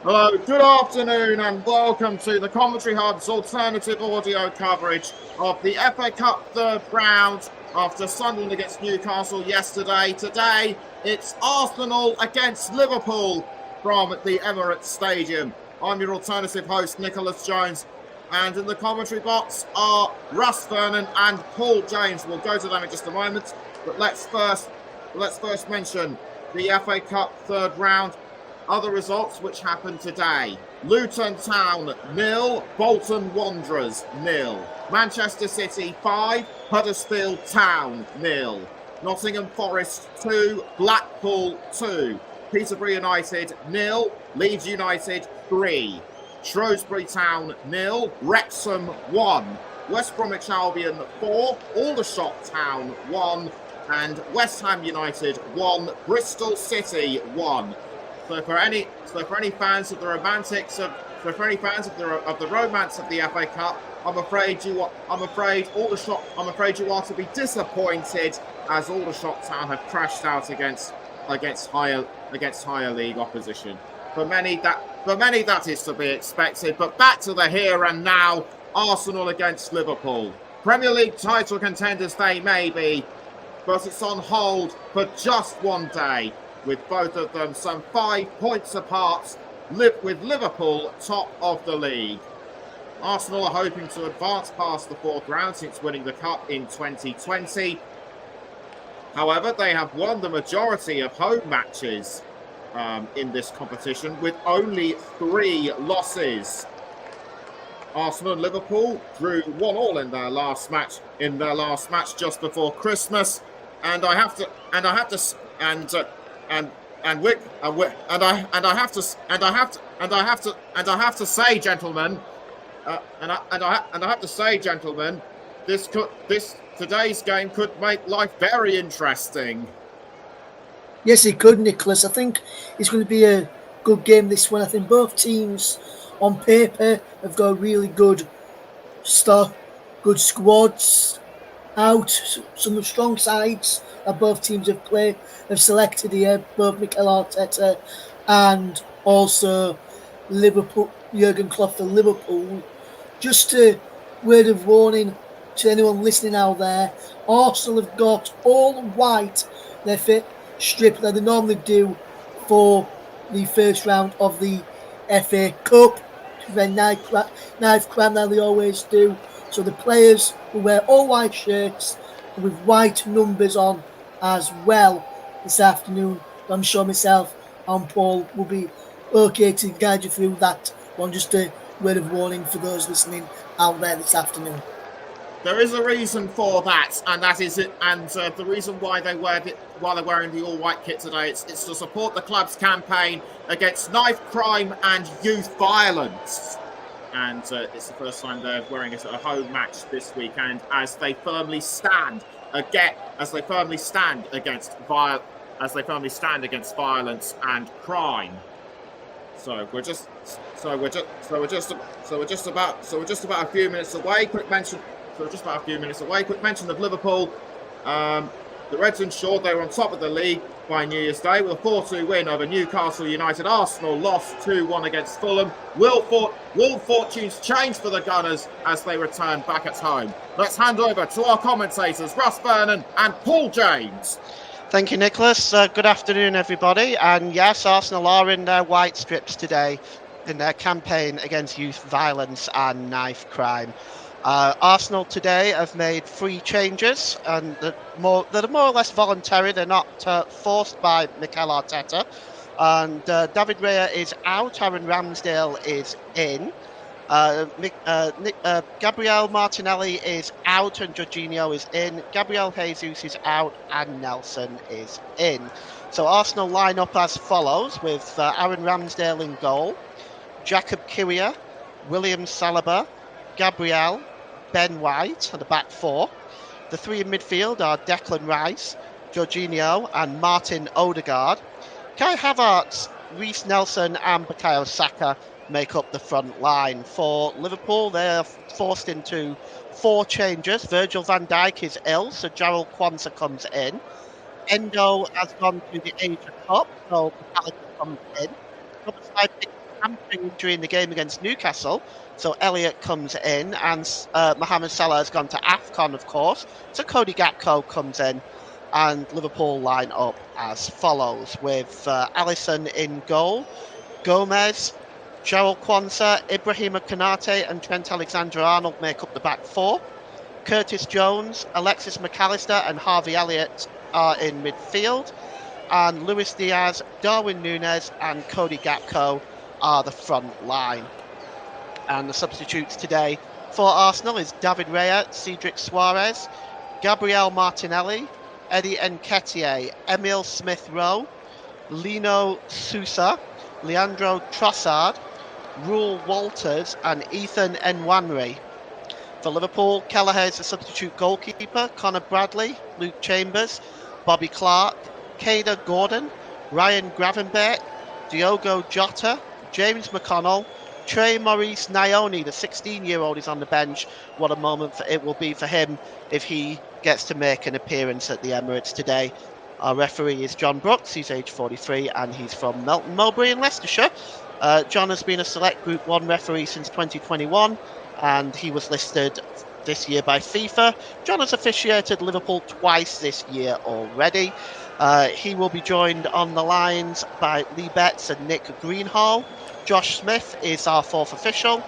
Hello, good afternoon, and welcome to the Commentary Hub's alternative audio coverage of the FA Cup third round after Sunderland against Newcastle yesterday. Today, it's Arsenal against Liverpool from the Emirates Stadium. I'm your alternative host, Nicholas Jones, and in the commentary box are Russ Vernon and Paul James. We'll go to them in just a moment, but let's first mention the FA Cup third round. Other results which happened today: Luton Town 0, Bolton Wanderers 0, Manchester City 5, Huddersfield Town 0, Nottingham Forest 2, Blackpool 2, Peterborough United 0, Leeds United 3, Shrewsbury Town 0, Wrexham 1, West Bromwich Albion 4, Aldershot Town 1, and West Ham United 1, Bristol City 1. So for any fans of the romantics of the romance of the FA Cup, I'm afraid you are to be disappointed, as Aldershot Town have crashed out against higher league opposition. For many that is to be expected. But back to the here and now: Arsenal against Liverpool. Premier League title contenders they may be, but it's on hold for just one day, with both of them some 5 points apart, with Liverpool top of the league. Arsenal are hoping to advance past the fourth round since winning the Cup in 2020. However, they have won the majority of home matches in this competition, with only 3 losses. Arsenal and Liverpool drew 1-1 in their last match just before Christmas, and I have to say, gentlemen, today's game could make life very interesting. Yes, it could, Nicholas. I think it's going to be a good game, this one. I think both teams, on paper, have got really good squads out. Some strong sides that both teams have selected here, both Mikel Arteta and also Liverpool, Jurgen Klopp for Liverpool. Just a word of warning to anyone listening out there: Arsenal have got all white their fit strip that they normally do for the first round of the FA Cup, their knife crime that they always do. So the players will wear all white shirts with white numbers on as well this afternoon. I'm sure myself and Paul will be okay to guide you through that one. Just a word of warning for those listening out there this afternoon. There is a reason for that, and that is it. And the reason why they're wearing the all-white kit today, it's to support the club's campaign against knife crime and youth violence. And it's the first time they're wearing it at a home match this weekend, as they firmly stand against violence and crime. So we're just about a few minutes away. Quick mention of Liverpool. The Reds ensured they were on top of the league by New Year's Day with a 4-2 win over Newcastle United. Arsenal lost 2-1 against Fulham. Will fortunes change for the Gunners as they return back at home? Let's hand over to our commentators, Russ Vernon and Paul James. Thank you, Nicholas. Good afternoon, everybody. And yes, Arsenal are in their white strips today in their campaign against youth violence and knife crime. Arsenal today have made 3 changes, and that are more or less voluntary. They're not forced by Mikel Arteta. And David Raya is out. Aaron Ramsdale is in. Gabriel Martinelli is out and Jorginho is in. Gabriel Jesus is out and Nelson is in. So Arsenal line up as follows, with Aaron Ramsdale in goal, Jacob Kiwior, William Saliba, Gabriel, Ben White and the back 4. The 3 in midfield are Declan Rice, Jorginho and Martin Odegaard. Kai Havertz, Reece Nelson and Bukayo Saka make up the front line. For Liverpool, they're forced into 4 changes. Virgil van Dijk is ill, so Jarrell Quansah comes in. Endo has gone to the Asia Cup, so Metallica comes in. Number 5, hamstring during the game against Newcastle. So Elliott comes in, and Mohamed Salah has gone to AFCON, of course. So Cody Gakpo comes in, and Liverpool line up as follows with Alisson in goal, Gomez, Joel Quansah, Ibrahima Konate, and Trent Alexander-Arnold make up the back four. Curtis Jones, Alexis McAllister, and Harvey Elliott are in midfield. And Luis Diaz, Darwin Núñez, and Cody Gakpo are the front line. And the substitutes today for Arsenal is David Raya, Cedric Suarez, Gabriel Martinelli, Eddie Nketiah, Emile Smith-Rowe, Lino Sousa, Leandro Trossard, Rule Walters, and Ethan Nwaneri. For Liverpool, Kelleher is the substitute goalkeeper, Connor Bradley, Luke Chambers, Bobby Clark, Kader Gordon, Ryan Gravenberch, Diogo Jota, James McConnell, Trey Maurice Nyoni, the 16-year-old, is on the bench. What a moment it will be for him if he gets to make an appearance at the Emirates today. Our referee is John Brooks. He's age 43 and he's from Melton Mowbray in Leicestershire. John has been a select Group 1 referee since 2021 and he was listed this year by FIFA. John has officiated Liverpool twice this year already. He will be joined on the lines by Lee Betts and Nick Greenhall. Josh Smith is our fourth official.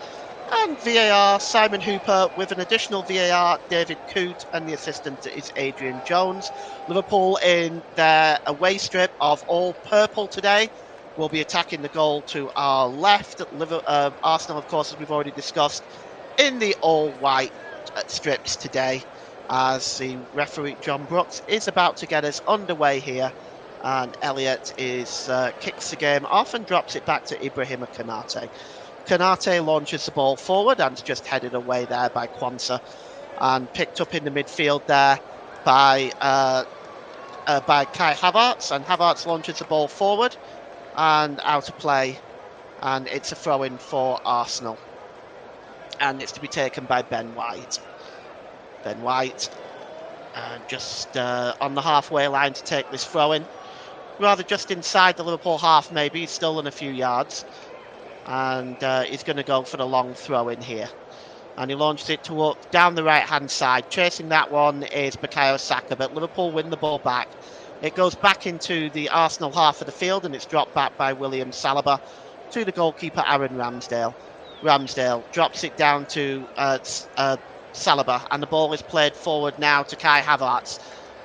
And VAR, Simon Hooper, with an additional VAR, David Coote, and the assistant is Adrian Jones. Liverpool in their away strip of all purple today will be attacking the goal to our left. Arsenal, of course, as we've already discussed, in the all white strips today, as the referee John Brooks is about to get us underway here. And Elliott kicks the game off and drops it back to Ibrahima Konate. Konate launches the ball forward and just headed away there by Quansah and picked up in the midfield there by Kai Havertz, and Havertz launches the ball forward and out of play, and it's a throw-in for Arsenal, and it's to be taken by Ben White. Ben White just on the halfway line to take this throw-in, rather just inside the Liverpool half maybe. He's stolen a few yards. And he's going to go for the long throw in here. And he launches it down the right-hand side. Chasing that one is Bukayo Saka, but Liverpool win the ball back. It goes back into the Arsenal half of the field, and it's dropped back by William Saliba to the goalkeeper, Aaron Ramsdale. Ramsdale drops it down to Saliba, and the ball is played forward now to Kai Havertz.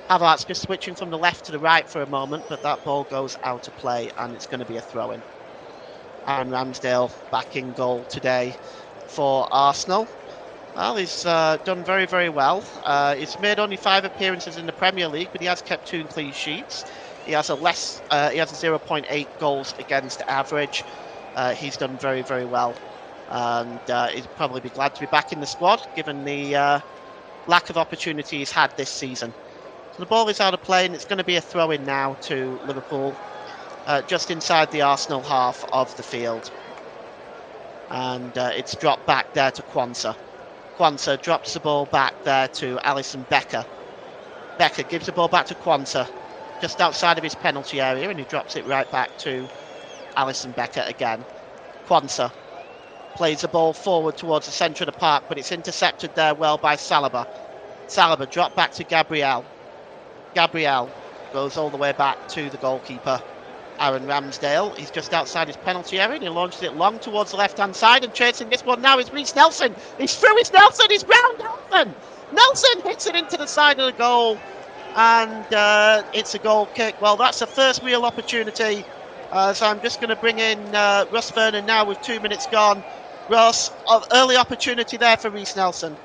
Havertz just switching from the left to the right for a moment, but that ball goes out of play, and it's going to be a throw-in. Aaron Ramsdale back in goal today for Arsenal. Well, he's done very, very well. He's made only 5 appearances in the Premier League, but he has kept 2 clean sheets. He has a 0.8 goals against average. He's done very, very well, and he'd probably be glad to be back in the squad given the lack of opportunity he's had this season. So the ball is out of play, and it's going to be a throw-in now to Liverpool. Just inside the Arsenal half of the field. And it's dropped back there to Quansah. Quansah drops the ball back there to Alisson Becker. Becker gives the ball back to Quansah, just outside of his penalty area, and he drops it right back to Alisson Becker again. Quansah plays the ball forward towards the centre of the park, but it's intercepted there well by Saliba. Saliba dropped back to Gabriel. Gabriel goes all the way back to the goalkeeper, Aaron Ramsdale. He's just outside his penalty area, and he launches it long towards the left-hand side, and chasing this one now is Reece Nelson. He's through, it's Nelson, he's round Nelson! Nelson hits it into the side of the goal, and it's a goal kick. Well, that's the first real opportunity, so I'm just going to bring in Russ Vernon now with 2 minutes gone. Russ, early opportunity there for Reece Nelson.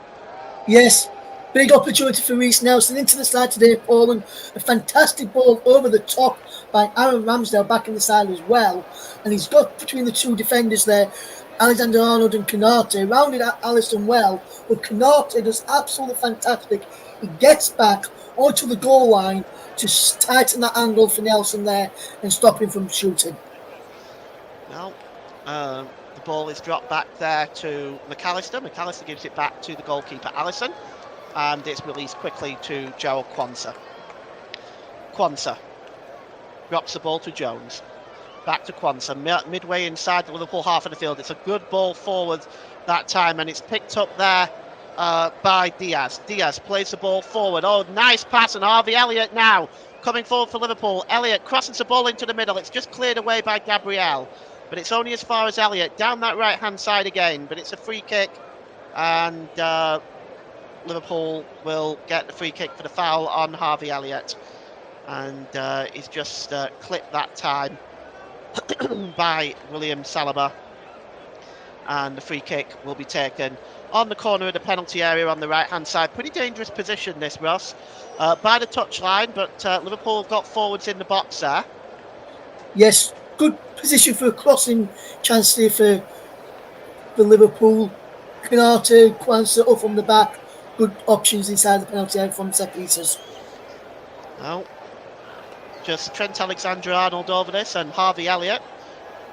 Yes, big opportunity for Reece Nelson into the side today, Poland. A fantastic ball over the top by Aaron Ramsdale back in the side as well. And he's got between the 2 defenders there, Alexander-Arnold and Konate, rounded out Alisson well. But Konate does absolutely fantastic. He gets back onto the goal line to tighten that angle for Nelson there and stop him from shooting. Now, the ball is dropped back there to McAllister. McAllister gives it back to the goalkeeper, Alisson. And it's released quickly to Joel Quansah. Quansah drops the ball to Jones. Back to Quansah, midway inside the Liverpool half of the field. It's a good ball forward that time, and it's picked up there by Diaz. Diaz plays the ball forward. Oh, nice pass, and Harvey Elliott now coming forward for Liverpool. Elliott crosses the ball into the middle. It's just cleared away by Gabriel, but it's only as far as Elliott. Down that right-hand side again, but it's a free kick, and Liverpool will get the free kick for the foul on Harvey Elliott. And he's just clipped that time by William Saliba, and the free kick will be taken on the corner of the penalty area on the right hand side. Pretty dangerous position this, Ross, by the touchline, but Liverpool got forwards in the box there. Yes, good position for a crossing chance there for Liverpool. Canate, Quansah up from the back, good options inside the penalty area from set pieces. Well, just Trent Alexander-Arnold over this, and Harvey Elliott.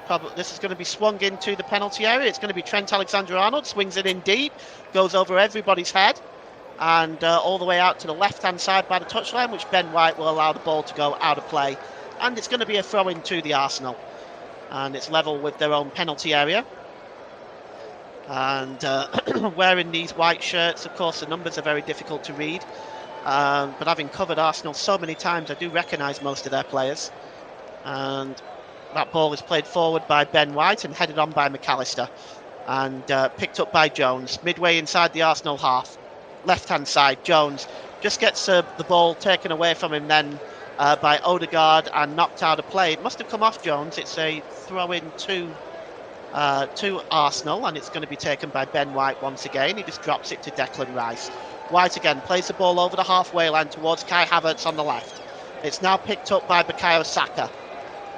Probably this is going to be swung into the penalty area. It's going to be Trent Alexander-Arnold, swings it in deep, goes over everybody's head, and all the way out to the left-hand side by the touchline, which Ben White will allow the ball to go out of play. And it's going to be a throw-in to the Arsenal. And it's level with their own penalty area. And wearing these white shirts, of course, the numbers are very difficult to read. But having covered Arsenal so many times, I do recognise most of their players. And that ball is played forward by Ben White and headed on by McAllister. And picked up by Jones, midway inside the Arsenal half. Left-hand side, Jones just gets the ball taken away from him then by Odegaard and knocked out of play. It must have come off Jones. It's a throw-in to Arsenal, and it's going to be taken by Ben White once again. He just drops it to Declan Rice. White again plays the ball over the halfway line towards Kai Havertz on the left. It's now picked up by Bukayo Saka.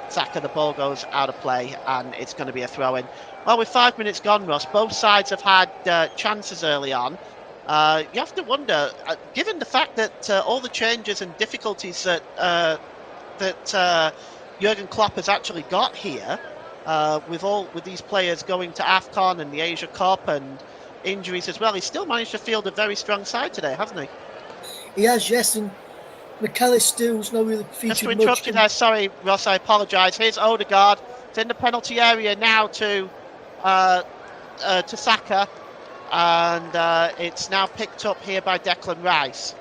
Saka, the ball goes out of play, and it's going to be a throw-in. Well, with 5 minutes gone, Ross, both sides have had chances early on. You have to wonder, given the fact that all the changes and difficulties that Jurgen Klopp has actually got here, with these players going to AFCON and the Asia Cup and injuries as well, he's still managed to field a very strong side today, hasn't he? He has, yes, and McAllister's not really featured Just to interrupt you there, sorry, Ross, I apologise. Here's Odegaard. It's in the penalty area now to Saka, and it's now picked up here by Declan Rice,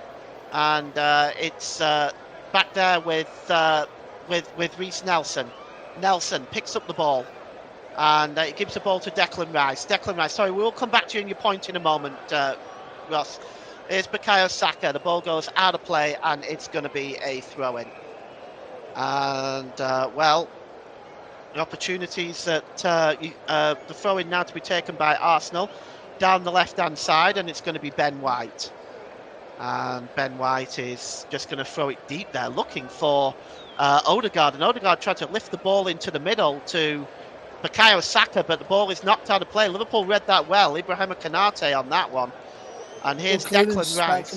and it's back there with Reece Nelson. Nelson picks up the ball, and it gives the ball to Declan Rice. Declan Rice, sorry, we'll come back to you on your point in a moment, Ross. Here's Bukayo Saka. The ball goes out of play, and it's going to be a throw-in. And, well, the opportunities that the throw-in now to be taken by Arsenal down the left-hand side, and it's going to be Ben White. And Ben White is just going to throw it deep there, looking for Odegaard. And Odegaard tried to lift the ball into the middle to Bukayo Saka, but the ball is knocked out of play. Liverpool read that well. Ibrahima Konate on that one. And here's Declan Rice.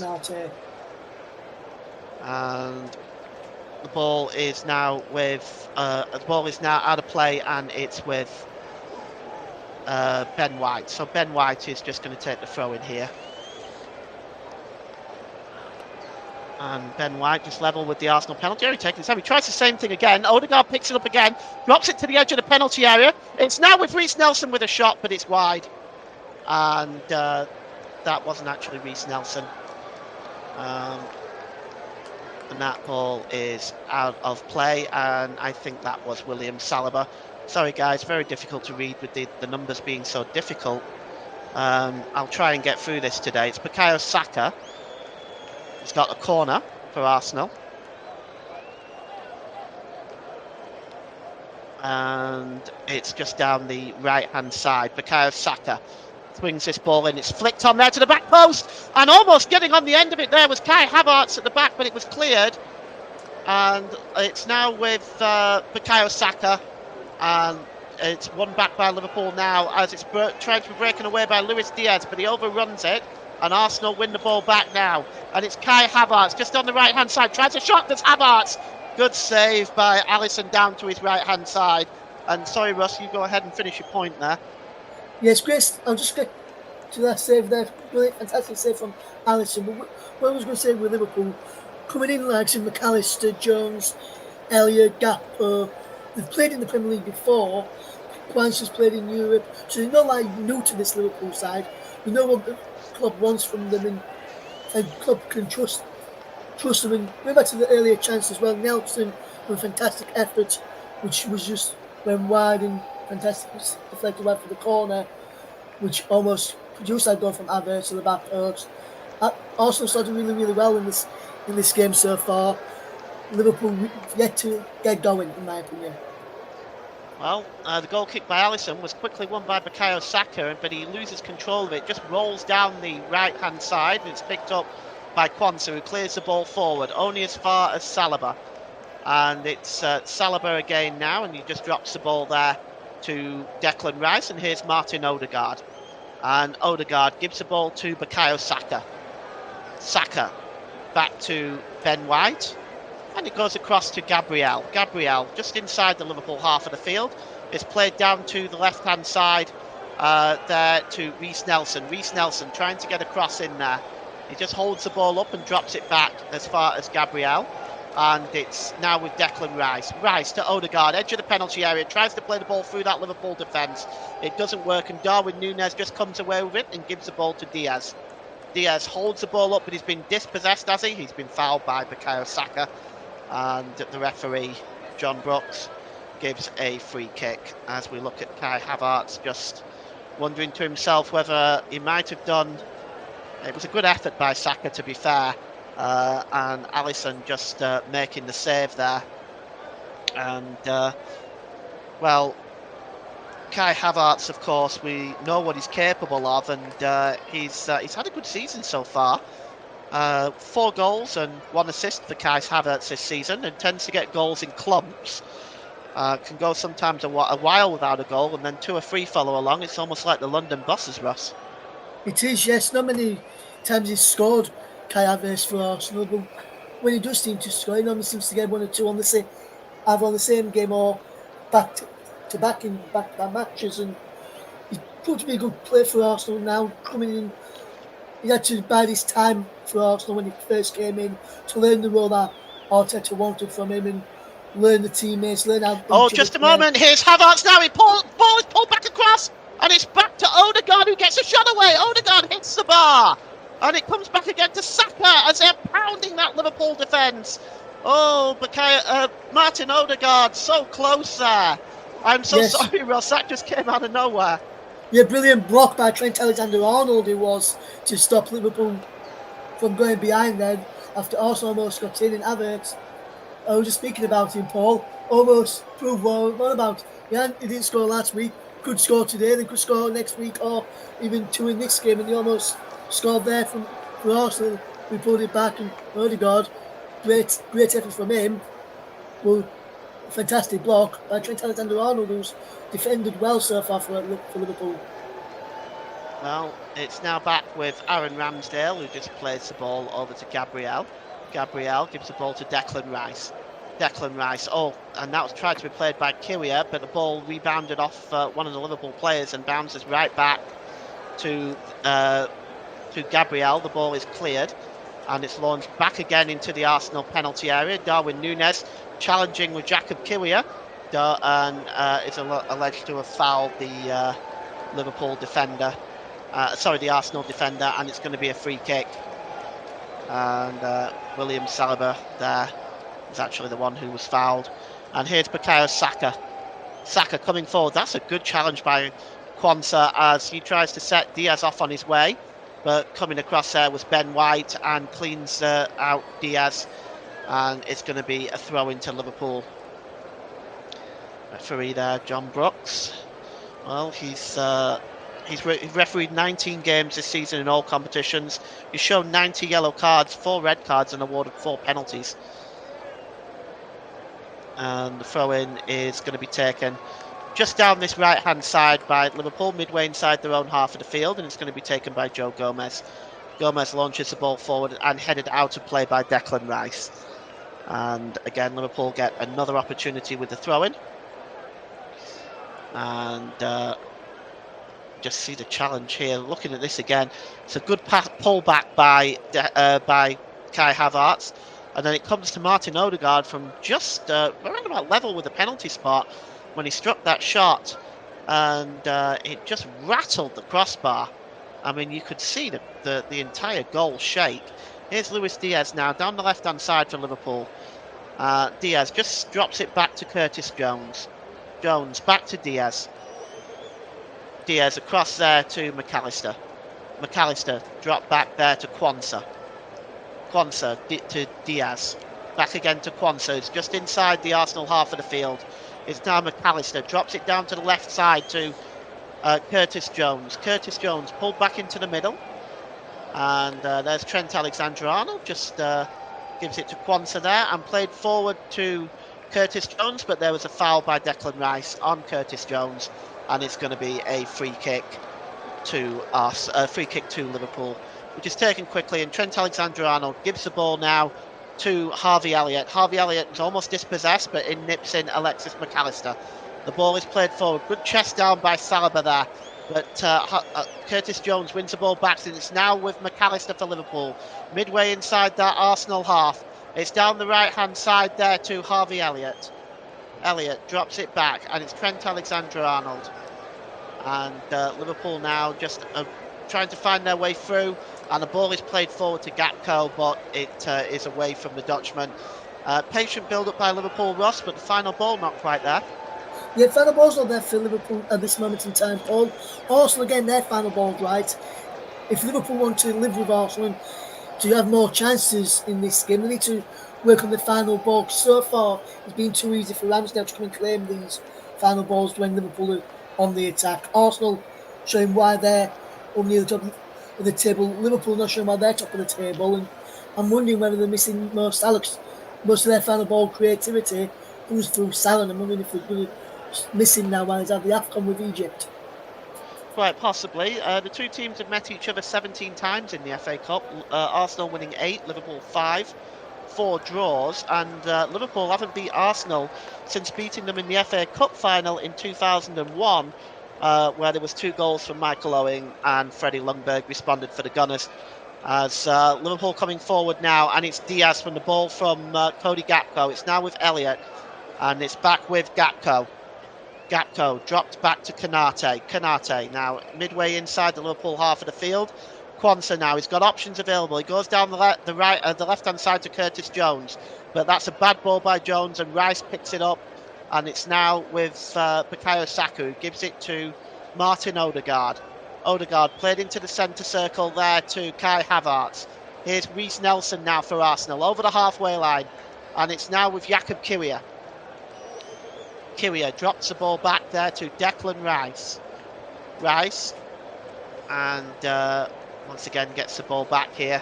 And the ball is now out of play, and it's with Ben White. So Ben White is just going to take the throw in here. And Ben White just level with the Arsenal penalty area, taking his time. He tries the same thing again. Odegaard picks it up again, drops it to the edge of the penalty area. It's now with Reece Nelson with a shot, but it's wide. And that wasn't actually Reece Nelson. And that ball is out of play, and I think that was William Saliba. Sorry guys, very difficult to read with the numbers being so difficult. I'll try and get through this today. It's Bukayo Saka. He's got a corner for Arsenal. And it's just down the right-hand side. Bukayo Saka swings this ball in. It's flicked on there to the back post. And almost getting on the end of it there was Kai Havertz at the back, but it was cleared. And it's now with Bukayo Saka. And it's won back by Liverpool now as it's trying to be breaken away by Luis Diaz, but he overruns it. And Arsenal win the ball back now. And it's Kai Havertz just on the right-hand side. Tries a shot. That's Havertz. Good save by Alisson down to his right-hand side. And sorry, Russ, you go ahead and finish your point there. Yes, Chris, I'll just get to that save there. Really fantastic save from Alisson. But what I was going to say with Liverpool, coming in like McAllister, Jones, Elliott, Gakpo, they've played in the Premier League before. Quans has played in Europe, so they're not like new to this Liverpool side. We know what the club wants from them, and club can trust them. And going back to the earlier chance as well, Nelson with a fantastic effort, which was just went wide and fantastic deflected right for the corner, which almost produced that goal from Havertz to the back post. Arsenal started really, really well in this game so far. Liverpool yet to get going, in my opinion. Well, the goal kick by Alisson was quickly won by Bukayo Saka, but he loses control of it, just rolls down the right-hand side, and it's picked up by Quansah, who clears the ball forward, only as far as Saliba. And it's Saliba again now, and he just drops the ball there to Declan Rice, and here's Martin Odegaard. And Odegaard gives the ball to Bukayo Saka. Saka back to Ben White. And it goes across to Gabriel. Gabriel, just inside the Liverpool half of the field. It's played down to the left-hand side there to Reece Nelson. Reece Nelson trying to get across in there. He just holds the ball up and drops it back as far as Gabriel. And it's now with Declan Rice. Rice to Odegaard, edge of the penalty area. Tries to play the ball through that Liverpool defence. It doesn't work, and Darwin Núñez just comes away with it and gives the ball to Diaz. Diaz holds the ball up, but he's been dispossessed, has he? He's been fouled by Bukayo Saka. And the referee, John Brooks, gives a free kick as we look at Kai Havertz just wondering to himself whether he might have done. It was a good effort by Saka, to be fair, and Alisson just making the save there. And well, Kai Havertz, of course, we know what he's capable of, and he's had a good season so far. 4 goals and 1 assist for Kai Havertz this season, and tends to get goals in clumps. Can go sometimes a while without a goal, and then 2 or 3 follow along. It's almost like the London Bosses, Ross. It is, yes. Not many times he's scored, Kai Havertz, for Arsenal, but when he does seem to score, he normally seems to get 1 or 2 on the same game or back to back matches, and he's proved to be a good player for Arsenal now, coming in. He had to bide his time for Arsenal when he first came in to learn the role that Arteta wanted from him and learn the teammates, learn how. Oh, just a moment. Here's Havertz now. Ball is pulled back across, and it's back to Odegaard, who gets a shot away. Odegaard hits the bar, and it comes back again to Saka as they're pounding that Liverpool defence. Oh, Martin Odegaard, so close there. I'm so sorry, Ross. That just came out of nowhere. Yeah, brilliant block by Trent Alexander-Arnold it was to stop Liverpool from going behind then after Arsenal almost got in. And Havertz, I was just speaking about him, Paul, almost proved what about. Yeah, he didn't score last week, could score today, then could score next week or even 2 in this game, and he almost scored there for Arsenal. We pulled it back, and Odegaard, great effort from him. Well, fantastic block by Trent Alexander-Arnold, who's defended well so far for Liverpool. Well, it's now back with Aaron Ramsdale, who just plays the ball over to Gabriel. Gabriel gives the ball to Declan Rice. Declan Rice, and that was tried to be played by Kiwior, but the ball rebounded off one of the Liverpool players and bounces right back to Gabriel. The ball is cleared, and it's launched back again into the Arsenal penalty area. Darwin Núñez challenging with Jacob Kiwior, and is alleged to have fouled the Liverpool defender, the Arsenal defender, and it's going to be a free kick. And William Saliba there is actually the one who was fouled. And here's Bukayo Saka. Saka coming forward. That's a good challenge by Quansah as he tries to set Diaz off on his way, but coming across there was Ben White and cleans out Diaz. And it's going to be a throw into Liverpool. Referee there, John Brooks. Well, he's refereed 19 games this season in all competitions. He's shown 90 yellow cards, 4 red cards, and awarded 4 penalties. And the throw-in is going to be taken just down this right-hand side by Liverpool, midway inside their own half of the field, and it's going to be taken by Joe Gomez. Gomez launches the ball forward and headed out of play by Declan Rice. And again, Liverpool get another opportunity with the throw-in. And just see the challenge here. Looking at this again, it's a good pull back by Kai Havertz. And then it comes to Martin Odegaard from just around about level with the penalty spot when he struck that shot, and it just rattled the crossbar. I mean, you could see the entire goal shake. Here's Luis Diaz now down the left-hand side for Liverpool. Diaz just drops it back to Curtis Jones. Jones back to Diaz. Diaz across there to McAllister. McAllister dropped back there to Quansah. Quansah to Diaz. Back again to Quansah. It's just inside the Arsenal half of the field. It's now McAllister. Drops it down to the left side to Curtis Jones. Curtis Jones pulled back into the middle. And there's Trent Alexander-Arnold. Just gives it to Quansah there and played forward to Curtis Jones. But there was a foul by Declan Rice on Curtis Jones. And it's going to be a free kick to us, a free kick to Liverpool, which is taken quickly. And Trent Alexander-Arnold gives the ball now to Harvey Elliott. Harvey Elliott is almost dispossessed, but in nips in Alexis McAllister. The ball is played forward. Good chest down by Saliba there. But Curtis Jones wins the ball back, and it's now with McAllister for Liverpool. Midway inside that Arsenal half. It's down the right-hand side there to Harvey Elliott. Elliott drops it back, and it's Trent Alexander-Arnold. And Liverpool now just trying to find their way through, and the ball is played forward to Gakpo, but it is away from the Dutchman. Patient build-up by Liverpool, Ross, but the final ball not quite there. Yeah, final ball's not there for Liverpool at this moment in time, Paul. Arsenal again, their final ball right. If Liverpool want to live with Arsenal to have more chances in this game, they need to work on the final ball. So far, it's been too easy for Ramsdale to come and claim these final balls when Liverpool are on the attack. Arsenal showing why they're on the top of the table. Liverpool not showing why they're top of the table. And I'm wondering whether they're missing most Alex. Most of their final ball creativity comes through Salah. I'm wondering if they're going to miss him now while he's at the AFCON with Egypt. Quite possibly. The two teams have met each other 17 times in the FA Cup. Arsenal winning 8, Liverpool 5. 4 draws, and Liverpool haven't beat Arsenal since beating them in the FA Cup final in 2001, where there was 2 goals from Michael Owen and Freddie Ljungberg responded for the Gunners. As Liverpool coming forward now, and it's Diaz from the ball from Cody Gakpo. It's now with Elliott, and it's back with Gakpo. Gakpo dropped back to Konate. Konate now midway inside the Liverpool half of the field. Quansah now, he's got options available. He goes down the left-hand side to Curtis Jones, but that's a bad ball by Jones, and Rice picks it up, and it's now with Bukayo Saka, who gives it to Martin Odegaard. Odegaard played into the centre circle there to Kai Havertz. Here's Reece Nelson now for Arsenal, over the halfway line, and it's now with Jakub Kiwior. Kiwior drops the ball back there to Declan Rice. Rice, and once again gets the ball back here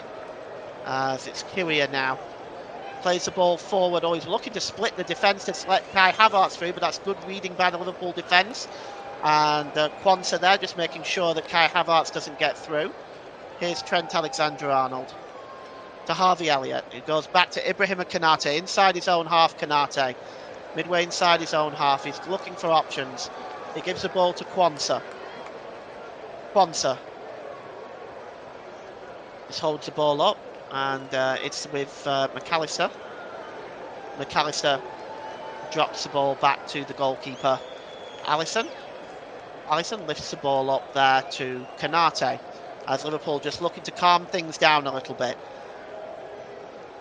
as it's Kiwior now. Plays the ball forward. Oh, he's looking to split the defence to let Kai Havertz through, but that's good reading by the Liverpool defence. And Quansah there just making sure that Kai Havertz doesn't get through. Here's Trent Alexander-Arnold to Harvey Elliott. It goes back to Ibrahima Konate inside his own half. Konate midway inside his own half. He's looking for options. He gives the ball to Quansah. Quansah just holds the ball up, and it's with McAllister. McAllister drops the ball back to the goalkeeper, Alisson. Alisson lifts the ball up there to Konate, as Liverpool just looking to calm things down a little bit.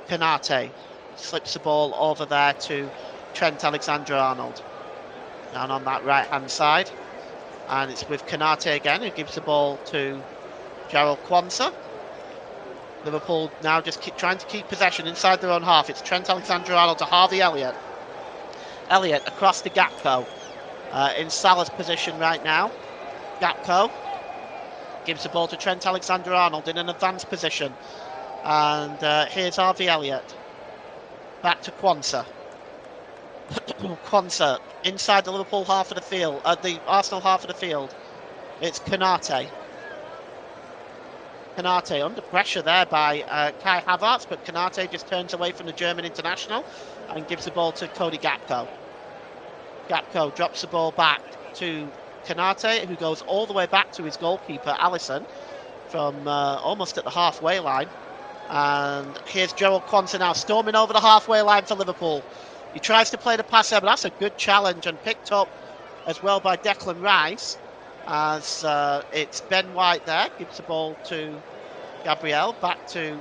Konate slips the ball over there to Trent Alexander-Arnold, down on that right-hand side. And it's with Konate again, who gives the ball to Jarell Quansah. Liverpool now just trying to keep possession inside their own half. It's Trent Alexander-Arnold to Harvey Elliott. Elliott across to Gakpo. In Salah's position right now. Gakpo gives the ball to Trent Alexander-Arnold in an advanced position. And here's Harvey Elliott. Back to Quansah. Quansah inside the Liverpool half of the field, the Arsenal half of the field. It's Konate. Konate under pressure there by Kai Havertz, but Konate just turns away from the German international and gives the ball to Cody Gakpo. Gakpo drops the ball back to Konate, who goes all the way back to his goalkeeper, Alisson, from almost at the halfway line. And here's Jarell Quansah now storming over the halfway line for Liverpool. He tries to play the pass there, but that's a good challenge and picked up as well by Declan Rice. As it's Ben White there, gives the ball to Gabriel, back to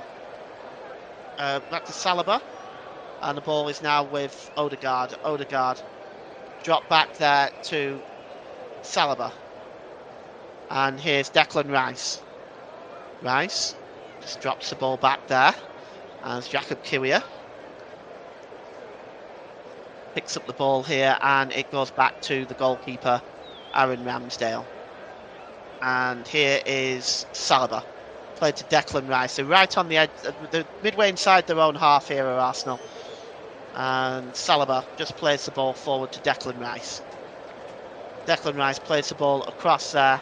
Saliba, and the ball is now with Odegaard. Odegaard drop back there to Saliba, and here's Declan Rice. Rice just drops the ball back there as Jakub Kiwior picks up the ball here, and it goes back to the goalkeeper, Aaron Ramsdale. And here is Saliba, played to Declan Rice. They're right on the edge, the midway inside their own half here are Arsenal. And Saliba just plays the ball forward to Declan Rice. Declan Rice plays the ball across there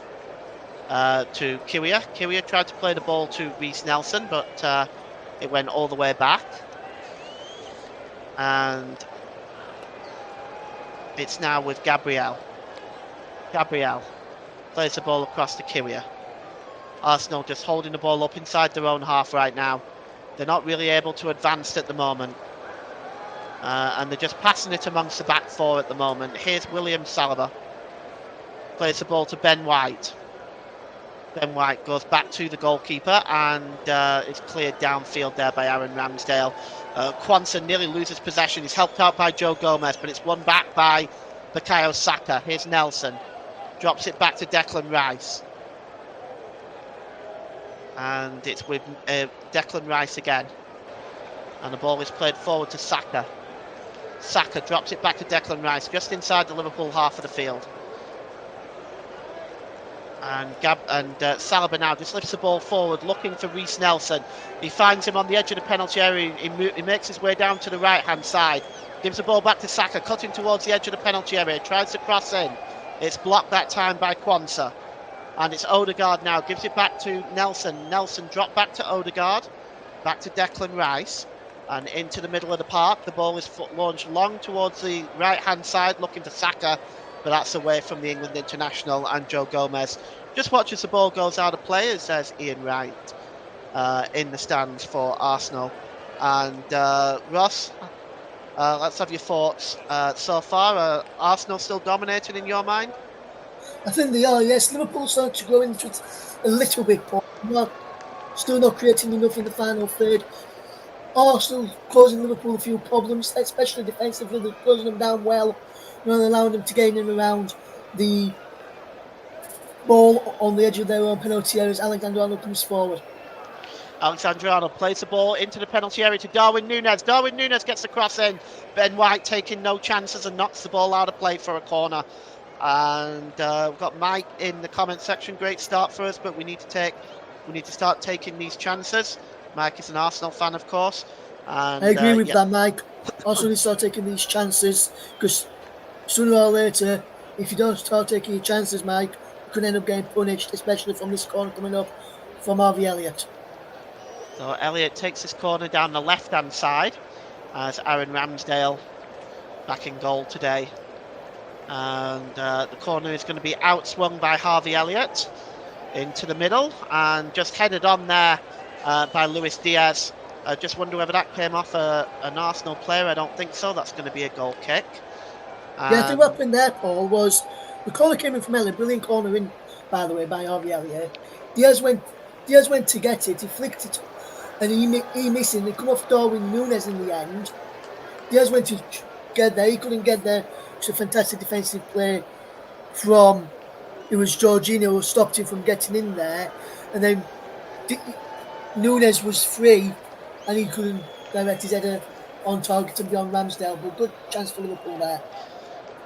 to Kiwior. Kiwior tried to play the ball to Reece Nelson, but it went all the way back. And it's now with Gabriel. Gabriel plays the ball across to Kiwior. Arsenal just holding the ball up inside their own half right now. They're not really able to advance at the moment. And they're just passing it amongst the back four at the moment. Here's William Saliba. Plays the ball to Ben White. Ben White goes back to the goalkeeper and is cleared downfield there by Aaron Ramsdale. Quansah nearly loses possession. He's helped out by Joe Gomez, but it's won back by Bukayo Saka. Here's Nelson. Drops it back to Declan Rice. And it's with Declan Rice again. And the ball is played forward to Saka. Saka drops it back to Declan Rice, just inside the Liverpool half of the field. And Saliba now just lifts the ball forward, looking for Reece Nelson. He finds him on the edge of the penalty area. He makes his way down to the right-hand side. Gives the ball back to Saka, cutting towards the edge of the penalty area. Tries to cross in. It's blocked that time by Quansah. And it's Odegaard now. Gives it back to Nelson. Nelson dropped back to Odegaard. Back to Declan Rice. And into the middle of the park. The ball is launched long towards the right-hand side, looking for Saka. But that's away from the England international, and Joe Gomez just watches the ball goes out of play, as says Ian Wright in the stands for Arsenal. And Ross, let's have your thoughts so far. Arsenal still dominating in your mind? I think they are, yes. Liverpool starting to go into it a little bit, but still not creating enough in the final third. Arsenal causing Liverpool a few problems, especially defensively. They're closing them down well, not allowing them to gain in around the ball on the edge of their own penalty areas. Alexander-Arnold comes forward. Alexander-Arnold plays the ball into the penalty area to Darwin Núñez. Darwin Núñez gets the cross in. Ben White taking no chances and knocks the ball out of play for a corner. And we've got Mike in the comment section. Great start for us, but we need to start taking these chances. Mike is an Arsenal fan, of course. And, I agree with that, Mike. Arsenal need to start taking these chances, because sooner or later, if you don't start taking your chances, Mike, you could end up getting punished, especially from this corner coming up from Harvey Elliott. So Elliott takes this corner down the left-hand side as Aaron Ramsdale back in goal today. And the corner is going to be outswung by Harvey Elliott into the middle and just headed on there by Luis Diaz. I just wonder whether that came off an Arsenal player. I don't think so. That's going to be a goal kick. Yeah, I think what happened there, Paul, was the corner came in from Elliott. Brilliant corner in, by the way, by Harvey Elliott. Diaz went to get it. He flicked it, and he missed it. He come off Darwin Núñez in the end. Diaz went to get there. He couldn't get there. It's a fantastic defensive play from. It was Jorginho who stopped him from getting in there, and then Núñez was free, and he couldn't direct his header on target and beyond Ramsdale. But good chance for Liverpool there.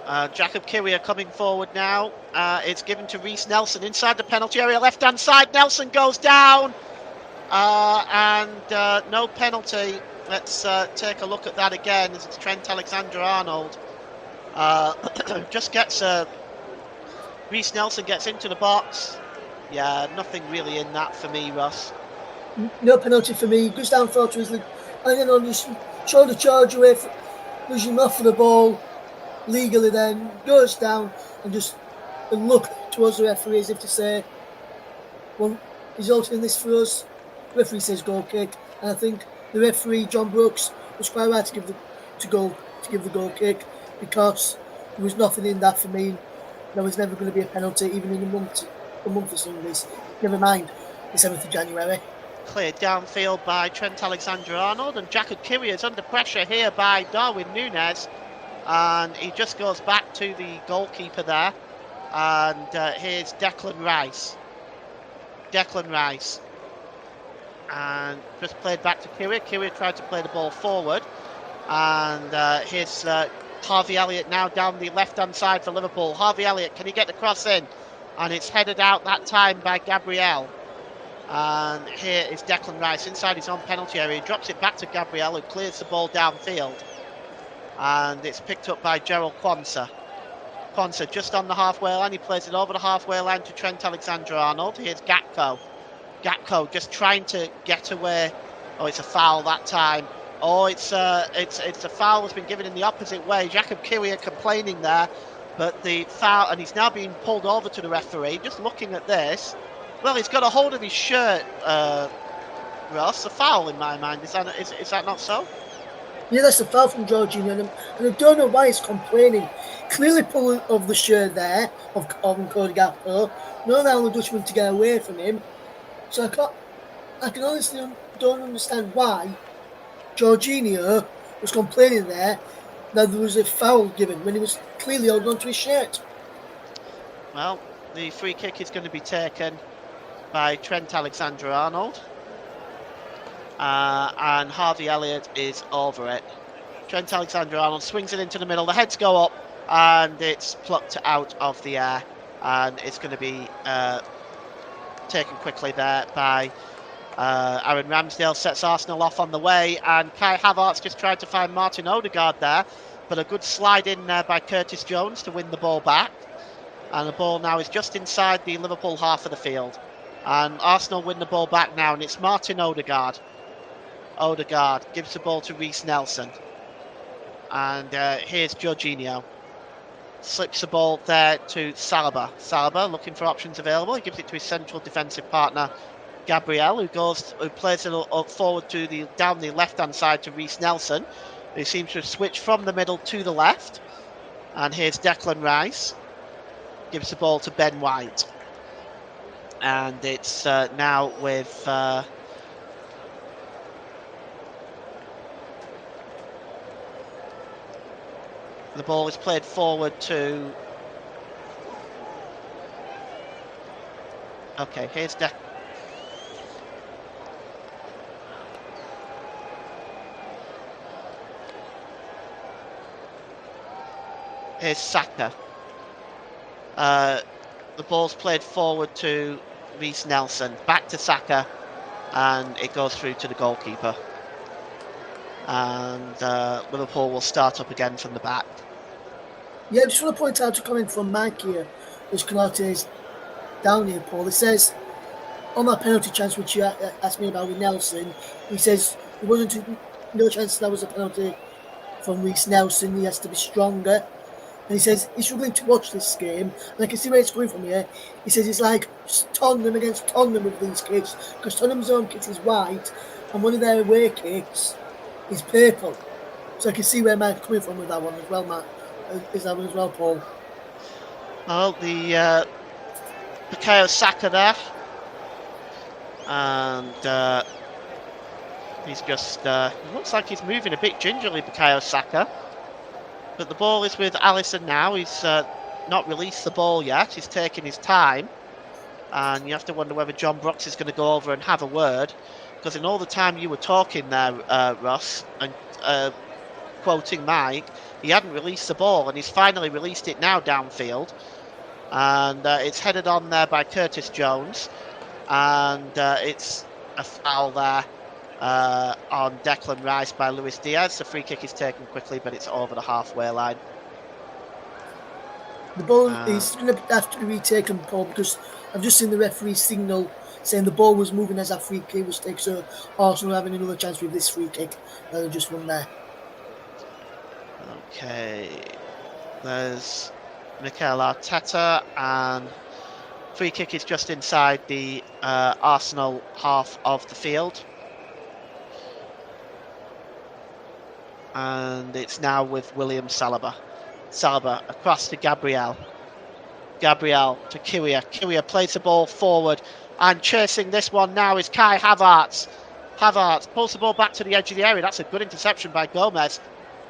Jakub Kiwior coming forward now. It's given to Reece Nelson inside the penalty area, left-hand side. Nelson goes down, and no penalty. Let's take a look at that again as it's Trent Alexander-Arnold. Just gets Reece Nelson gets into the box. Yeah, nothing really in that for me, Ross. No penalty for me. Goes down far to his leg, and then on his shoulder charge away, losing him off for the ball legally. Then goes down and just look towards the referee as if to say, "Well, he's altering this for us." The referee says goal kick, and I think the referee John Brooks was quite right to give to to give the goal kick because there was nothing in that for me. There was never going to be a penalty, even in a month or Sundays. Never mind the 7th of January. Cleared downfield by Trent Alexander-Arnold, and Jacob Kiwi is under pressure here by Darwin Núñez, and he just goes back to the goalkeeper there, and here's Declan Rice. And just played back to Kiwi. Kiwi tried to play the ball forward, and here's Harvey Elliott now down the left-hand side for Liverpool. Harvey Elliott, can he get the cross in? And it's headed out that time by Gabriel. And here is Declan Rice inside his own penalty area. He drops it back to Gabriel, who clears the ball downfield. And it's picked up by Gerald Quansah. Quansah just on the halfway line. He plays it over the halfway line to Trent Alexander-Arnold. Here's Gatko. Gatko just trying to get away. Oh, it's a foul that time. Oh, it's a foul that's been given in the opposite way. Jacob Kiwi complaining there, but the foul, and he's now being pulled over to the referee. Just looking at this, well, he's got a hold of his shirt, Ross. A foul in my mind. Is that not so? Yeah, that's a foul from Jorginho, and I don't know why he's complaining. Clearly pulling of the shirt there of Cody Gakpo. No allowing the Dutchman to get away from him. So I can honestly don't understand why Jorginho was complaining there that there was a foul given when he was clearly holding onto his shirt. Well, the free kick is going to be taken by Trent Alexander-Arnold. And Harvey Elliott is over it. Trent Alexander-Arnold swings it into the middle. The heads go up, and it's plucked out of the air, and it's going to be taken quickly there by Aaron Ramsdale. Sets Arsenal off on the way, and Kai Havertz just tried to find Martin Odegaard there, but a good slide in there by Curtis Jones to win the ball back, and the ball now is just inside the Liverpool half of the field, and Arsenal win the ball back now, and it's Martin Odegaard. Odegaard gives the ball to Reiss Nelson, and here's Jorginho. Slips the ball there to Saliba. Saliba looking for options available. He gives it to his central defensive partner Gabriel, who plays it up forward to down the left-hand side to Reiss Nelson, who seems to have switched from the middle to the left. And here's Declan Rice. Gives the ball to Ben White, and it's now with. The ball is played forward to. Okay, here's here's Saka. The ball's played forward to Reiss Nelson. Back to Saka, and it goes through to the goalkeeper. And Liverpool will start up again from the back. Yeah, I just want to point out a comment from Mike here, which is down here, Paul. It says, on that penalty chance which you asked me about with Nelson, he says there wasn't no chance that was a penalty from Reiss Nelson. He has to be stronger. And he says he's struggling to watch this game, and I can see where it's coming from here. He says it's like Tottenham against Tottenham with these kicks, because Tottenham's own kit is white, and one of their away kicks is purple. So I can see where Mike's coming from with that one as well, Matt. Is that one as well, Paul? Well, the Bukayo Saka there, and he's just looks like he's moving a bit gingerly, Bukayo Saka. But the ball is with Alisson now. He's not released the ball yet. He's taking his time, and you have to wonder whether John Brooks is going to go over and have a word, because in all the time you were talking there, Ross, and quoting Mike, he hadn't released the ball, and he's finally released it now downfield, and it's headed on there by Curtis Jones, and it's a foul there on Declan Rice by Luis Diaz. The free kick is taken quickly, but it's over the halfway line. The ball is going to have to be retaken, Paul, because I've just seen the referee signal saying the ball was moving as that free kick was taken, so Arsenal having another chance with this free kick that they just won there. Okay, there's Mikel Arteta, and free kick is just inside the Arsenal half of the field. And it's now with William Saliba. Saliba across to Gabriel. Gabriel to Kiwior. Kiwior plays the ball forward. And chasing this one now is Kai Havertz. Havertz pulls the ball back to the edge of the area. That's a good interception by Gomez.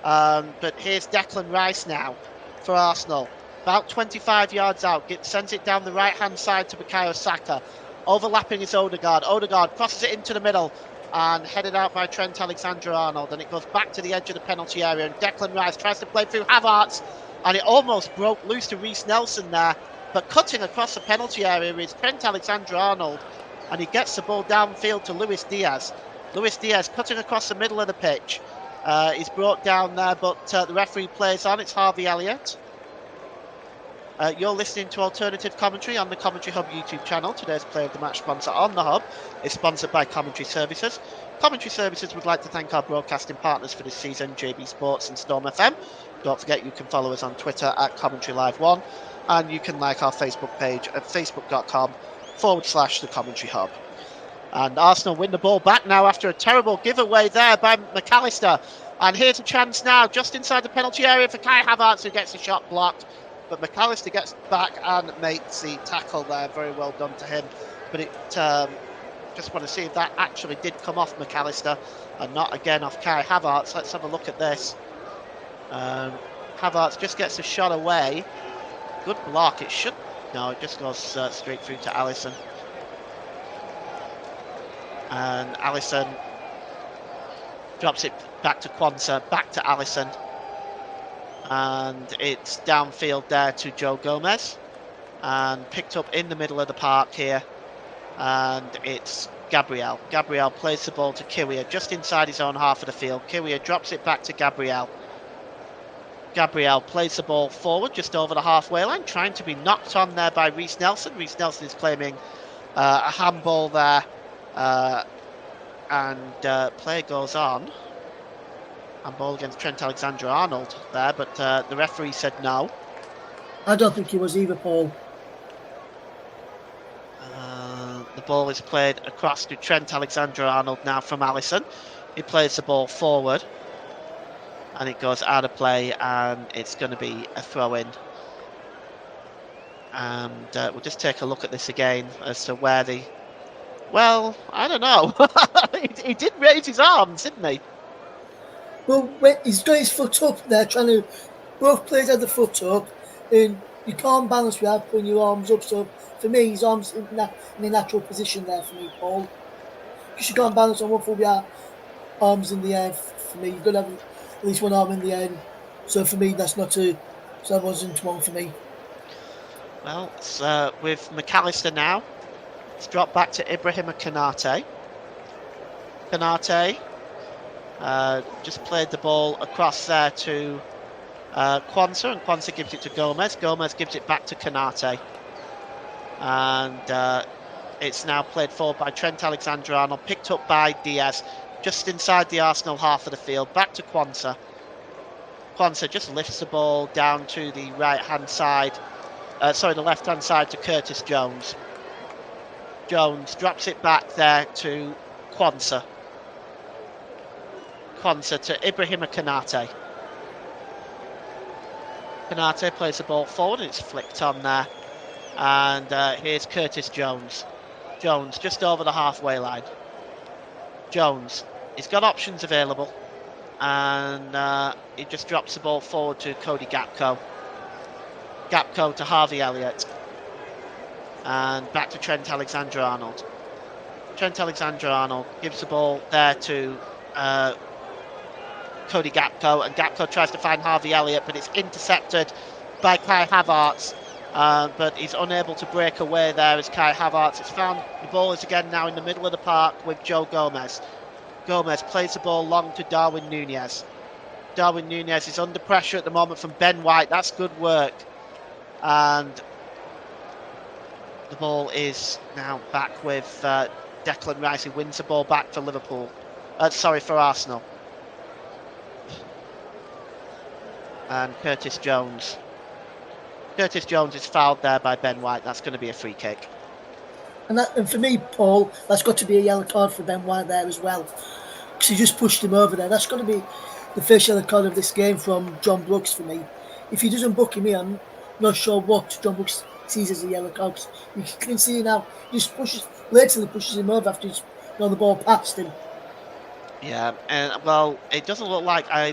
But here's Declan Rice now for Arsenal. About 25 yards out. Sends it down the right-hand side to Bukayo Saka. Overlapping is Odegaard. Odegaard crosses it into the middle and headed out by Trent Alexander-Arnold. And it goes back to the edge of the penalty area. And Declan Rice tries to play through Havertz. And it almost broke loose to Reece Nelson there. But cutting across the penalty area is Trent Alexander-Arnold. And he gets the ball downfield to Luis Diaz. Luis Diaz cutting across the middle of the pitch. He's brought down there, but the referee plays on. It's Harvey Elliott. You're listening to Alternative Commentary on the Commentary Hub YouTube channel. Today's Player of the Match sponsor on the Hub is sponsored by Commentary Services. Commentary Services would like to thank our broadcasting partners for this season, JB Sports and Storm FM. Don't forget you can follow us on Twitter at Commentary Live 1, and you can like our Facebook page at facebook.com/The Commentary Hub. And Arsenal win the ball back now after a terrible giveaway there by McAllister. And here's a chance now just inside the penalty area for Kai Havertz, who gets the shot blocked. But McAllister gets back and makes the tackle there. Very well done to him. But it just want to see if that actually did come off McAllister and not again off Kai Havertz. Let's have a look at this. Havertz just gets a shot away. Good block. It should... No, it just goes straight through to Alisson. And Alisson drops it back to Quansah, back to Alisson. And it's downfield there to Joe Gomez. And picked up in the middle of the park here. And it's Gabriel. Gabriel plays the ball to Kiwior just inside his own half of the field. Kiwior drops it back to Gabriel. Gabriel plays the ball forward just over the halfway line, trying to be knocked on there by Reece Nelson. Reece Nelson is claiming a handball there. And play goes on. Handball against Trent Alexander-Arnold there, but the referee said no. I don't think he was either, Paul. The ball is played across to Trent Alexander-Arnold now from Alisson. He plays the ball forward. And it goes out of play, and it's going to be a throw-in. And we'll just take a look at this again as to where the... Well, I don't know. He did raise his arms, didn't he? Well, when he's got his foot up there, trying to... Both players had the foot up, and you can't balance without putting your arms up. So, for me, his arms in a natural position there for me, Paul. Because you can't balance on one foot without arms in the air. For me, you've got to have at least one arm in the air. So, for me, that's not two. So, that wasn't one for me. Well, it's with McAllister now. It's dropped back to Ibrahima Konate. Konate just played the ball across there to Quansah, and Quansah gives it to Gomez. Gomez gives it back to Konate. And it's now played forward by Trent Alexander-Arnold, picked up by Diaz, just inside the Arsenal half of the field. Back to Quansah. Quansah just lifts the ball down to the right-hand side. The left-hand side to Curtis Jones. Jones drops it back there to Quansah. Quansah to Ibrahima Konate. Konate plays the ball forward, and it's flicked on there. And here's Curtis Jones. Jones just over the halfway line. Jones, he's got options available. And he just drops the ball forward to Cody Gakpo. Gakpo to Harvey Elliott. And back to Trent Alexander-Arnold. Trent Alexander-Arnold gives the ball there to Cody Gakpo, and Gakpo tries to find Harvey Elliott, but it's intercepted by Kai Havertz. But he's unable to break away there as Kai Havertz. It's found the ball is again now in the middle of the park with Joe Gomez. Gomez plays the ball long to Darwin Núñez. Darwin Núñez is under pressure at the moment from Ben White. That's good work. And the ball is now back with Declan Rice, who wins the ball back for Liverpool. For Arsenal. And Curtis Jones. Curtis Jones is fouled there by Ben White. That's going to be a free kick. And for me, Paul, that's got to be a yellow card for Ben White there as well. Because he just pushed him over there. That's got to be... the first yellow card of this game from John Brooks for me. If he doesn't book him in, I'm not sure what John Brooks sees as a yellow card. 'Cause you can see now, he just blatantly pushes him over after he's got the ball past him. Yeah, and well, it doesn't look like I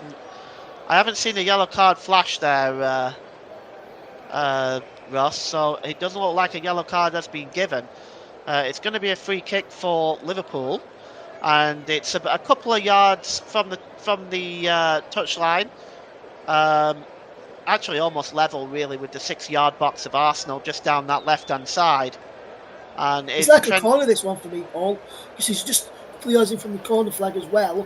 haven't seen a yellow card flash there, Ross. So it doesn't look like a yellow card has been given. It's going to be a free kick for Liverpool, and it's a couple of yards from the touchline. Actually, almost level really with the 6-yard box of Arsenal, just down that left-hand side. And it's like a corner, this one for me, Paul, because he's just a couple of yards in from the corner flag as well.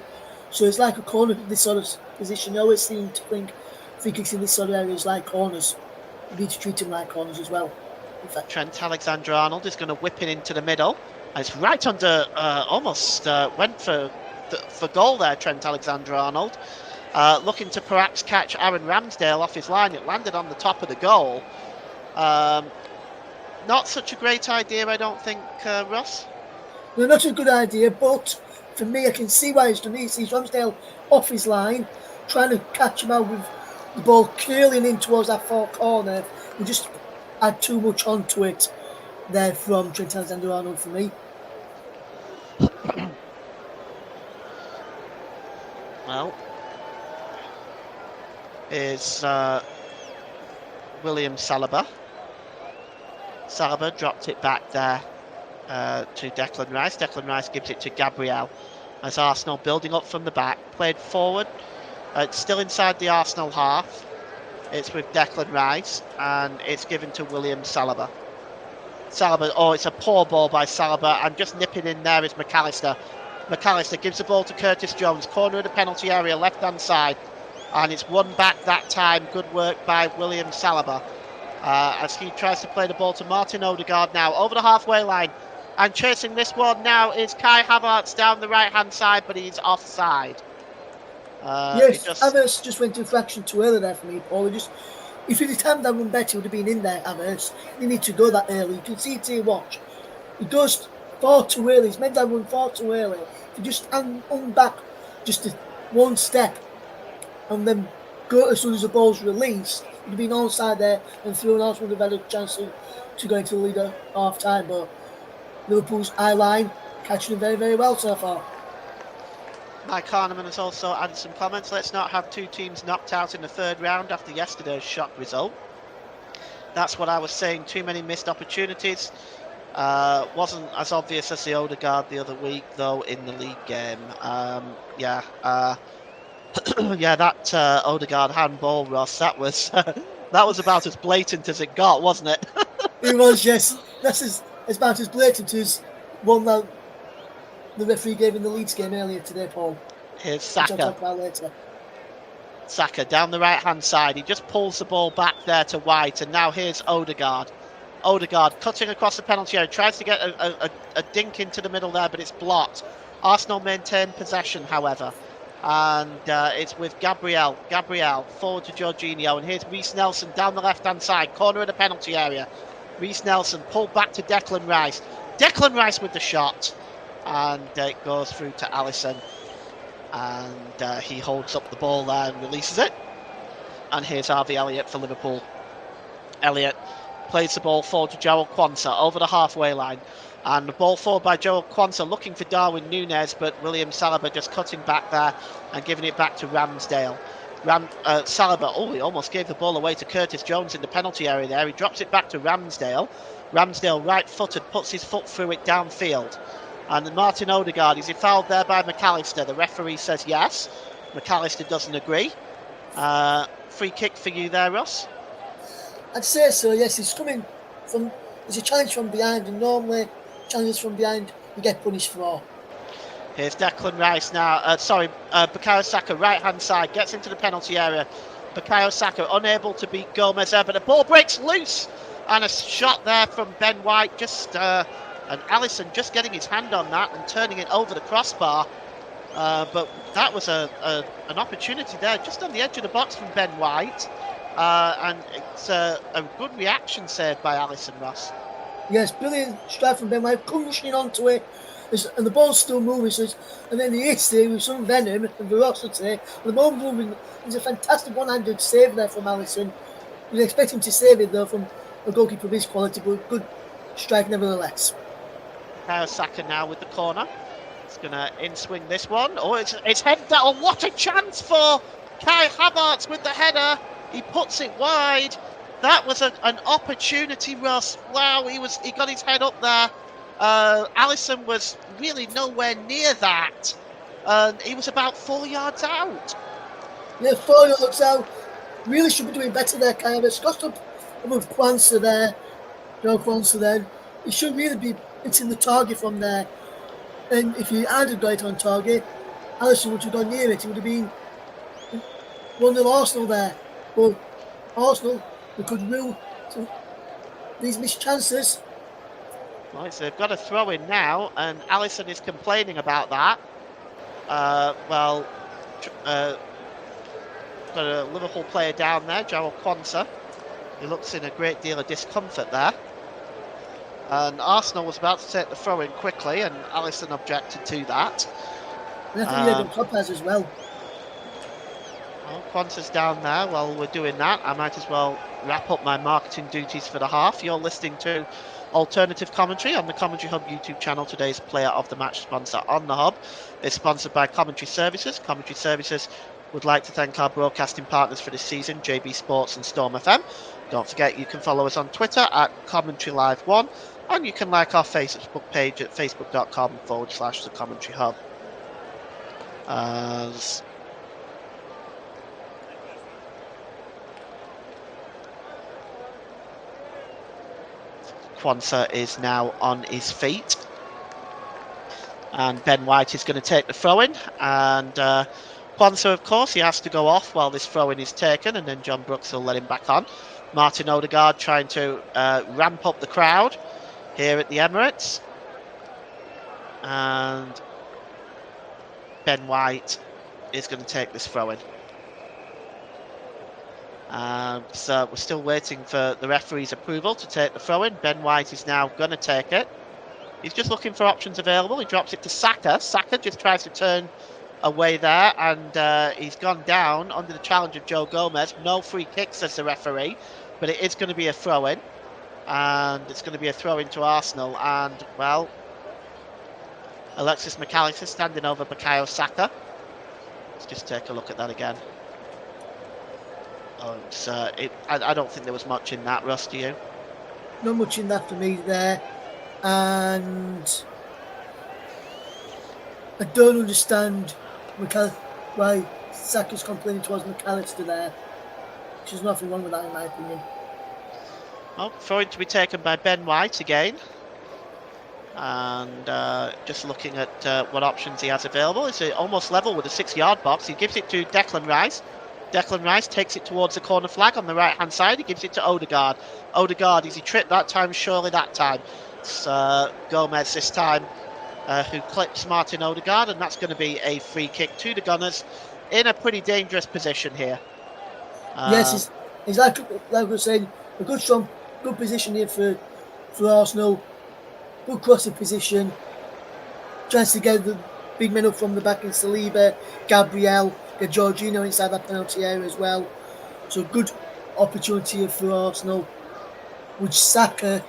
So it's like a corner, this sort of position. I always seem to think free kicks in this sort of areas like corners. You need to treat them like corners as well. In fact, Trent Alexander-Arnold is going to whip it into the middle. And it's right under, almost went for goal there, Trent Alexander-Arnold. Looking to perhaps catch Aaron Ramsdale off his line. It landed on the top of the goal. Not such a great idea, I don't think, Ross. no, not a good idea, but for me, I can see why he's done it. He sees Ramsdale off his line, trying to catch him out with the ball curling in towards that far corner. We just add too much onto it there from Trent Alexander-Arnold for me. Well, is William Saliba. Saliba dropped it back there to Declan Rice. Declan Rice gives it to Gabriel as Arsenal building up from the back. Played forward. It's still inside the Arsenal half. It's with Declan Rice and it's given to William Saliba. It's a poor ball by Saliba, and just nipping in there is McAllister. McAllister gives the ball to Curtis Jones, corner of the penalty area, left-hand side. And it's won back that time. Good work by William Saliba. As he tries to play the ball to Martin Odegaard now over the halfway line, and chasing this one now is Kai Havertz down the right hand side, but he's offside. Yes, Havertz just went to a fraction too early there for me, Paul. If he'd timed that one better, he would have been in there, Havertz. You need to go that early. You can see it here, watch. He goes far too early. He's made that one far too early. If you just hang back just one step and then go as soon as the ball's released, he'd have been onside there and through Arsenal would have had a chance to go into the lead at half time. But Liverpool's eye line catching him very, very well so far. Mike Harneman has also added some comments. Let's not have two teams knocked out in the third round after yesterday's shock result. That's what I was saying. Too many missed opportunities. Wasn't as obvious as the Odegaard the other week, though, in the league game. Yeah, that Odegaard handball, Ross, that was about as blatant as it got, wasn't it? It was, yes. That's about as blatant as one that the referee gave in the Leeds game earlier today, Paul. Here's Saka. Which I'll talk about later. Saka down the right-hand side. He just pulls the ball back there to White, and now here's Odegaard. Odegaard cutting across the penalty area, tries to get a dink into the middle there, but it's blocked. Arsenal maintain possession, however. And it's with Gabriel forward to Jorginho, and here's Reece Nelson down the left-hand side, corner of the penalty area. Reece Nelson pulled back to Declan Rice. Declan Rice with the shot, and it goes through to Alisson, and he holds up the ball there and releases it. And here's Harvey Elliott for Liverpool. Elliott plays the ball forward to Joel Quansah over the halfway line. And the ball forward by Joel Quansah, looking for Darwin Núñez, but William Saliba just cutting back there and giving it back to Ramsdale. Saliba, he almost gave the ball away to Curtis Jones in the penalty area there. He drops it back to Ramsdale. Ramsdale, right-footed, puts his foot through it downfield. And Martin Odegaard, is he fouled there by McAllister? The referee says yes. McAllister doesn't agree. Free kick for you there, Ross? I'd say so, yes. He's coming from... There's a challenge from behind, and normally challenges from behind you get punished for. Here's Declan Rice now. Bukayo Saka, right-hand side, gets into the penalty area. Bukayo Saka unable to beat Gomez there, but the ball breaks loose. And a shot there from Ben White, and Alisson just getting his hand on that and turning it over the crossbar. But that was an opportunity there, just on the edge of the box from Ben White. And it's a good reaction saved by Alisson, Ross. Yes, brilliant strike from Ben White, pushing onto it, and the ball's still moving. And then he hits there with some venom and velocity. And the ball moving. There's a fantastic one-handed save there from Alisson. You'd expect him to save it though from a goalkeeper of his quality, but good strike nevertheless. Bukayo Saka now with the corner. He's going to in-swing this one. Oh, it's headed down. Oh, what a chance for Kai Havertz with the header. He puts it wide. That was an opportunity, Russ. Wow, he got his head up there. Alisson was really nowhere near that. He was about 4 yards out. Yeah, 4 yards out. Really should be doing better there, Kai Havertz. Got up with Kwanzaa there. Joe Kwanzaa there. He should really be hitting the target from there. And if he hadn't got it on target, Alisson would have gone near it. It would have been 1-0 Arsenal there. But Arsenal, they could rule these missed chances. Right, so they've got a throw in now, and Alisson is complaining about that. Got a Liverpool player down there, Joe Kwanzaa. He looks in a great deal of discomfort there. And Arsenal was about to take the throw in quickly, and Alisson objected to that. And I think we had Lopez as well. Well, Kwanzaa's down there. While we're doing that, I might as well wrap up my marketing duties for the half. You're listening to Alternative Commentary on the Commentary Hub YouTube channel. Today's Player of the Match sponsor on the Hub is sponsored by Commentary Services. Commentary Services would like to thank our broadcasting partners for this season, JB Sports and Storm FM. Don't forget you can follow us on Twitter at Commentary Live 1, and you can like our Facebook page at facebook.com/The Commentary Hub. As Kwanzaa is now on his feet, and Ben White is going to take the throw-in, and Kwanzaa, of course, he has to go off while this throw-in is taken, and then John Brooks will let him back on. Martin Odegaard trying to ramp up the crowd here at the Emirates, and Ben White is going to take this throw-in. So we're still waiting for the referee's approval to take the throw-in. Ben White is now going to take it. He's just looking for options available. He drops it to Saka. Saka just tries to turn away there, and he's gone down under the challenge of Joe Gomez. No free kick, says the referee, but it is going to be a throw-in, and it's going to be a throw-in to Arsenal. And, well, Alexis McAllister standing over Bukayo Saka. Let's just take a look at that again. Oh, I don't think there was much in that, Russ, do you? Not much in that for me there. And I don't understand why Saka's complaining towards McAllister there. There's nothing wrong with that, in my opinion. Well, throwing to be taken by Ben White again. And just looking at what options he has available. It's almost level with a 6-yard box. He gives it to Declan Rice. Declan Rice takes it towards the corner flag on the right-hand side. He gives it to Odegaard. Odegaard, is he tripped that time? Surely that time. It's Gomez this time who clips Martin Odegaard, and that's going to be a free kick to the Gunners in a pretty dangerous position here. Yes, it's like I was saying, a good strong, good position here for Arsenal. Good crossing position. Chance to get the big men up from the back in Saliba, Gabriel, get Jorginho inside that penalty area as well. So good opportunity here for Arsenal, which Saka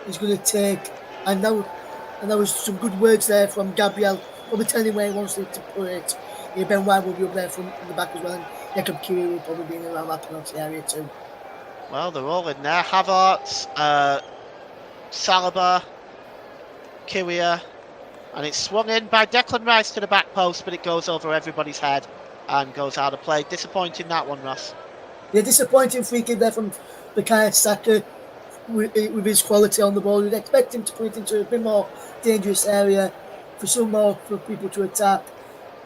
is going to take. And that was some good words there from Gabriel, probably telling him where he wants it to put it. Yeah, Ben White will be up there from the back as well, and Jacob Kiwi will probably be in around that penalty area too. Well, they're all in there. Havertz, Saliba, Kiwior, and it's swung in by Declan Rice to the back post, but it goes over everybody's head and goes out of play. Disappointing, that one, Ross. Yeah, disappointing free kick there from Bukayo Saka with his quality on the ball. You'd expect him to put it into a bit more dangerous area for people to attack.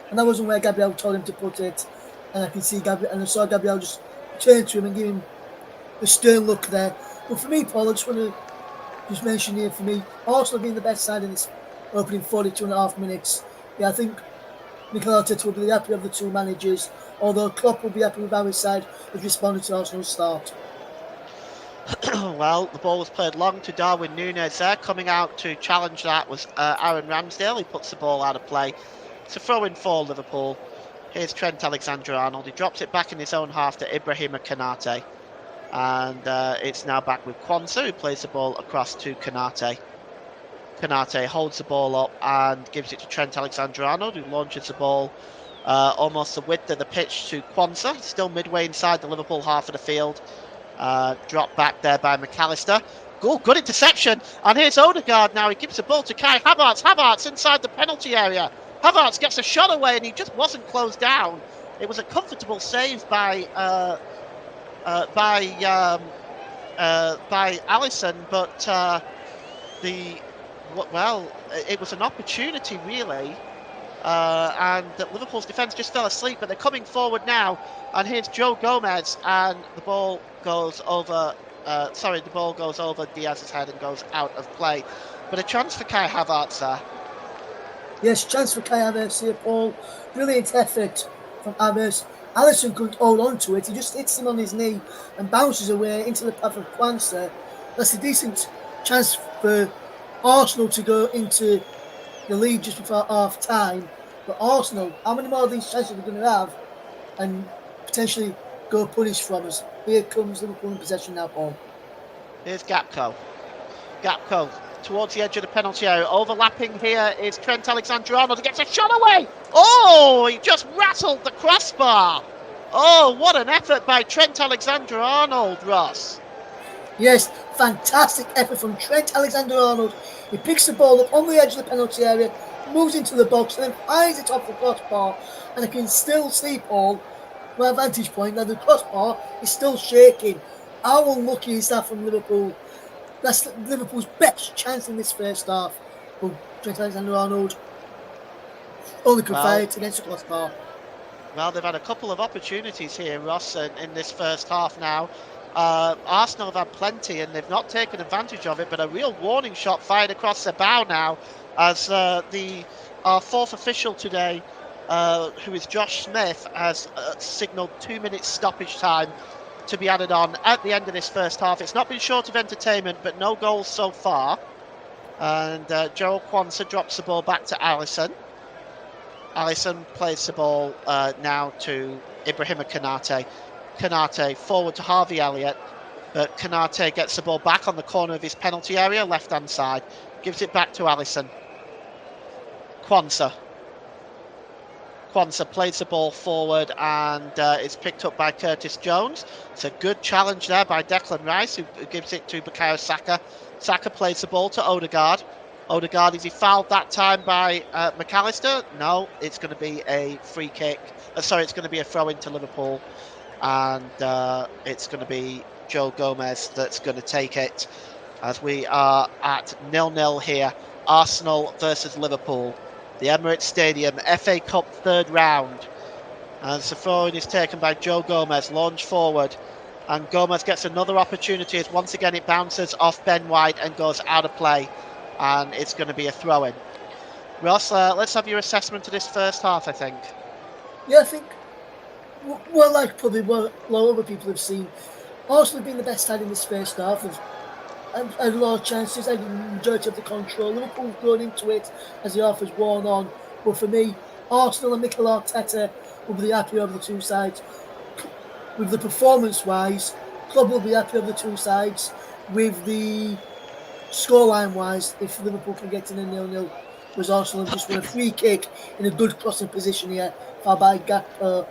And that wasn't where Gabriel told him to put it. And I can see I saw Gabriel just turn to him and give him a stern look there. But for me, Paul, I just want to just mention here, for me, Arsenal being the best side in this opening 42.5 minutes. Yeah, I think Mikel Arteta will be happy of the two managers, although Klopp will be happy with how his side has responded to Arsenal's start. Well, the ball was played long to Darwin Núñez there. Coming out to challenge that was Aaron Ramsdale. He puts the ball out of play. It's a throw-in for Liverpool. Here's Trent Alexander-Arnold. He drops it back in his own half to Ibrahima Konate. And it's now back with Kwanzaa, who plays the ball across to Konate. Konate holds the ball up and gives it to Trent Alexander-Arnold, who launches the ball almost the width of the pitch to Kwanzaa. Still midway inside the Liverpool half of the field. Dropped back there by McAllister. Good interception. And here's Odegaard now. He gives the ball to Kai Havertz. Havertz inside the penalty area. Havertz gets a shot away and he just wasn't closed down. It was a comfortable save by Alisson, but it was an opportunity really. And Liverpool's defence just fell asleep, but they're coming forward now. And here's Joe Gomez, and the ball goes over. The ball goes over Diaz's head and goes out of play. But a chance for Kai Havertz there. Yes, chance for Kai Havertz here, Paul. Brilliant effort from Havertz. Alisson couldn't hold on to it. He just hits him on his knee and bounces away into the path of Kwanzaa. That's a decent chance for Arsenal to go into the lead just before half time. But Arsenal, how many more of these chances are we going to have and potentially go punished from us? Here comes Liverpool in possession now, Paul. Here's Gakpo. Gakpo towards the edge of the penalty area. Overlapping here is Trent Alexander-Arnold. He gets a shot away. Oh, he just rattled the crossbar. Oh, what an effort by Trent Alexander-Arnold, Ross. Yes, fantastic effort from Trent Alexander-Arnold. He picks the ball up on the edge of the penalty area, moves into the box, and then finds it off the crossbar. And I can still see, Paul, my vantage point, that the crossbar is still shaking. How unlucky is that from Liverpool? That's Liverpool's best chance in this first half. But Trent Alexander-Arnold only could fire it against the crossbar. Well, they've had a couple of opportunities here, Ross, in this first half now. Arsenal have had plenty and they've not taken advantage of it, but a real warning shot fired across their bow now as our fourth official today, who is Josh Smith, has signalled 2 minutes stoppage time to be added on at the end of this first half. It's not been short of entertainment, but no goals so far. And Joel Kwanzaa drops the ball back to Alisson. Alisson plays the ball now to Ibrahima Konate. Konate forward to Harvey Elliott, but Konate gets the ball back on the corner of his penalty area, left-hand side. Gives it back to Alisson. Kwanzaa plays the ball forward and it's picked up by Curtis Jones. It's a good challenge there by Declan Rice, who gives it to Bukayo Saka. Saka plays the ball to Odegaard. Odegaard, is he fouled that time by McAllister? No, it's going to be a free kick. It's going to be a throw into Liverpool. And it's going to be Joe Gomez that's going to take it, as we are at 0-0 here. Arsenal versus Liverpool. The Emirates Stadium, FA Cup third round. And the throw-in is taken by Joe Gomez, launch forward. And Gomez gets another opportunity as once again it bounces off Ben White and goes out of play. And it's going to be a throw-in. Ross, let's have your assessment of this first half, I think. Yeah, I think, well, like probably what other people have seen, Arsenal have been the best side in this first half. Had a lot of chances, had the majority of the control. Liverpool have gone into it as the half has worn on. But for me, Arsenal and Mikel Arteta will be happy over the two sides. With the performance-wise, Club will be happy over the two sides. With the scoreline-wise, if Liverpool can get in a 0-0, was Arsenal have just won a free kick in a good crossing position here, followed by Gakpo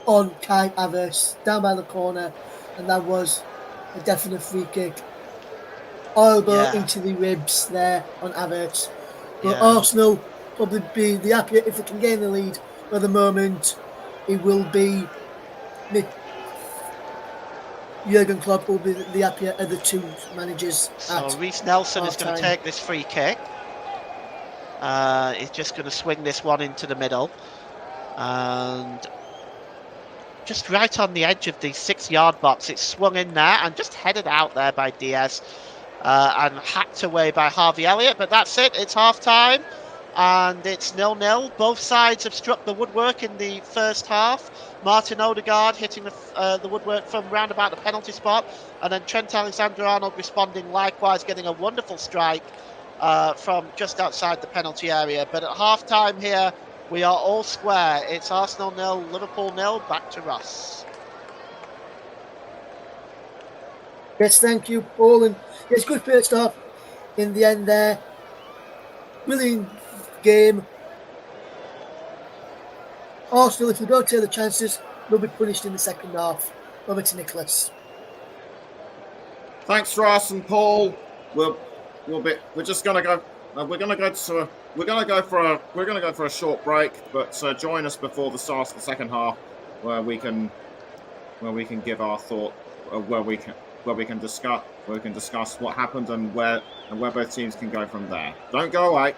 on Kai Havertz, down by the corner, and that was a definite free kick. Elbow into the ribs there on Havertz. But Arsenal probably be the happier if they can gain the lead. But at the moment, it will be Jurgen Klopp will be the happier of the two managers. So Reece Nelson is going to take this free kick. He's just going to swing this one into the middle. And just right on the edge of the 6-yard box. It's swung in there and just headed out there by Diaz. And hacked away by Harvey Elliott. But that's it. It's half-time. and it's 0-0. Both sides have struck the woodwork in the first half. Martin Odegaard hitting the woodwork from round about the penalty spot, and then Trent Alexander-Arnold responding likewise, getting a wonderful strike from just outside the penalty area. But at half-time here, we are all square. It's Arsenal 0, Liverpool 0. Back to Ross. Yes, thank you, Paul. And yes, good first half in the end there. Brilliant game. Arsenal, if we don't take the chances, they'll be punished in the second half. Over to Nicholas. Thanks, Ross and Paul. We're just gonna go. We're gonna go for a short break, but join us before the start of the second half, where we can give our thought, where we can discuss what happened and where both teams can go from there. Don't go away.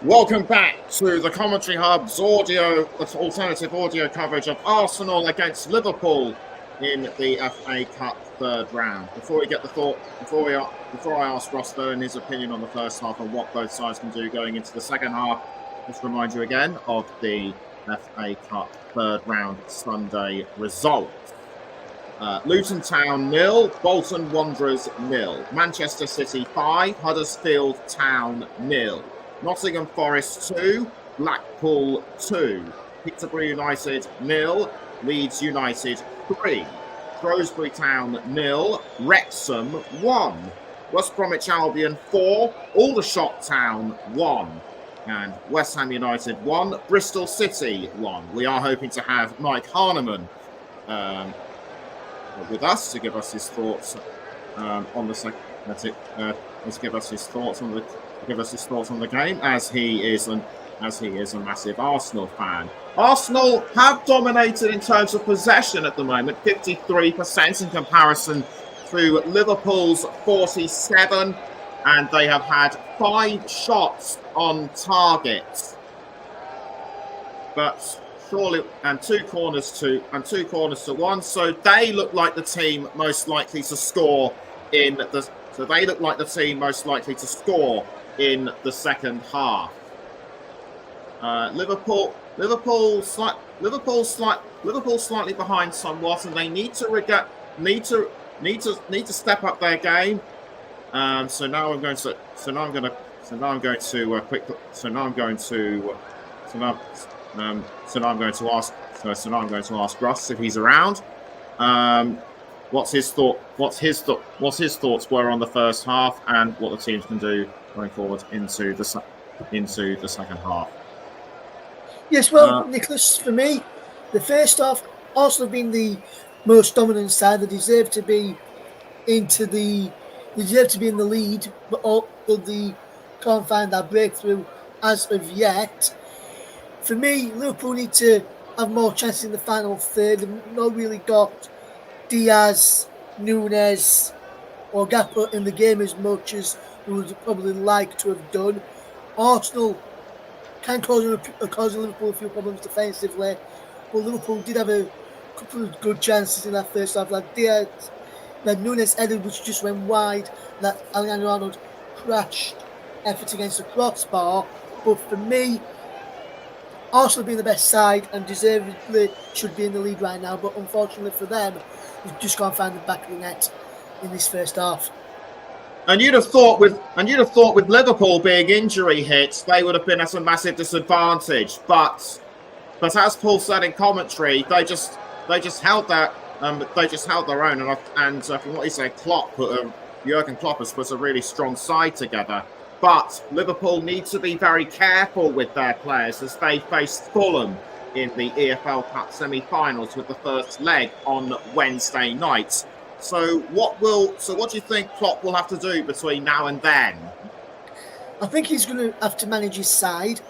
Welcome back to the Commentary Hub's alternative audio coverage of Arsenal against Liverpool in the FA Cup third round. Before I ask Ross and his opinion on the first half and what both sides can do going into the second half, just remind you again of the FA Cup third round Sunday results. Luton Town 0, Bolton Wanderers 0, Manchester City 5, Huddersfield Town 0, Nottingham Forest 2, Blackpool 2, Peterborough United 0, Leeds United 3, Shrewsbury Town 0, Wrexham 1, West Bromwich Albion 4, Aldershot Town 1, and West Ham United 1, Bristol City 1. We are hoping to have Mike Harneman with us to give us his thoughts on the game, as he is a massive Arsenal fan. Arsenal have dominated in terms of possession at the moment, 53% in comparison to Liverpool's 47%, and they have had 5 shots on target. But surely, and two corners to one. So they look like the team most likely to score in the second half. Liverpool slightly behind somewhat, and they need to step up their game. So now I'm going to ask Ross if he's around. What's his thoughts were on the first half and what the teams can do going forward into the second half. Yes, well, Nicholas, for me, the first half, Arsenal have been the most dominant side. They deserve to be in the lead, but they can't find that breakthrough as of yet. For me, Liverpool need to have more chances in the final third. They've not really got Diaz, Nunes, or Gakpo in the game as much as we would probably like to have done. Arsenal can cause Liverpool a few problems defensively, but Liverpool did have a couple of good chances in that first half. Like Diaz, that Nunes headed, which just went wide, that Alexander Arnold crashed effort against the crossbar. But for me, Arsenal being the best side and deservedly should be in the lead right now, but unfortunately for them, we just can't find the back of the net in this first half. And you'd have thought with Liverpool being injury hit, they would have been at a massive disadvantage. But as Paul said in commentary, they just held their own. And from what he said, Jurgen Klopp has put a really strong side together. But Liverpool need to be very careful with their players as they face Fulham in the EFL Cup semi-finals with the first leg on Wednesday night. So what do you think Klopp will have to do between now and then? I think he's going to have to manage his side.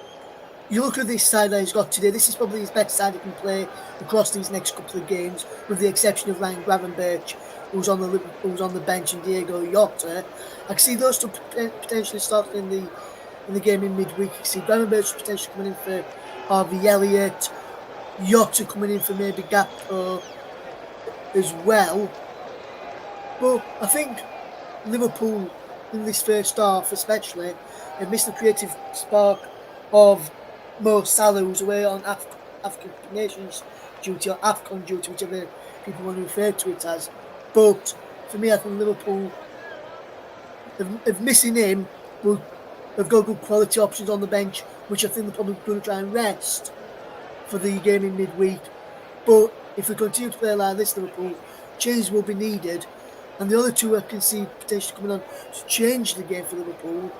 You look at this side that he's got today, this is probably his best side he can play across these next couple of games, with the exception of Ryan Gravenberch, who's on the bench, and Diego Jota. I can see those two potentially starting in the game in midweek. I can see Gravenberch potentially coming in for Harvey Elliott, Jota coming in for maybe Gakpo as well. But I think Liverpool in this first half especially have missed the creative spark of Mo Salah, who's away on African Nations duty or AFCON duty, whichever people want to refer to it as. But for me, I think Liverpool, if missing him, have got good quality options on the bench, which I think they're probably going to try and rest for the game in midweek. But if we continue to play like this, Liverpool, changes will be needed. And the other two I can see potentially coming on to change the game for Liverpool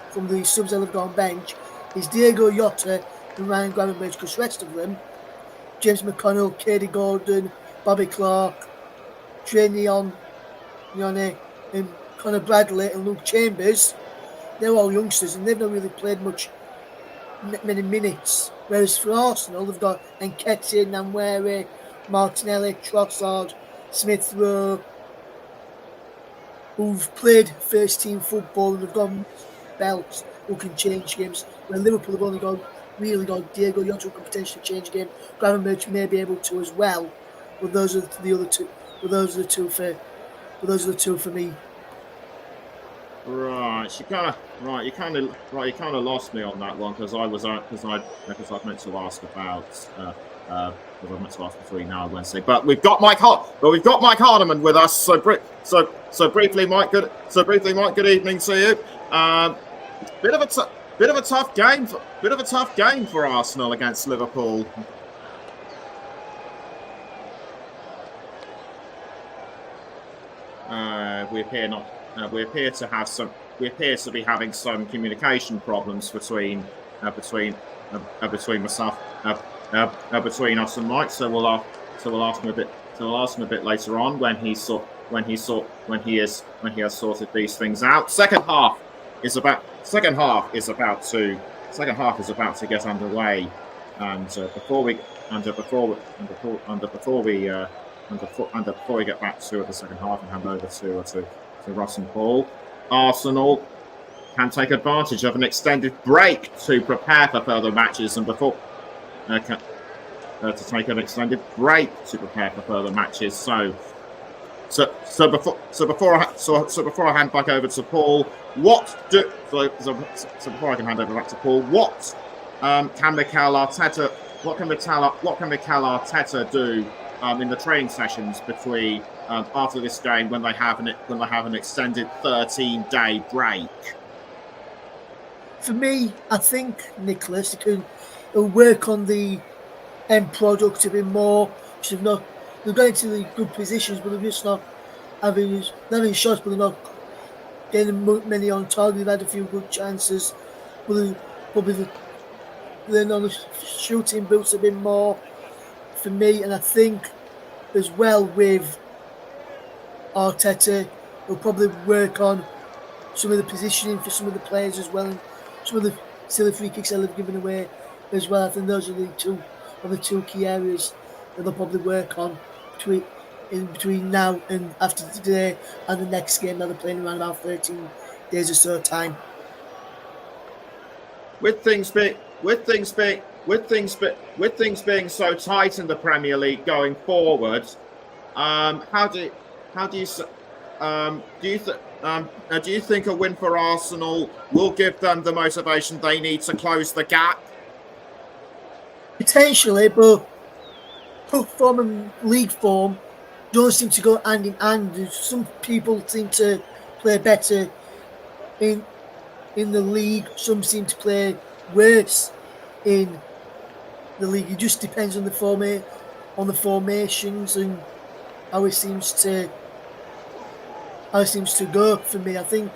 from the subs that have gone bench is Diego Jota and Ryan Gravenberch, because the rest of them, James McConnell, Katie Gordon, Bobby Clark, Trey Nyone, and Conor Bradley and Luke Chambers, they're all youngsters and they've not really played many minutes. Whereas for Arsenal, they've got Nketiah, Nwaneri, Martinelli, Trossard, Smith Rowe, who've played first team football and have gone belts who can change games. When Liverpool have only got Diego Jota who can potentially change a game. Gravenberch may be able to as well. But those are the other two. But those are the two for me. Right, you kind of lost me on that one because I meant to ask about between now and Wednesday. But we've got Mike Hardiman with us. So briefly, Mike. Good evening to you. Bit of a tough game for Arsenal against Liverpool. We appear to be having some communication problems between myself, between us and Mike. So we'll ask him a bit later on when he has sorted these things out. Second half is about to get underway, and before we get back to the second half and hand over to Ross and Paul, Arsenal can take advantage of an extended break to prepare for further matches, and before I hand back over to Paul, what can Mikel Arteta do in the training sessions between after this game when they have an extended 13-day break? For me, I think Nicholas will work on the end product a bit more. They're going to the good positions, but they're just not having shots, but they're not getting many on target. They've had a few good chances, but they're on the shooting boots a bit more for me. And I think as well with Arteta, he'll probably work on some of the positioning for some of the players as well, and some of the silly free kicks they've given away as well. I think those are the two key areas that they'll probably work on between now and after today and the next game that they're playing around about 13 days or so time. With things being so tight in the Premier League going forward, do you think a win for Arsenal will give them the motivation they need to close the gap? Potentially, but cup form and league form don't seem to go hand in hand. Some people seem to play better in the league. Some seem to play worse in the league. It just depends on the formations and how it seems to go for me. I think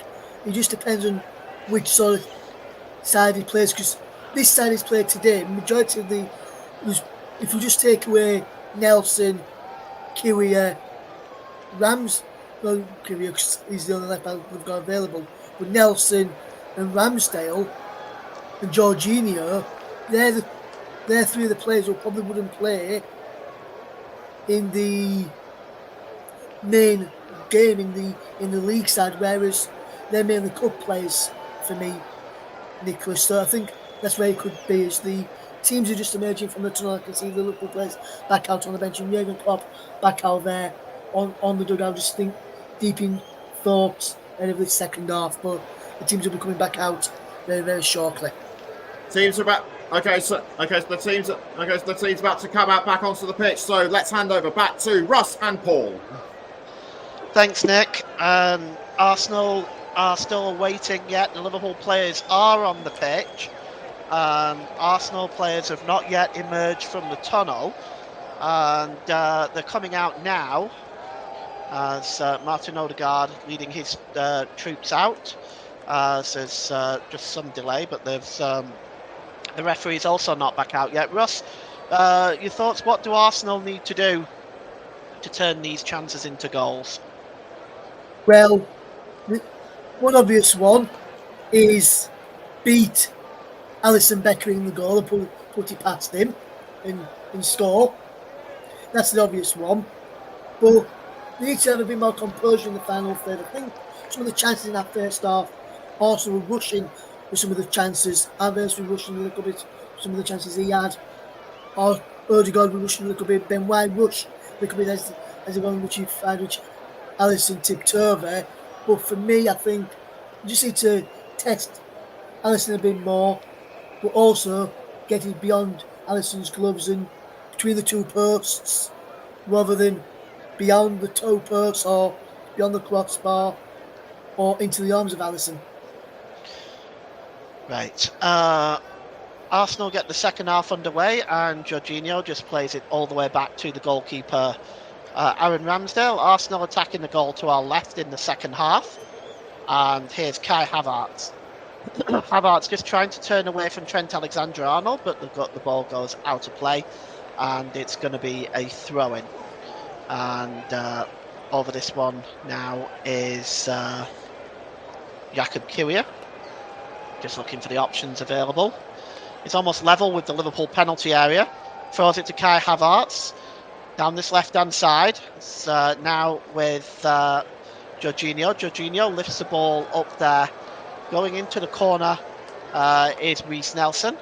it just depends on which sort of side he plays, because this side he's played today, majority of if you just take away Nelson, Kiwior, Kiwior is the only left back we've got available, but Nelson and Ramsdale and Jorginho, they're three of the players who probably wouldn't play in the main game in the league side, whereas they're mainly cup players for me, Nicholas. So I think that's where it could be, as the teams are just emerging from the tunnel. I can see the Liverpool players back out on the bench and Jurgen Klopp back out there on the dugout, just deep in thoughts ahead of the second half. But the teams will be coming back out very, very shortly. The team's about to come out back onto the pitch. So let's hand over back to Russ and Paul. Thanks, Nick. Arsenal are still waiting yet. The Liverpool players are on the pitch. Arsenal players have not yet emerged from the tunnel, and they're coming out now as Martin Odegaard leading his troops out. So there's just some delay, but the referee's also not back out yet. Russ, your thoughts? What do Arsenal need to do to turn these chances into goals? Well, one obvious one is beat Alisson Becker in the goal and put it past him and score. That's the obvious one. But they need to have a bit more composure in the final third. I think some of the chances in that first half Arsenal were rushing with some of the chances. Alves were rushing a little bit, some of the chances he had. Odegaard was rushing a little bit. Ben White rushed a little bit as the one which he found, which Alisson tipped over. But for me, I think you just need to test Alisson a bit more, but also getting beyond Alisson's gloves and between the two posts, rather than beyond the toe post or beyond the crossbar or into the arms of Alisson. Right. Arsenal get the second half underway, and Jorginho just plays it all the way back to the goalkeeper, Aaron Ramsdale. Arsenal attacking the goal to our left in the second half. And here's Kai Havertz. Havertz just trying to turn away from Trent Alexander-Arnold, but the ball goes out of play, and it's going to be a throw-in. And over this one now is Jakub Kiwior, just looking for the options available. It's almost level with the Liverpool penalty area. Throws it to Kai Havertz down this left-hand side. It's now with Jorginho. Jorginho lifts the ball up there. Going into the corner is Reece Nelson,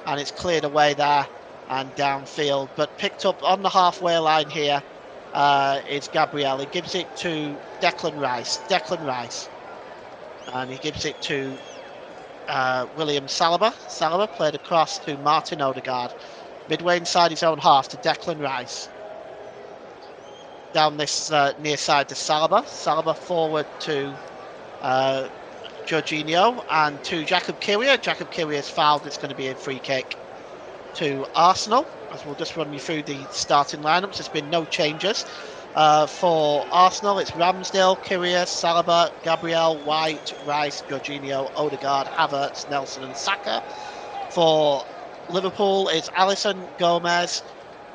and it's cleared away there and downfield. But picked up on the halfway line here is Gabriel. He gives it to Declan Rice. And he gives it to William Saliba. Saliba played across to Martin Odegaard. Midway inside his own half to Declan Rice. Down this near side to Saliba. Saliba forward to Jorginho and to Jakub Kiwior. Jakub Kiwior's fouled. It's going to be a free kick to Arsenal. As we'll just run you through the starting lineups. There's been no changes. For Arsenal, it's Ramsdale, Kiwior, Saliba, Gabriel, White, Rice, Jorginho, Odegaard, Havertz, Nelson and Saka. For Liverpool, it's Alisson, Gomez,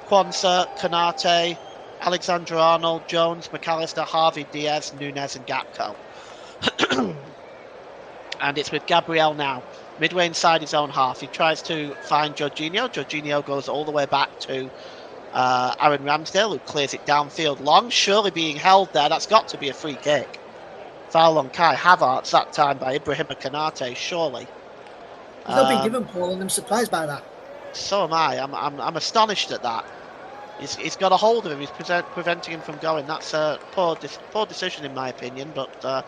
Quansah, Konate, Alexander-Arnold, Jones, McAllister, Harvey, Diaz, Nunez and Gakpo. And it's with Gabriel now, midway inside his own half. He tries to find Jorginho. Jorginho goes all the way back to Aaron Ramsdale, who clears it downfield long, surely being held there. That's got to be a free kick. Foul on Kai Havertz that time by Ibrahima Konate, surely. He's not been given, Paul, and I'm surprised by that. So am I. I'm astonished at that. He's got a hold of him. He's preventing him from going. That's a poor decision in my opinion, but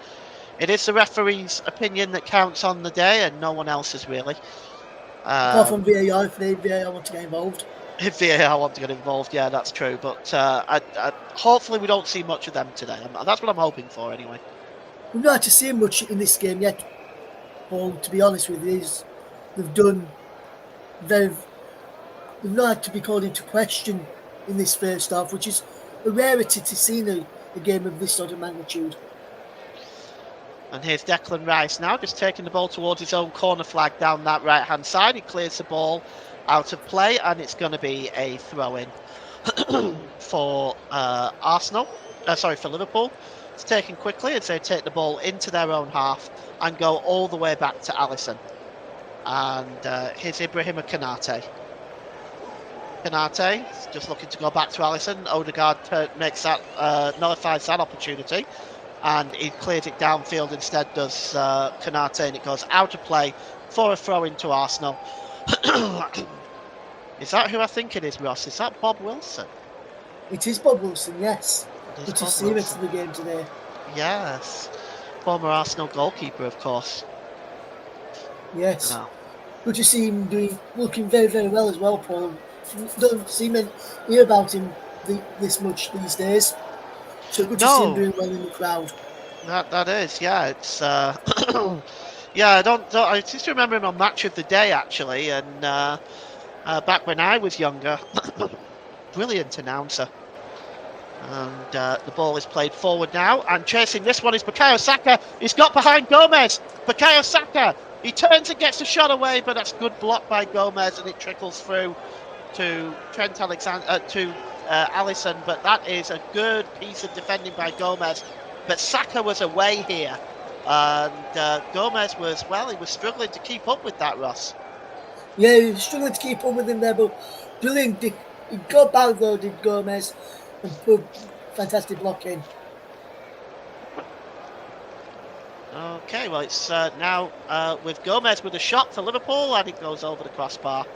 it is the referee's opinion that counts on the day, and no one else's really. Apart from VAR, if the VAR want to get involved. If VAR want to get involved, yeah, that's true. But hopefully we don't see much of them today. That's what I'm hoping for, anyway. We've not had to see much in this game yet, Paul, to be honest with you. They've not had to be called into question in this first half, which is a rarity to see in a game of this sort of magnitude. And here's Declan Rice now, just taking the ball towards his own corner flag down that right-hand side. He clears the ball out of play, and it's going to be a throw-in for for Liverpool. It's taken quickly as they take the ball into their own half and go all the way back to Alisson. And here's Ibrahima Konate. Konate just looking to go back to Alisson. Odegaard makes that nullifies that opportunity, and he clears it downfield instead. Does Konate, and it goes out of play for a throw into Arsenal. Is that who I think it is, Ross? Is that Bob Wilson? It is Bob Wilson, yes. But he's seen it in the game today. Yes. Former Arsenal goalkeeper, of course. Yes. Oh. Good to see him looking very, very well as well, Paul. Don't hear about him this much these days. So good to see him doing well in the crowd. That is, yeah. It's yeah. I just remember him on Match of the Day actually, and back when I was younger. Brilliant announcer. And the ball is played forward now, and chasing this one is Bukayo Saka. He's got behind Gomez. Bukayo Saka. He turns and gets the shot away, but that's good block by Gomez, and it trickles through to Trent Alexander to Alisson. But that is a good piece of defending by Gomez. But Saka was away here, and Gomez was he was struggling to keep up with that, Ross. Yeah, he was struggling to keep up with him there, but brilliant. He got back though, did Gomez, and put fantastic block in. Okay, well, it's now with Gomez with a shot for Liverpool, and it goes over the crossbar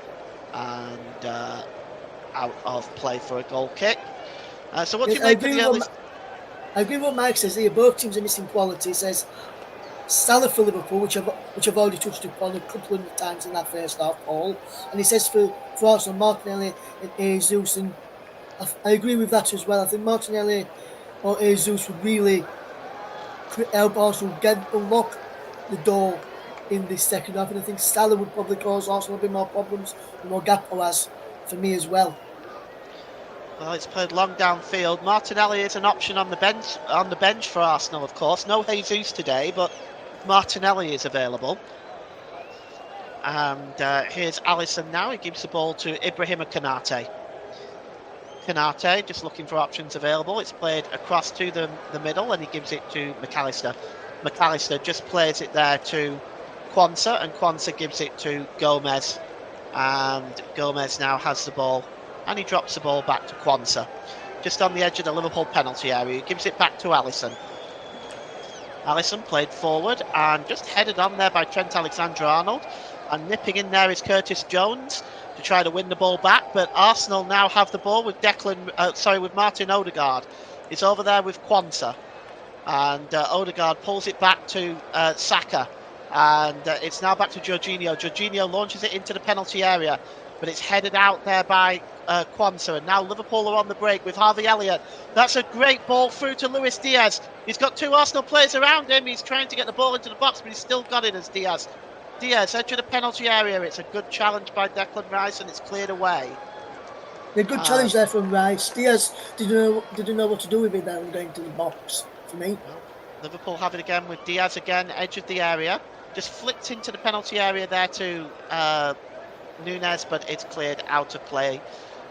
and out of play for a goal kick. So what do you make of the early... I agree with what Mike says here. Both teams are missing quality. He says Salah for Liverpool, which I've already touched upon a couple of times in that first half, Paul. And he says for Arsenal, Martinelli and Jesus, and I agree with that as well. I think Martinelli or Jesus would really help Arsenal unlock the door in this second half, and I think Salah would probably cause Arsenal a bit more problems, and more Gakpo has for me as well. Well, it's played long downfield. Martinelli is an option on the bench for Arsenal, of course. No Jesus today, but Martinelli is available. And here's Alisson now. He gives the ball to Ibrahima Konate. Konate just looking for options available. It's played across to the middle, and he gives it to McAllister. McAllister just plays it there to Quansah, and Quansah gives it to Gomez. And Gomez now has the ball, and he drops the ball back to Quansah. Just on the edge of the Liverpool penalty area. He gives it back to Alisson. Alisson played forward and just headed on there by Trent Alexander-Arnold. And nipping in there is Curtis Jones to try to win the ball back. But Arsenal now have the ball with with Martin Odegaard. He's over there with Quansah. And Odegaard pulls it back to Saka. And it's now back to Jorginho. Jorginho launches it into the penalty area. But it's headed out there by Quansah. And now Liverpool are on the break with Harvey Elliott. That's a great ball through to Luis Diaz. He's got two Arsenal players around him. He's trying to get the ball into the box, but he's still got it as Diaz. Diaz, edge of the penalty area. It's a good challenge by Declan Rice, and it's cleared away. A good challenge there from Rice. Diaz didn't know what to do with it there and going to the box, for me. Well, Liverpool have it again with Diaz again, edge of the area. Just flicked into the penalty area there to Nunes, but it's cleared out of play,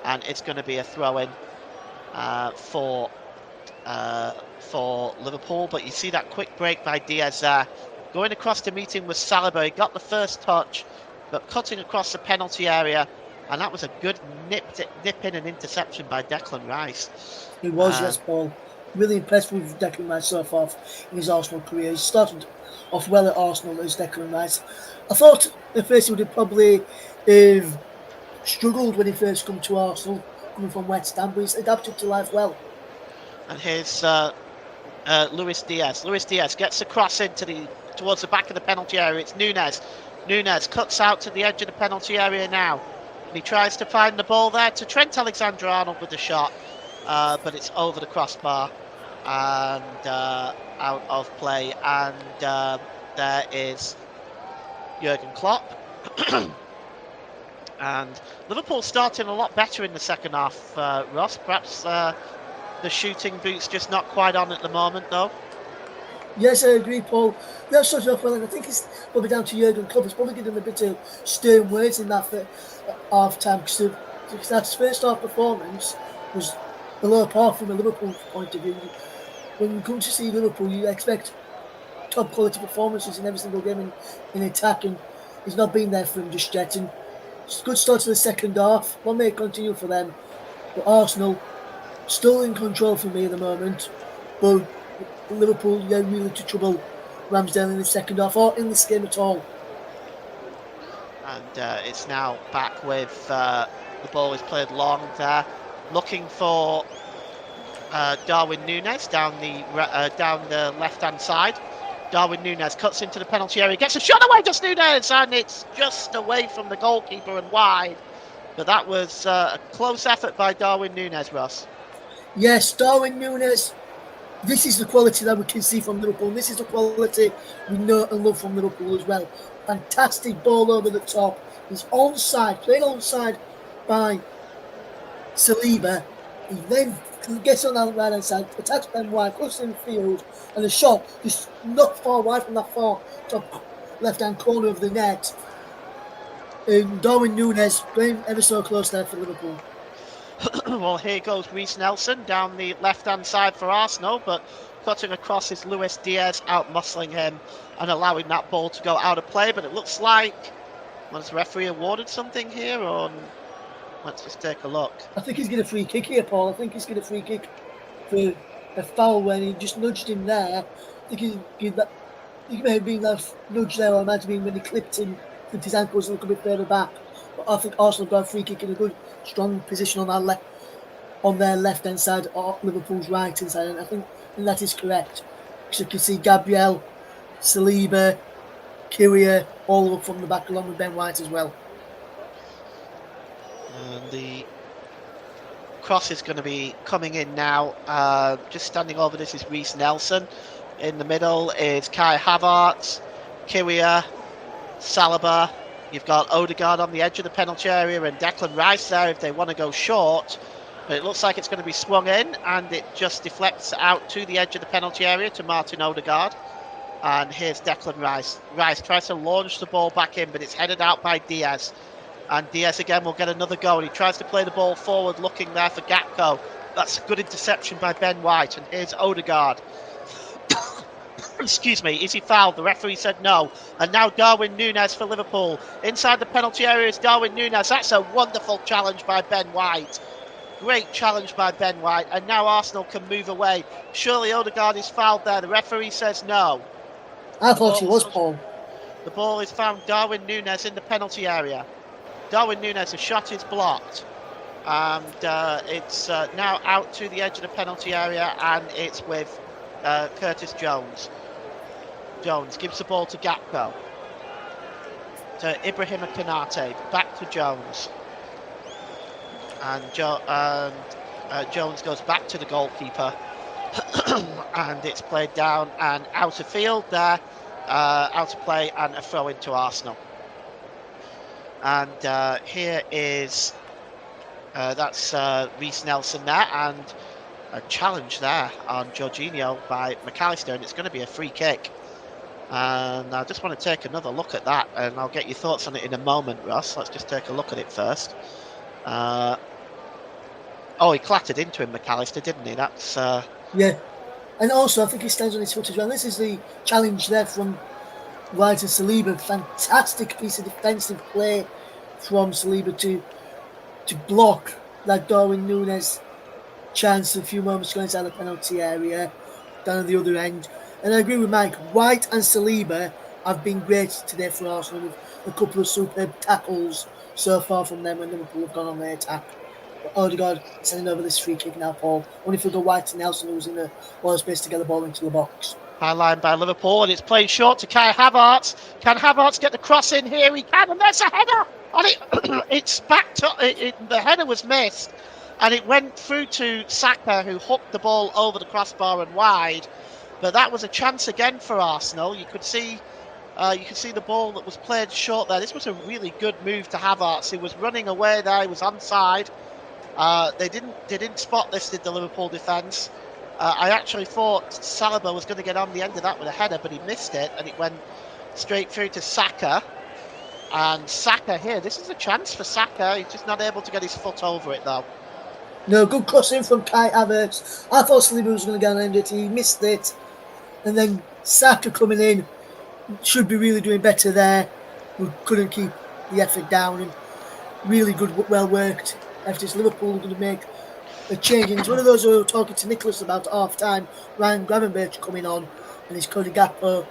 and it's going to be a throw-in for Liverpool. But you see that quick break by Diaz there, going across the meeting with Saliba. He got the first touch, but cutting across the penalty area, and that was a good nip in and interception by Declan Rice. He was, yes, Paul. Really impressed with Declan Rice so far in his Arsenal career. He started off well at Arsenal as Declan Rice. I thought at first he would have probably struggled when he first come to Arsenal, coming from West Ham, but he's adapted to life well. And here's Luis Diaz. Luis Diaz gets the cross towards the back of the penalty area. It's Nunes. Nunes cuts out to the edge of the penalty area now. And he tries to find the ball there to Trent Alexander-Arnold with the shot, but it's over the crossbar and out of play. And there is Jurgen Klopp. And Liverpool starting a lot better in the second half, Ross. Perhaps the shooting boot's just not quite on at the moment, though. Yes, I agree, Paul. They're starting off well, and I think it's probably down to Jurgen Klopp. He's probably given them a bit of stern words in that half time, because that first half performance was below par from a Liverpool point of view. When you come to see Liverpool, you expect top quality performances in every single game in attack, and he's not been there for him just yet. And it's a good start to the second half. One may continue for them, but Arsenal still in control for me at the moment. But Liverpool, really to trouble Ramsdale in the second half or in this game at all. And it's now back with the ball is played long there, looking for Darwin Nunes down the left-hand side. Darwin Nunes cuts into the penalty area, gets a shot away, just Nunes, and it's just away from the goalkeeper and wide. But that was a close effort by Darwin Nunes, Ross. Yes, Darwin Nunes. This is the quality that we can see from Liverpool. This is the quality we know and love from Liverpool as well. Fantastic ball over the top. He's onside, played onside by Saliba. He then gets on the right hand side, attacks Ben White, crosses in the field, and the shot just not far wide from that far top left hand corner of the net. And Darwin Nunes playing ever so close there for Liverpool. Well, here goes Reece Nelson down the left-hand side for Arsenal, but cutting across is Luis Diaz, out-muscling him and allowing that ball to go out of play. But it looks like, has the referee awarded something here, or let's just take a look. I think he's getting a free kick here, Paul. I think he's getting a free kick for a foul when he just nudged him there. I think he'll give that He may have been that nudge there, or it might have been when he clipped his ankles a little bit further back. But I think Arsenal got a free kick in a good, strong position on their left hand side or Liverpool's right hand side, and I think that is correct. Because you can see Gabriel, Saliba, Kyria all up from the back along with Ben White as well. And the cross is going to be coming in now. Just standing over this is Reece Nelson. In the middle is Kai Havertz, Kyria, Saliba. You've got Odegaard on the edge of the penalty area and Declan Rice there if they want to go short. But it looks like it's going to be swung in, and it just deflects out to the edge of the penalty area to Martin Odegaard. And here's Declan Rice. Rice tries to launch the ball back in, but it's headed out by Diaz. And Diaz again will get another go, and he tries to play the ball forward, looking there for Gakpo. That's a good interception by Ben White, and here's Odegaard. Excuse me, is he fouled? The referee said no. And now Darwin Núñez for Liverpool. Inside the penalty area is Darwin Núñez. That's a wonderful challenge by Ben White. Great challenge by Ben White. And now Arsenal can move away. Surely Odegaard is fouled there. The referee says no. I thought he was, Paul. The ball is found Darwin Núñez in the penalty area. Darwin Núñez, a shot is blocked. And it's now out to the edge of the penalty area, and it's with Curtis Jones. Jones gives the ball to Gakpo. To Ibrahima Konate. Back to Jones. And Jones goes back to the goalkeeper. And it's played down and out of field there. Out of play and a throw into Arsenal. And here is that's Reece Nelson there, and a challenge there on Jorginho by McAllister, and it's going to be a free kick. And I just want to take another look at that, and I'll get your thoughts on it in a moment, Ross. Let's just take a look at it first. Oh, he clattered into him, McAllister, didn't he? That's yeah. And also, I think he stands on his foot as well. This is the challenge there from White and Saliba. Fantastic piece of defensive play from Saliba to block that Darwin Núñez chance a few moments ago inside the penalty area, down at the other end. And I agree with Mike. White and Saliba have been great today for Arsenal, with a couple of superb tackles so far from them when Liverpool have gone on their attack. But Odegaard sending over this free kick now, Paul. Only for the White and Nelson, who's in the wall space to get the ball into the box. high line by Liverpool, and it's played short to Kai Havertz. Can Havertz get the cross in here? He can, and there's a header. And it's back to the header was missed, and it went through to Saka, who hooked the ball over the crossbar and wide. But that was a chance again for Arsenal. You could see the ball that was played short there. This was a really good move to Havertz. He was running away there. He was onside. They didn't spot this, did the Liverpool defence. I actually thought Saliba was going to get on the end of that with a header, but he missed it, and it went straight through to Saka. And Saka here, this is a chance for Saka. He's just not able to get his foot over it, though. No, good crossing from Kai Havertz. I thought Saliba was going to get on it. He missed it. And then Saka coming in, should be really doing better there. We couldn't keep the effort down, and really good, well worked. After this, Liverpool are going to make a change. And it's one of those who were talking to Nicholas about at half time. Ryan Gravenberch coming on, and it's Cody Gakpo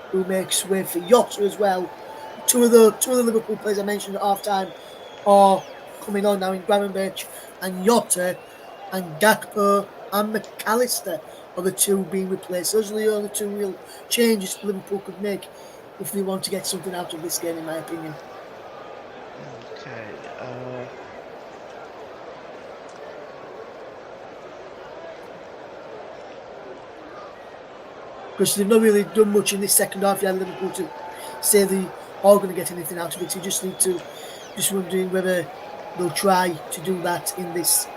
who makes way for Jota as well. Two of the Liverpool players I mentioned at half time are coming on now in Gravenberch and Jota, and Gakpo and McAllister are the two being replaced. Those are the only two real changes Liverpool could make if they want to get something out of this game, in my opinion. Okay. Because they've not really done much in this second half yet, Liverpool, to say they are going to get anything out of it. You just need to, just wondering whether they'll try to do that in this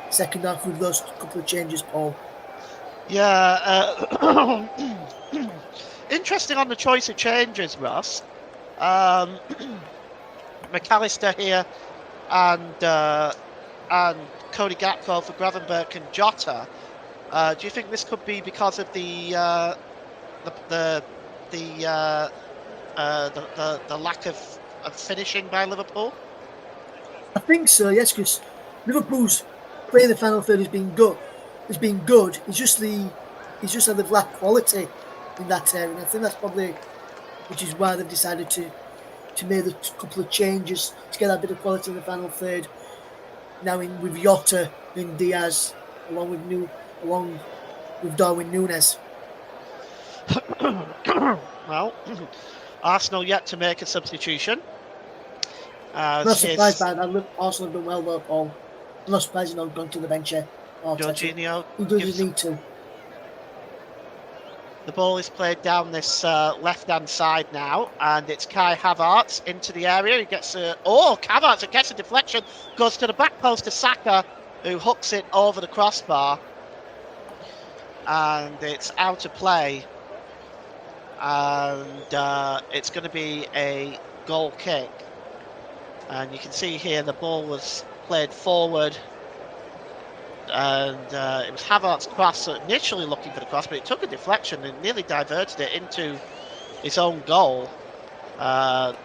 second half with those couple of changes, Paul. Yeah. Interesting on the choice of changes, Ross. McAllister here and Cody Gakpo for Gravenberch and Jota. Do you think this could be because of the lack of finishing by Liverpool? I think so, yes, because Liverpool's play in the final third has been good. It's just that they've lacked quality in that area. And I think that's probably which is why they've decided to make a couple of changes to get that bit of quality in the final third. Now with Jota and Diaz, along with Darwin Núñez. Well, Arsenal yet to make a substitution. I'm not surprised by that. Arsenal have done well though, Paul. I'm not surprised he's not gone to the bench yet. Jorginho. He doesn't need to. The ball is played down this left-hand side now, and it's Kai Havertz into the area. He gets Havertz gets a deflection, goes to the back post to Saka, who hooks it over the crossbar, and it's out of play. And it's going to be a goal kick. And you can see here the ball was played forward. And it was Havertz's cross, initially looking for the cross, but it took a deflection and nearly diverted it into his own goal. Well,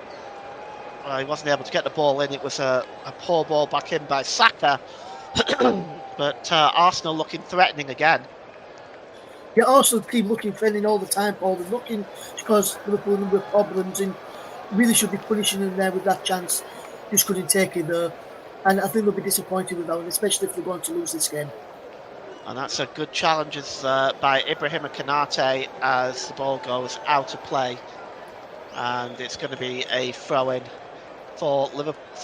he wasn't able to get the ball in. It was a poor ball back in by Saka. But Arsenal looking threatening again. Yeah, Arsenal keep looking threatening all the time, Paul. They're looking because Liverpool have a number of problems and really should be punishing them there with that chance. Just couldn't take it though. And I think they'll be disappointed with that one, especially if they're going to lose this game. And that's a good challenge by Ibrahima Konate as the ball goes out of play. And it's going to be a throw-in for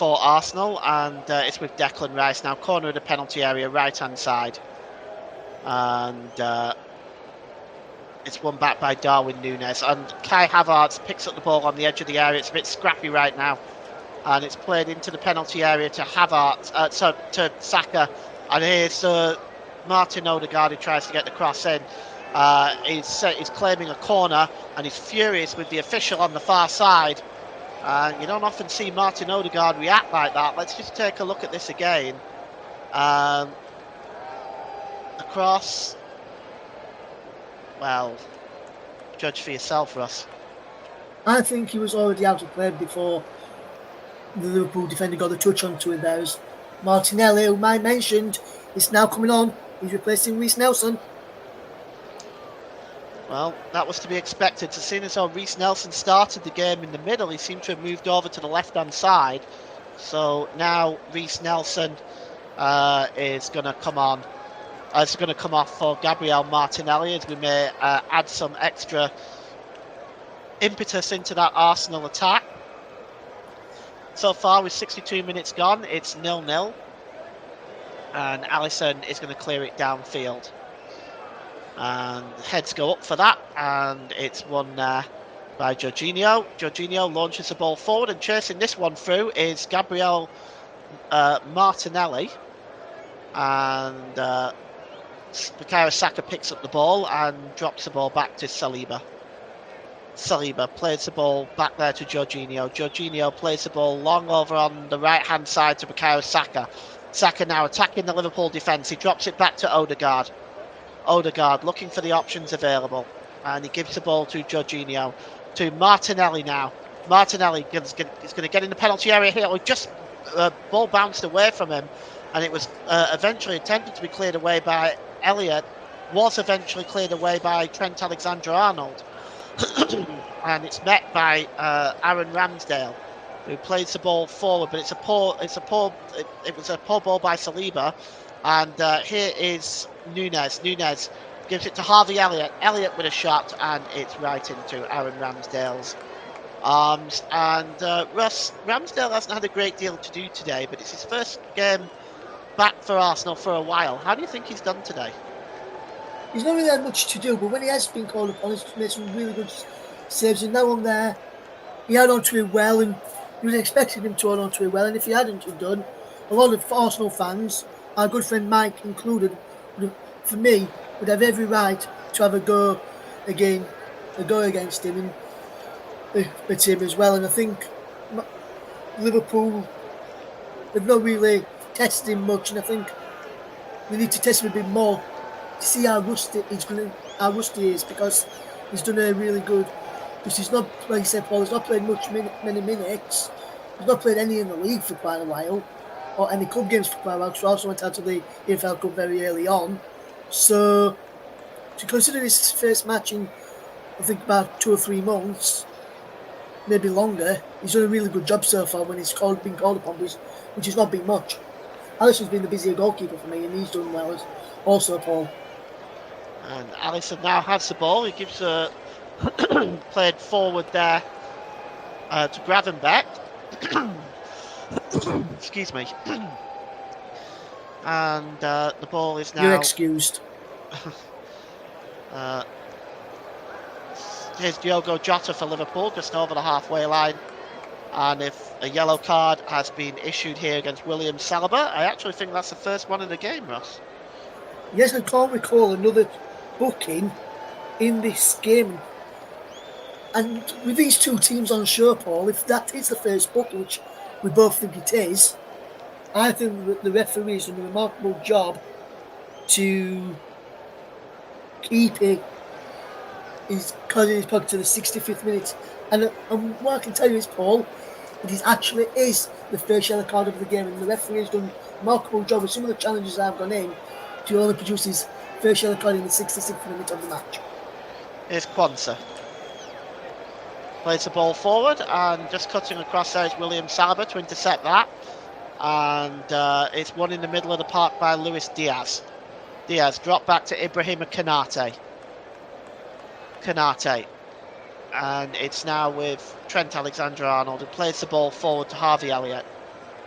Arsenal. And it's with Declan Rice now, corner of the penalty area, right-hand side. And it's won back by Darwin Núñez. And Kai Havertz picks up the ball on the edge of the area. It's a bit scrappy right now. And it's played into the penalty area to to Saka. And here's Martin Odegaard who tries to get the cross in. He's claiming a corner and he's furious with the official on the far side. You don't often see Martin Odegaard react like that. Let's just take a look at this again. The cross. Well, judge for yourself, Russ. I think he was already out of play before the Liverpool defender got the touch onto it. There's Martinelli, whom I mentioned, is now coming on. He's replacing Reece Nelson. Well, that was to be expected. As soon as Reece Nelson started the game in the middle, he seemed to have moved over to the left-hand side. So now Reece Nelson is going to come on. It's going to come off for Gabriel Martinelli, as we may add some extra impetus into that Arsenal attack. So far, with 62 minutes gone, it's 0-0. And Alisson is going to clear it downfield. And heads go up for that. And it's won by Jorginho. Jorginho launches the ball forward. And chasing this one through is Gabriel Martinelli. And Bukayo Saka picks up the ball and drops the ball back to Saliba. Saliba plays the ball back there to Jorginho. Jorginho plays the ball long over on the right-hand side to Bukayo Saka. Saka now attacking the Liverpool defence. He drops it back to Odegaard. Odegaard looking for the options available. And he gives the ball to Jorginho. To Martinelli now. Martinelli is going to get in the penalty area here. Ball bounced away from him. And it was eventually attempted to be cleared away by Elliott. Was eventually cleared away by Trent Alexander-Arnold. And it's met by Aaron Ramsdale, who plays the ball forward, but it was a poor ball by Saliba. And here is Núñez. Núñez gives it to Harvey Elliott. Elliott with a shot, and it's right into Aaron Ramsdale's arms. And Russ, Ramsdale hasn't had a great deal to do today, but it's his first game back for Arsenal for a while. How do you think he's done today? He's not really had much to do, but when he has been called upon, he's made some really good saves. And now on there, he held on to it well, and you was expecting him to hold on to it well. And if he hadn't have done, a lot of Arsenal fans, our good friend Mike included, for me, would have every right to have a go against him and at him as well. And I think Liverpool, they've not really tested him much, and I think we need to test him a bit more to see how rusty he is, because he's done a really good. Because he's not, like you said, Paul, he's not played many minutes. He's not played any in the league for quite a while, or any club games for quite a while. So he also went out to the EFL Cup very early on. So to consider his first match in I think about 2 or 3 months, maybe longer. He's done a really good job so far when he's been called upon, which has not been much. Alisson's been the busier goalkeeper for me, and he's done well as also, Paul. And Alisson now has the ball. He gives played forward there to Gravenbeck. Excuse me. And the ball is now... You're excused. Here's Diogo Jota for Liverpool, just over the halfway line. And if a yellow card has been issued here against William Saliba, I actually think that's the first one in the game, Ross. Yes, I can't recall another booking in this game. And with these two teams on show, Paul, if that is the first booking, which we both think it is, I think that the referee has done a remarkable job to keep it. He's causing his puck to the 65th minute. And what I can tell you is, Paul, it actually is the first yellow card of the game, and the referee has done a remarkable job with some of the challenges that have gone in to only produce his first yellow card in the 66th minute of the match. Here's Kwanzaa. Plays the ball forward, and just cutting across there is William Saliba to intercept that. And it's one in the middle of the park by Luis Diaz. Diaz dropped back to Ibrahima Konate. And it's now with Trent Alexander-Arnold, who plays the ball forward to Harvey Elliott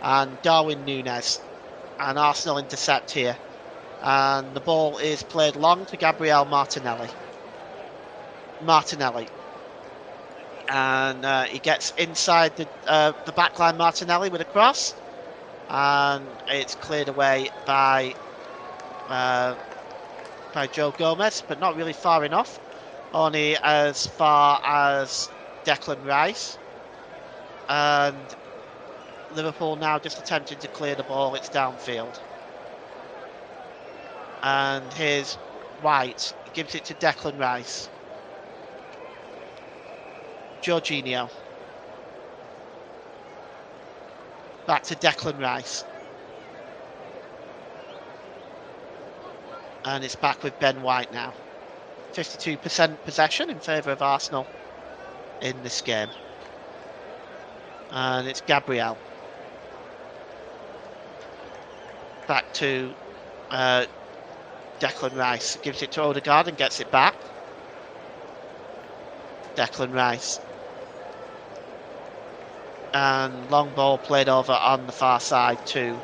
and Darwin Núñez. And Arsenal intercept here. And the ball is played long to Gabriel Martinelli. And he gets inside the backline, Martinelli, with a cross. And it's cleared away by Joe Gomez, but not really far enough. Only as far as Declan Rice. And Liverpool now just attempting to clear the ball. It's downfield. And here's White. He gives it to Declan Rice. Jorginho. Back to Declan Rice. And it's back with Ben White now. 52% possession in favour of Arsenal in this game. And it's Gabriel. Back to Declan Rice. Gives it to Odegaard and gets it back. Declan Rice. And long ball played over on the far side to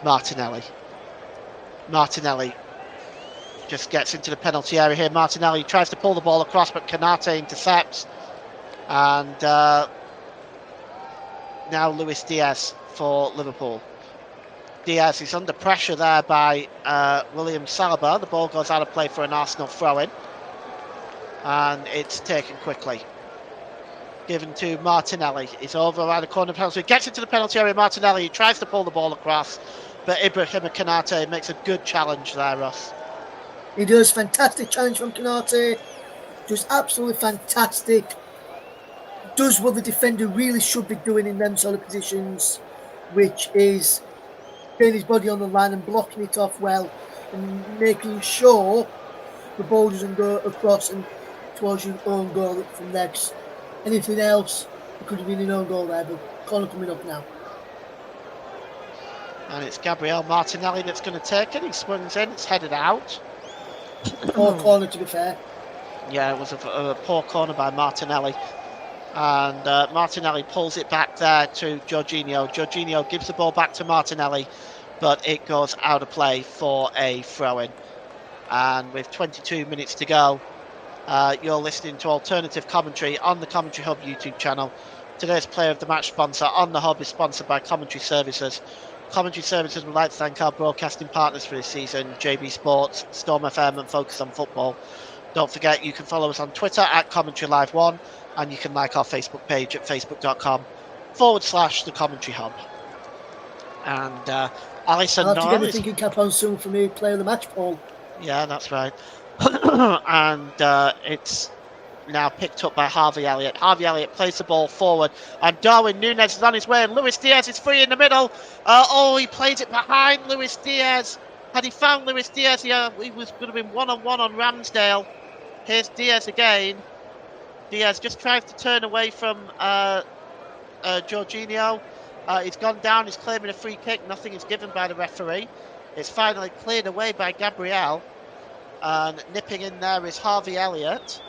Martinelli. Martinelli just gets into the penalty area here. Martinelli tries to pull the ball across, but Konate intercepts. And now Luis Diaz for Liverpool. Diaz is under pressure there by William Saliba. The ball goes out of play for an Arsenal throw-in. And it's taken quickly. Given to Martinelli. He's over around the corner of the penalty. Gets into the penalty area. Martinelli tries to pull the ball across, but Ibrahima Konate makes a good challenge there, Ross. He does. Fantastic challenge from Konate. Just absolutely fantastic. Does what the defender really should be doing in them sort of positions, which is getting his body on the line and blocking it off well and making sure the ball doesn't go across and towards your own goal from there. Anything else, it could have been an own goal there, but corner coming up now. And it's Gabriel Martinelli that's going to take it. He swings in, it's headed out. Poor corner, to be fair. Yeah, it was a poor corner by Martinelli. And Martinelli pulls it back there to Jorginho. Jorginho gives the ball back to Martinelli, but it goes out of play for a throw-in. And with 22 minutes to go, you're listening to alternative commentary on the Commentary Hub YouTube channel. Today's Player of the Match sponsor on the Hub is sponsored by Commentary Services. Commentary Services would like to thank our broadcasting partners for this season, JB Sports, Storm FM and Focus on Football. Don't forget you can follow us on Twitter at Commentary Live 1, and you can like our Facebook page at facebook.com/The Commentary Hub. And Alisson I'll have to get Noel a thinking cap on soon for me, Player of the Match, Paul. Yeah, that's right. And it's now picked up by Harvey Elliott. Harvey Elliott plays the ball forward, and Darwin Núñez is on his way, and Luis Diaz is free in the middle. He plays it behind Luis Diaz. Had he found Luis Diaz, he was going to be one-on-one on Ramsdale. Here's Diaz again, Diaz just tries to turn away from Jorginho. He's gone down, he's claiming a free kick. Nothing is given by the referee. It's finally cleared away by Gabriel. And nipping in there is Harvey Elliott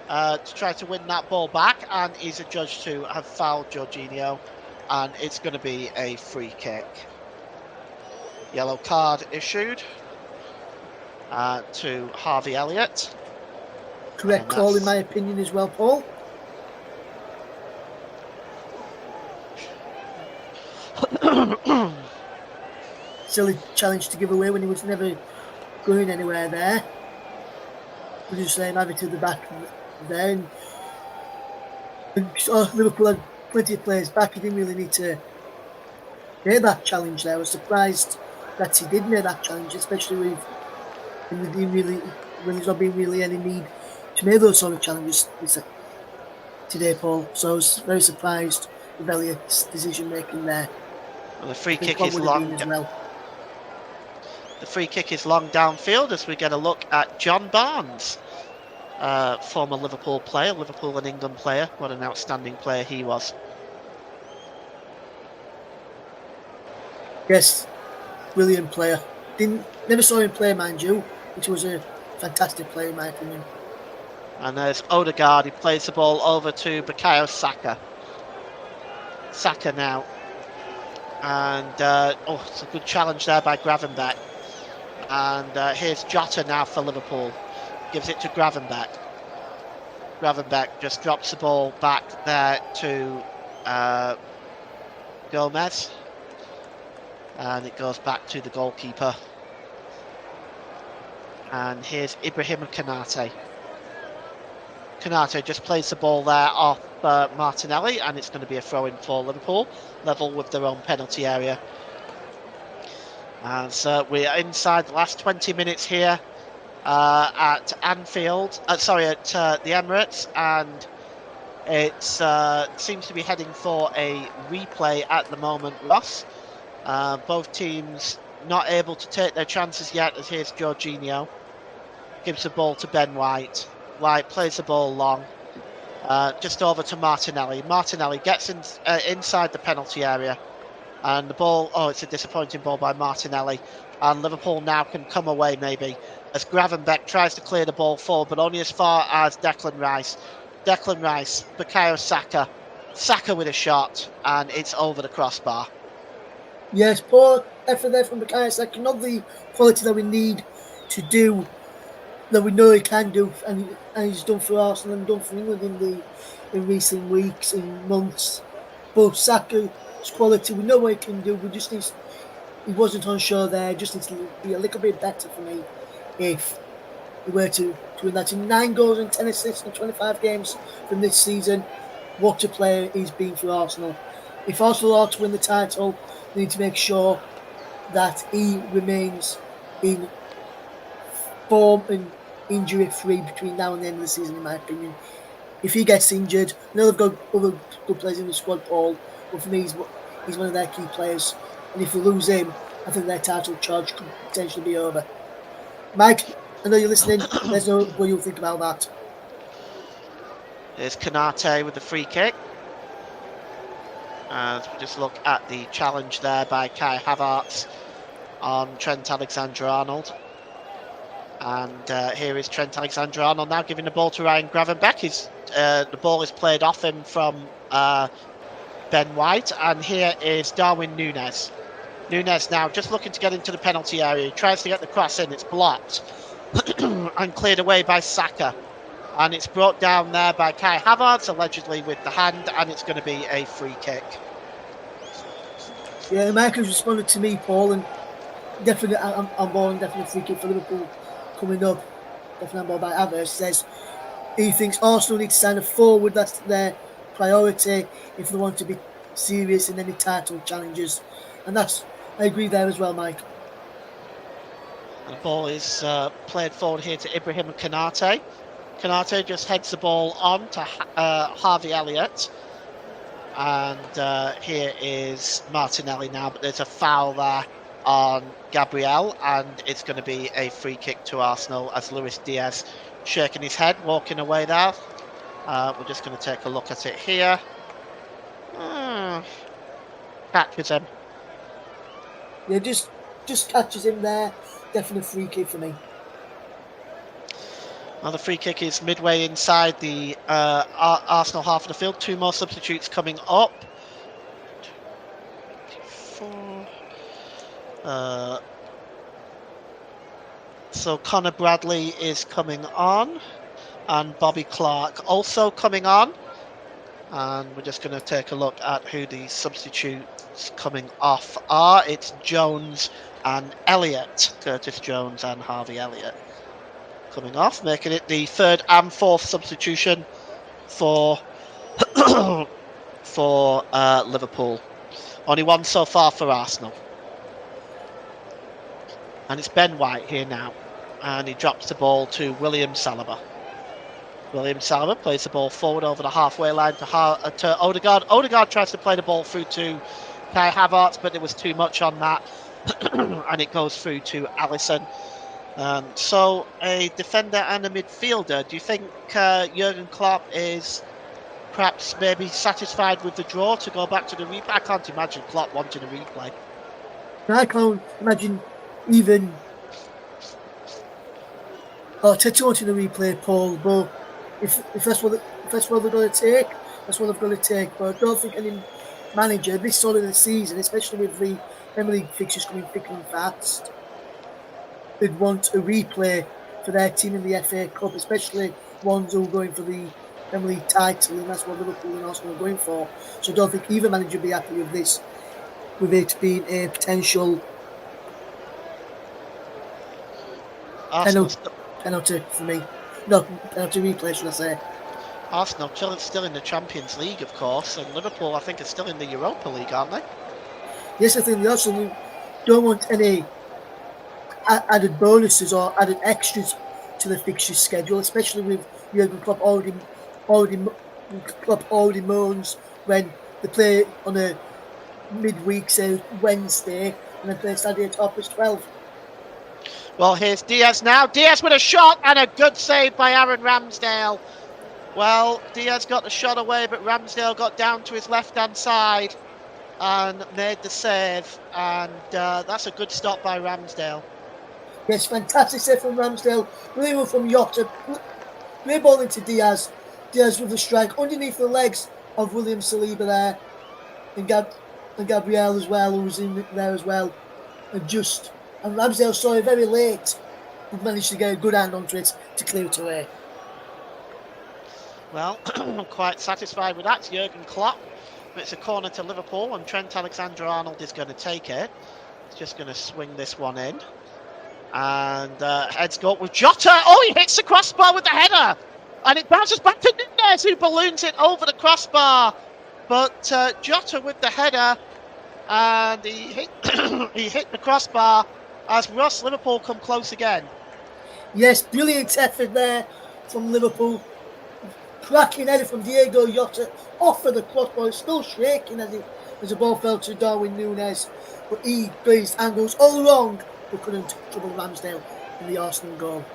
to try to win that ball back. And he's adjudged to have fouled Jorginho. And it's going to be a free kick. Yellow card issued to Harvey Elliott. Correct call, in my opinion, as well, Paul. Silly challenge to give away when he was never going anywhere there. We're just saying, have it to the back there. And Liverpool had plenty of players back. He didn't really need to make that challenge there. I was surprised that he did make that challenge, especially when there's not been really any need to make those sort of challenges today, Paul. So I was very surprised with Elliott's decision making there. Well, the free kick is long. The free kick is long downfield as we get a look at John Barnes, former Liverpool player, Liverpool and England player. What an outstanding player he was. Yes, brilliant player. Never saw him play, mind you, which was a fantastic player in my opinion. And there's Odegaard, he plays the ball over to Bukayo Saka. Saka now. And, it's a good challenge there by Gravenberch. And here's Jota now for Liverpool. Gives it to Gravenberch. Gravenberch just drops the ball back there to Gomez. And it goes back to the goalkeeper. And here's Ibrahim Konate. Konate just plays the ball there off Martinelli, and it's going to be a throw-in for Liverpool, level with their own penalty area. And so we are inside the last 20 minutes here at Anfield, at the Emirates, and it seems to be heading for a replay at the moment, Ross. Both teams not able to take their chances yet, as here's Jorginho. Gives the ball to Ben White. White plays the ball long. Just over to Martinelli. Martinelli gets inside the penalty area. And the ball, it's a disappointing ball by Martinelli. And Liverpool now can come away maybe as Gravenberch tries to clear the ball forward, but only as far as Declan Rice. Declan Rice, Bukayo Saka. Saka with a shot, and it's over the crossbar. Yes, poor effort there from Bukayo Saka. Not the quality that we need to do, that we know he can do, and he's done for Arsenal and done for England in recent weeks and months. But Saka's quality, we know what he can do. He wasn't unsure there. Just needs to be a little bit better for me if we were to win that. In 9 goals and 10 assists in 25 games from this season, what a player he's been for Arsenal. If Arsenal are to win the title, they need to make sure that he remains in form and injury-free between now and the end of the season, in my opinion. If he gets injured, I know they've got other good players in the squad, Paul, but for me, he's one of their key players. And if we lose him, I think their title charge could potentially be over. Mike, I know you're listening. Let's know what you think about that. There's Konate with the free kick. As we just look at the challenge there by Kai Havertz on Trent Alexander-Arnold. And here is Trent Alexander-Arnold now giving the ball to Ryan Gravenberch. The ball is played off him from Ben White. And here is Darwin Núñez. Núñez now just looking to get into the penalty area. He tries to get the cross in. It's blocked and cleared away by Saka. And it's brought down there by Kai Havertz, allegedly with the hand, and it's going to be a free kick. Yeah, Michael's responded to me, Paul, and definitely I'm balling definitely free kick for Liverpool coming up. Definitely I'm ball by Havertz. Says he thinks Arsenal need to sign a forward. That's their priority if they want to be serious in any title challenges. And I agree there as well, Mike. The ball is played forward here to Ibrahim Konate. Konate just heads the ball on to Harvey Elliott. And here is Martinelli now, but there's a foul there on Gabriel, and it's going to be a free kick to Arsenal as Luis Diaz shaking his head, walking away there. We're just going to take a look at it here. Catches him. Yeah, just catches him there. Definite free kick for me. Well, the free kick is midway inside the Arsenal half of the field. 2 more substitutes coming up. 4. So Connor Bradley is coming on, and Bobby Clark also coming on. And we're just going to take a look at who the substitutes coming off are. It's Jones and Elliott, Curtis Jones and Harvey Elliott coming off, making it the 3rd and 4th substitution for Liverpool. Only one so far for Arsenal. And it's Ben White here now. And he drops the ball to William Saliba. William Saliba plays the ball forward over the halfway line to Odegaard. Odegaard tries to play the ball through to Kai Havertz, but there was too much on that. And it goes through to Alisson. So a defender and a midfielder. Do you think Jurgen Klopp is perhaps maybe satisfied with the draw to go back to the replay? I can't imagine Klopp wanting a replay. I can't imagine even Arteta wanting a replay, Paul. But if that's what they're going to take, that's what they're going to take. But I don't think any manager this sort of the season, especially with the Premier League fixtures coming thick and fast, would want a replay for their team in the FA Cup, especially ones who are going for the Premier League title, and that's what Liverpool and Arsenal are going for. So I don't think either manager would be happy with this, with it being a potential penalty for me. No, penalty replay, should I say. Arsenal still in the Champions League, of course, and Liverpool, I think, are still in the Europa League, aren't they? Yes, I think they also don't want any added bonuses or added extras to the fixture schedule, especially with Jurgen Klopp already moans when they play on a midweek, say Wednesday, and then play Saturday at 12:30. Well, here's Diaz now. Diaz with a shot and a good save by Aaron Ramsdale. Well, Diaz got the shot away, but Ramsdale got down to his left-hand side and made the save. And that's a good stop by Ramsdale. Yes, fantastic save from Ramsdale. Really from Jota. Great ball into Diaz. Diaz with the strike underneath the legs of William Saliba there. And Gabriel as well, who was in there as well. And Ramsdale saw it very late. He managed to get a good hand onto it to clear it away. Well, I'm quite satisfied with that. It's Jurgen Klopp. It's a corner to Liverpool, and Trent Alexander-Arnold is going to take it. He's just going to swing this one in. And heads go up with Jota. Oh, he hits the crossbar with the header. And it bounces back to Nunez, who balloons it over the crossbar. But Jota with the header. And he hit, he hit the crossbar as Liverpool come close again. Yes, brilliant effort there from Liverpool. Cracking header from Diego Jota off of the crossbar. Still shaking as the ball fell to Darwin Nunez. But he got his angles all wrong, but couldn't trouble Ramsdale in the Arsenal goal.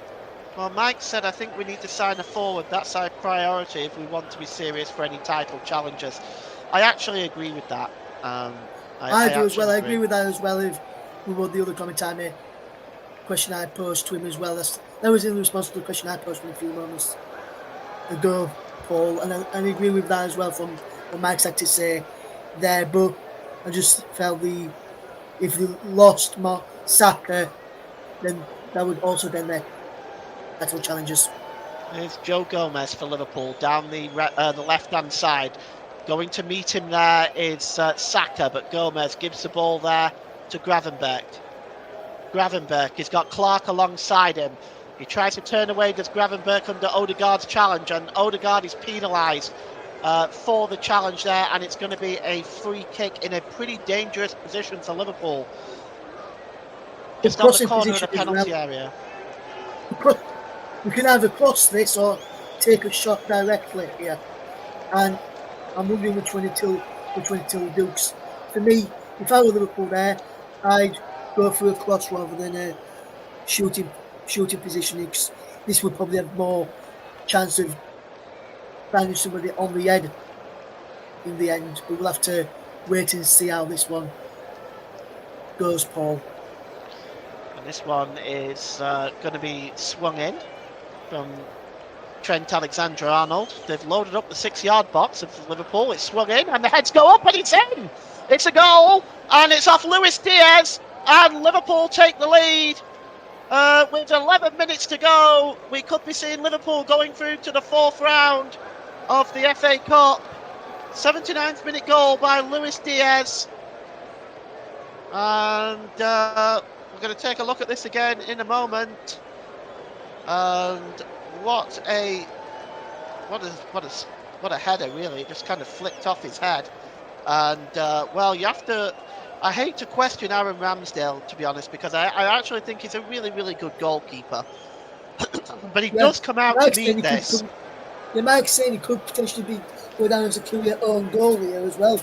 Well, Mike said, I think we need to sign a forward. That's our priority if we want to be serious for any title challenges. I actually agree with that. I do as well. I agree with that as well. If we were the other commentator question I posed to him as well. That was in response to the question I posed him a few moments ago, Paul. And I agree with that as well from what Mike's had to say there. But I just felt if we lost Saka, then that would also then their title challenges. Here's Joe Gomez for Liverpool down the left-hand side. Going to meet him there is Saka, but Gomez gives the ball there to Gravenberch. Gravenberch, he's got Clark alongside him. He tries to turn away, does Gravenberch under Odegaard's challenge, and Odegaard is penalised for the challenge there, and it's going to be a free kick in a pretty dangerous position for Liverpool. Just on the corner of the penalty area. We can either cross this or take a shot directly here. And I'm wondering which one until Dukes. For me, if I were Liverpool there, I'd go for a cross rather than a shooting position. This would probably have more chance of finding somebody on the head in the end. But we'll have to wait and see how this one goes, Paul. And this one is going to be swung in from Trent Alexander-Arnold. They've loaded up the 6-yard box of Liverpool. It's swung in and the heads go up and it's in. It's a goal and it's off Luis Diaz and Liverpool take the lead. With 11 minutes to go, we could be seeing Liverpool going through to the 4th round of the FA Cup. 79th minute goal by Luis Diaz. And we're going to take a look at this again in a moment. And what a header, really. It just kind of flicked off his head. And well, you have to. I hate to question Aaron Ramsdale, to be honest, because I actually think he's a really, really good goalkeeper. But he does come out to meet this. Mike's saying he could potentially go down as a career own goal here as well.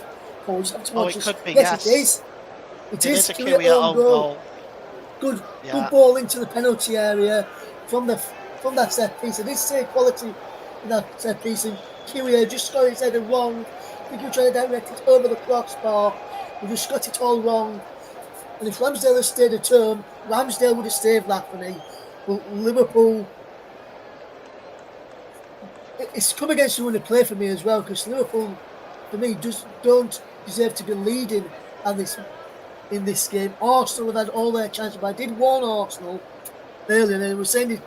Paul, just have to watch it could be, yes. yes. It is a career own goal. Good ball into the penalty area from that set piece. It is say quality in that set piece. And Kiwior just got his header wrong. I think he was trying to direct it over the crossbar. He just got it all wrong. And if Ramsdale had stayed at home, Ramsdale would have saved that for me. But Liverpool, it's come against who to play for me as well, because Liverpool, for me, just don't deserve to be leading in this game. Arsenal have had all their chances, but I did warn Arsenal earlier, and they were saying it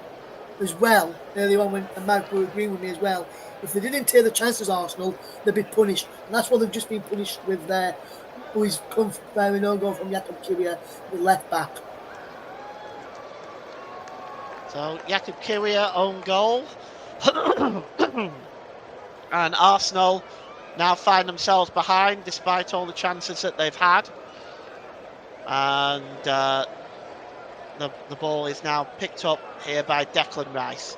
as well earlier on, and Mike were agreeing with me as well. If they didn't take the chances, Arsenal, they'd be punished, and that's what they've just been punished with there. Who is come by no goal from Jakub Kiwior, the left back. So Jakub Kiwior own goal. And Arsenal now find themselves behind despite all the chances that they've had. And the ball is now picked up here by Declan Rice.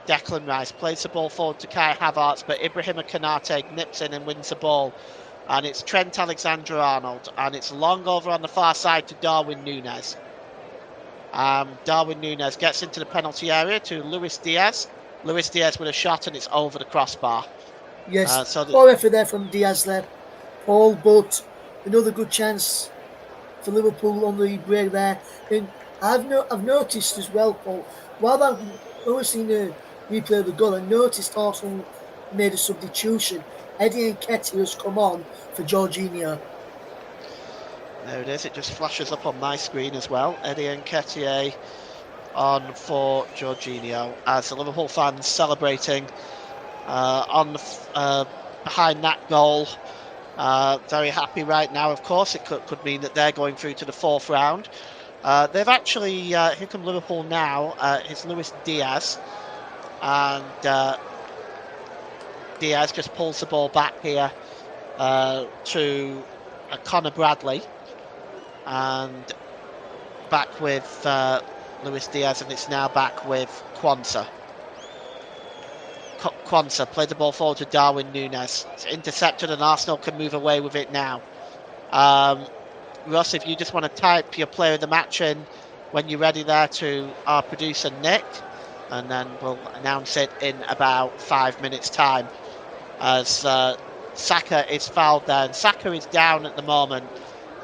Declan Rice plays the ball forward to Kai Havertz, but Ibrahima Konate nips in and wins the ball. And it's Trent Alexander-Arnold, and it's long over on the far side to Darwin Núñez. Darwin Núñez gets into the penalty area to Luis Diaz. Luis Diaz with a shot, and it's over the crossbar. Yes, poor effort there from Diaz there, Paul, but another good chance for Liverpool on the break there. And I've noticed as well, Paul, while I've always seen the replay of the goal, I noticed Arsenal made a substitution. Eddie Nketiah has come on for Jorginho. There it is. It just flashes up on my screen as well. Eddie Nketiah on for Jorginho as the Liverpool fans celebrating behind that goal. Very happy right now, of course. It could mean that they're going through to the 4th round. They've actually, here come Liverpool now. It's Luis Diaz. And Diaz just pulls the ball back here to Connor Bradley. And back with Luis Diaz, and it's now back with Quansah. Quansah played the ball forward to Darwin Núñez. It's intercepted and Arsenal can move away with it now. Ross, if you just want to type your player of the match in when you're ready there to our producer Nick, and then we'll announce it in about 5 minutes time, as Saka is fouled there, and Saka is down at the moment,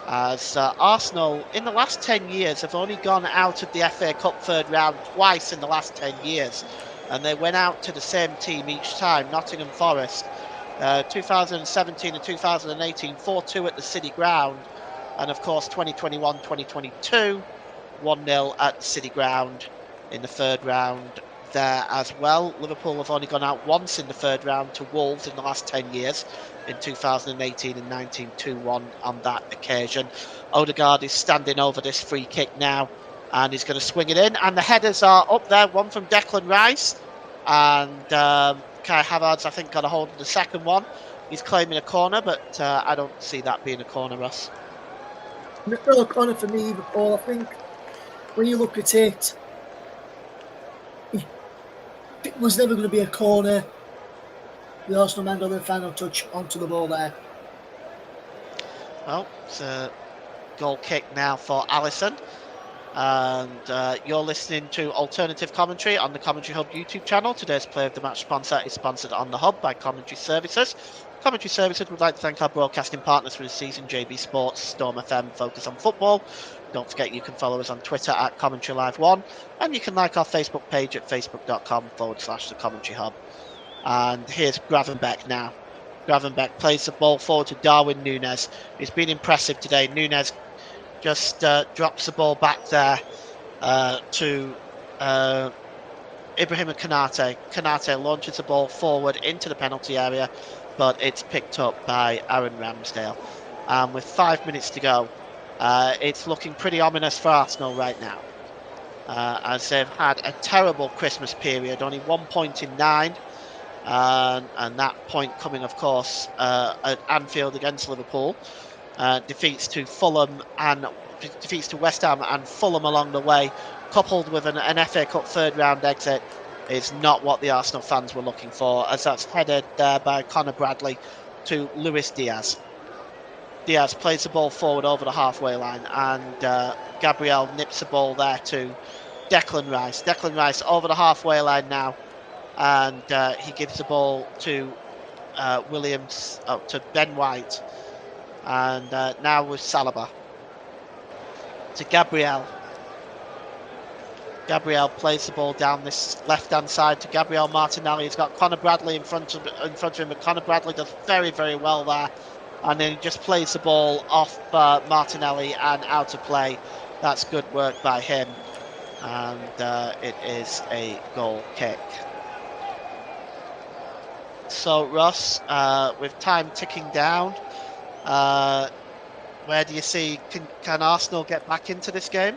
as Arsenal in the last 10 years have only gone out of the FA Cup 3rd round twice in the last 10 years, and they went out to the same team each time, Nottingham Forest, 2017 and 2018, 4-2 at the City Ground, and of course 2021-2022, 1-0 at City Ground in the 3rd round there as well. Liverpool have only gone out once in the 3rd round to Wolves in the last 10 years, in 2018 and 19, 2-1 on that occasion. Odegaard is standing over this free kick now, and he's going to swing it in, and the headers are up there, one from Declan Rice, and Kai Havertz, I think, got a hold of the second one. He's claiming a corner, but I don't see that being a corner, Russ. Not a corner for me either, Paul. I think when you look at it, it was never going to be a corner. The Arsenal man got the final touch onto the ball there. Well, it's a goal kick now for Alisson. And you're listening to Alternative Commentary on the Commentary Hub YouTube channel. Today's Play of the Match sponsor is sponsored on the Hub by Commentary Services. Commentary Services would like to thank our broadcasting partners for the season: JB Sports, Storm FM, Focus on Football. Don't forget you can follow us on Twitter at Commentary Live 1, and you can like our Facebook page at facebook.com/the Commentary Hub. And here's Gravenbeck now. Gravenbeck plays the ball forward to Darwin Núñez. He's been impressive today. Núñez just drops the ball back there to Ibrahim Konate. Konate launches the ball forward into the penalty area, but it's picked up by Aaron Ramsdale. And with 5 minutes to go, it's looking pretty ominous for Arsenal right now, as they've had a terrible Christmas period, only 1 point in 9. And that point coming, of course, at Anfield against Liverpool. Defeats to West Ham and Fulham along the way, coupled with an FA Cup third round exit, is not what the Arsenal fans were looking for, as that's headed there by Conor Bradley to Luis Diaz. Diaz plays the ball forward over the halfway line, and Gabriel nips the ball there to Declan Rice. Declan Rice over the halfway line now, and he gives the ball to to Ben White, and now with Saliba to Gabriel. Gabriel plays the ball down this left-hand side to Gabriel Martinelli. He's got Conor Bradley in front of him, but Conor Bradley does very, very well there, and then he just plays the ball off Martinelli and out of play. That's good work by him, and it is a goal kick. So Ross, with time ticking down, where do you see can Arsenal get back into this game?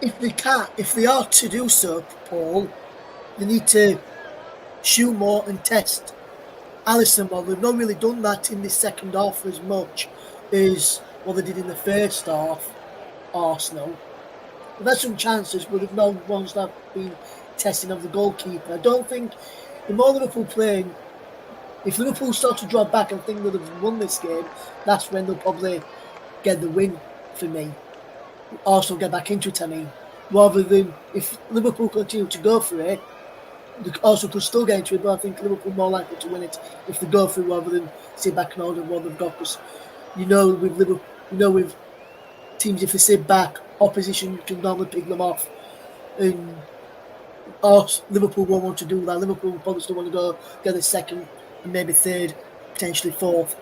If they are to do so, Paul, they need to shoot more and test Alisson more. They've not really done that in the second half as much as what they did in the first half, Arsenal. They've had some chances, but they've not ones that have been testing of the goalkeeper. I don't think the more Liverpool playing, if Liverpool start to draw back and think that they've won this game, that's when they'll probably get the win for me. Arsenal get back into it, I mean. Rather than, if Liverpool continue to go for it, Arsenal could still get into it, but I think Liverpool more likely to win it if they go for it rather than sit back and hold what they've got. Because with Liverpool, with teams, if they sit back, opposition can normally pick them off, and Liverpool won't want to do that. Liverpool will probably still want to go get the second and maybe third, potentially fourth.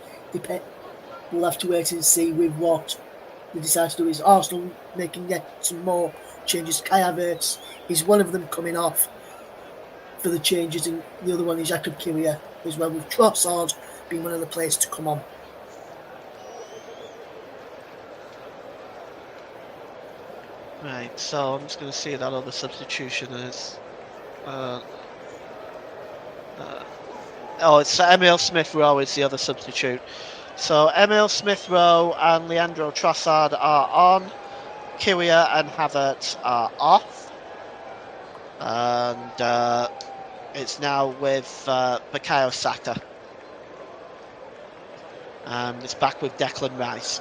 We'll have to wait and see with what they decide to do. Is Arsenal making yet some more changes? Kai Havertz is one of them coming off for the changes, and the other one is Jakub Kiwior as well, with Trossard being one of the players to come on. Right, so I'm just going to see that other substitution is. It's Emile Smith-Rowe is the other substitute. So Emile Smith-Rowe and Leandro Trossard are on. Kiwior and Havertz are off. And it's now with Bukayo Saka. And it's back with Declan Rice.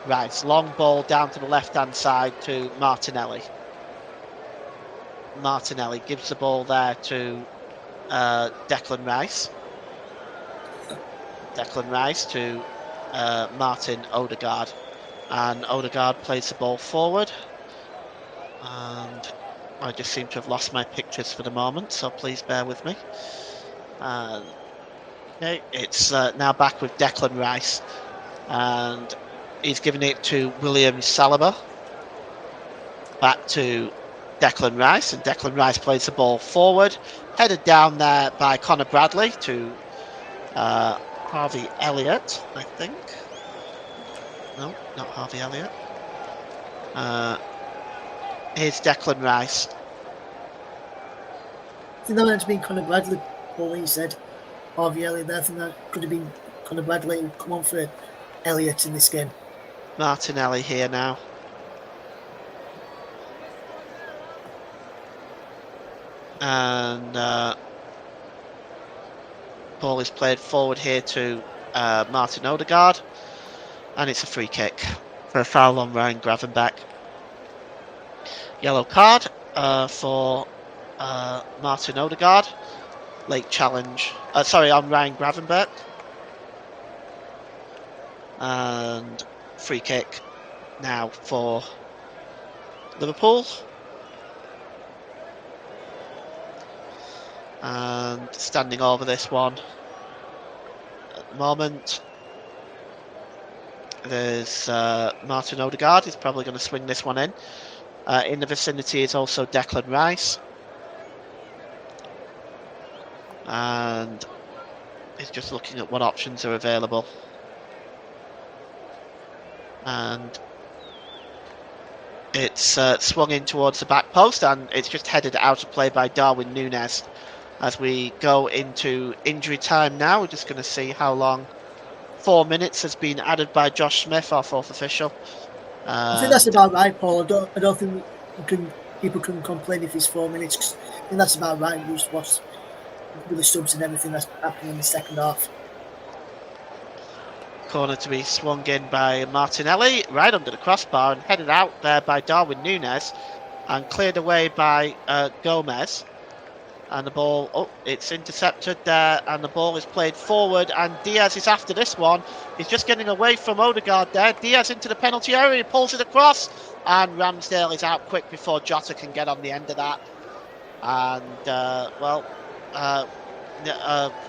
Rice, long ball down to the left-hand side to Martinelli. Martinelli gives the ball there to Declan Rice. Declan Rice to Martin Odegaard. And Odegaard plays the ball forward. And I just seem to have lost my pictures for the moment, so please bear with me. Okay, it's now back with Declan Rice. And he's giving it to William Saliba. Back to Declan Rice, and Declan Rice plays the ball forward. Headed down there by Conor Bradley to Harvey Elliott, I think. No, not Harvey Elliott. Here's Declan Rice. I think that might have been Conor Bradley, Paul, he said. Harvey Elliott there. I think that could have been Conor Bradley who come on for Elliott in this game. Martinelli here now. And ball is played forward here to Martin Odegaard, and it's a free kick for a foul on Ryan Gravenbeck. Yellow card for Martin Odegaard. Late challenge. On Ryan Gravenbeck. And free kick now for Liverpool. And standing over this one at the moment, there's Martin Odegaard. He's probably going to swing this one in. In the vicinity is also Declan Rice. And he's just looking at what options are available. And it's swung in towards the back post, and it's just headed out of play by Darwin Núñez. As we go into injury time now, we're just going to see how long. 4 minutes has been added by Josh Smith, our fourth official. I think that's about right, Paul. I don't think people can complain if it's 4 minutes. 'Cause I think that's about right. You just watch with the subs and everything that's happening in the second half. Corner to be swung in by Martinelli, right under the crossbar, and headed out there by Darwin Núñez, and cleared away by Gomez. And the ball, it's intercepted there, and the ball is played forward, and Diaz is after this one. He's just getting away from Odegaard there. Diaz into the penalty area, he pulls it across, and Ramsdale is out quick before Jota can get on the end of that. And,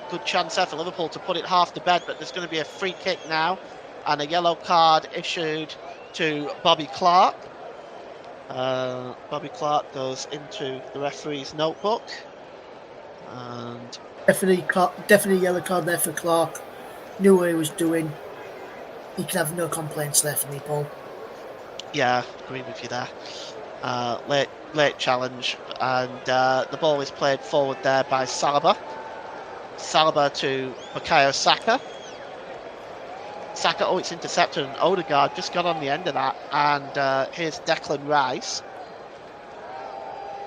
good chance there for Liverpool to put it half to bed, but there's going to be a free kick now, and a yellow card issued to Bobby Clark. Bobby Clark goes into the referee's notebook. And definitely yellow card there for Clark. Knew what he was doing. He can have no complaints there for me, Paul. Yeah, agree with you there. Late challenge, and the ball is played forward there by Saliba. Saliba to Bukayo Saka. Saka, it's intercepted, and Odegaard just got on the end of that. And here's Declan Rice.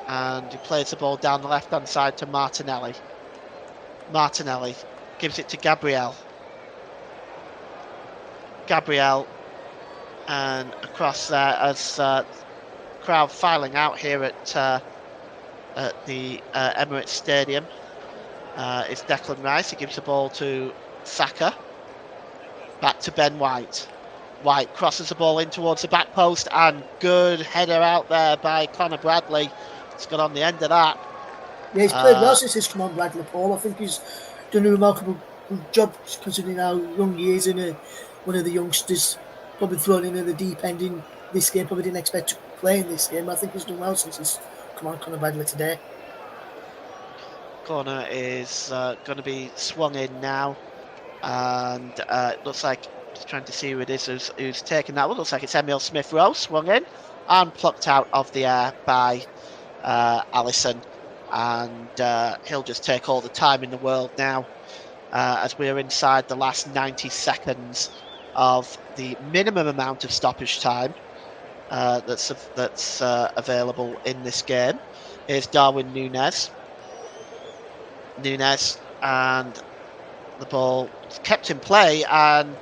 And he plays the ball down the left-hand side to Martinelli. Martinelli gives it to Gabriel. Gabriel, and across there as crowd filing out here at the Emirates Stadium is Declan Rice. He gives the ball to Saka. Back to Ben White. White crosses the ball in towards the back post, and good header out there by Conor Bradley. It's got on the end of that. Yeah, he's played well since he's come on, Bradley, Paul. I think he's done a remarkable job considering how young he is, and one of the youngsters probably thrown in at the deep end in this game. Probably didn't expect to play in this game. I think he's done well since he's come on, Conor Bradley, today. Corner is going to be swung in now, and it looks like, just trying to see who it is who's taken that one. Looks like it's Emile Smith-Rowe, swung in and plucked out of the air by Alisson, and he'll just take all the time in the world now as we're inside the last 90 seconds of the minimum amount of stoppage time that's available in this game. Here's Darwin Núñez, and the ball kept in play, and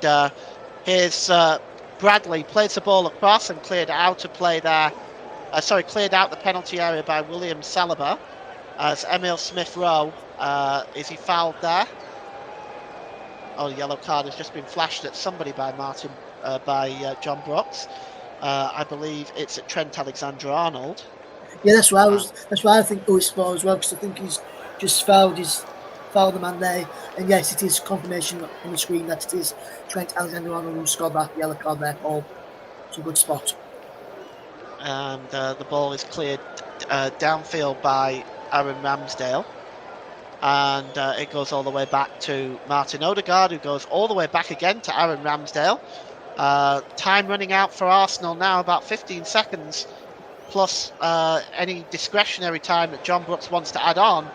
here's Bradley, plays the ball across and cleared out of play there. Cleared out the penalty area by William Saliba. As Emile Smith-Rowe, is he fouled there? Oh, the yellow card has just been flashed at somebody by John Brooks. I believe it's at Trent Alexander-Arnold. Yeah, that's why I think it's foul as well, because I think he's just fouled the man there. And yes, it is confirmation on the screen that it is Trent Alexander-Arnold who scored that yellow card there, Paul. It's a good spot. And the ball is cleared downfield by Aaron Ramsdale, and it goes all the way back to Martin Odegaard, who goes all the way back again to Aaron Ramsdale. Time running out for Arsenal now, about 15 seconds, plus any discretionary time that John Brooks wants to add on.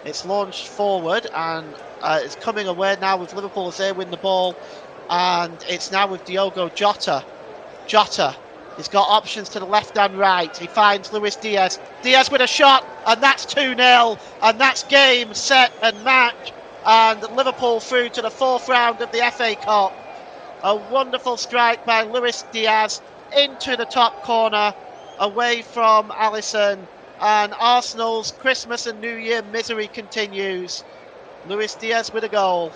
It's launched forward, and it's coming away now with Liverpool as they win the ball, and it's now with Diogo Jota. He's got options to the left and right. He finds Luis Diaz. Diaz with a shot, and that's 2-0. And that's game, set, and match. And Liverpool through to the fourth round of the FA Cup. A wonderful strike by Luis Diaz into the top corner, away from Alisson. And Arsenal's Christmas and New Year misery continues. Luis Diaz with a goal.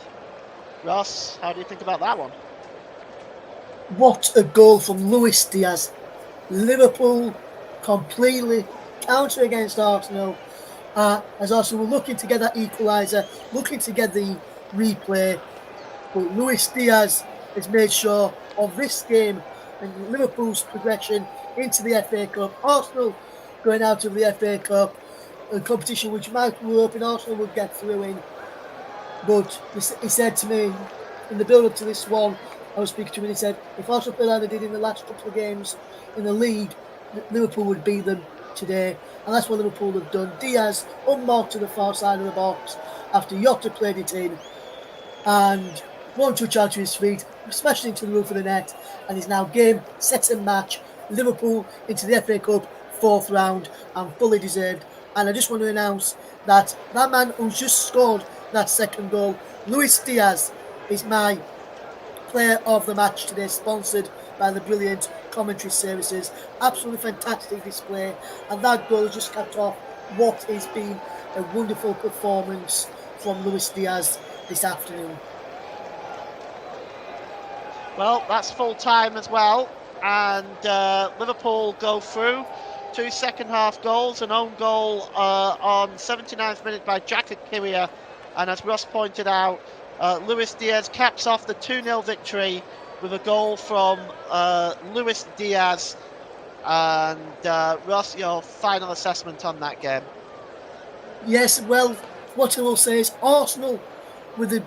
Ross, how do you think about that one? What a goal from Luis Diaz. Liverpool completely counter against Arsenal. As Arsenal were looking to get that equaliser, looking to get the replay. But Luis Diaz has made sure of this game and Liverpool's progression into the FA Cup. Arsenal going out of the FA Cup, a competition which we were hoping Arsenal would get through in. But he said to me in the build-up to this one, I was speaking to him and he said, if Arsenal played like they did in the last couple of games in the league, Liverpool would beat them today. And that's what Liverpool have done. Diaz unmarked to the far side of the box after Jota played it in. And one touch out to his feet, smashed into the roof of the net, and is now game, set and match. Liverpool into the FA Cup 4th round and fully deserved. And I just want to announce that man who's just scored that second goal, Luis Diaz, is my player of the match today, sponsored by the brilliant commentary services. Absolutely fantastic display, and that goal just capped off what has been a wonderful performance from Luis Diaz this afternoon. Well, that's full time as well, and Liverpool go through. 2 second-half goals, an own goal on 79th minute by Jack Akiria, and as Ross pointed out, Luis Diaz caps off the 2-0 victory with a goal from Luis Diaz. And Ross, your final assessment on that game? Yes, well, what I will say is Arsenal were,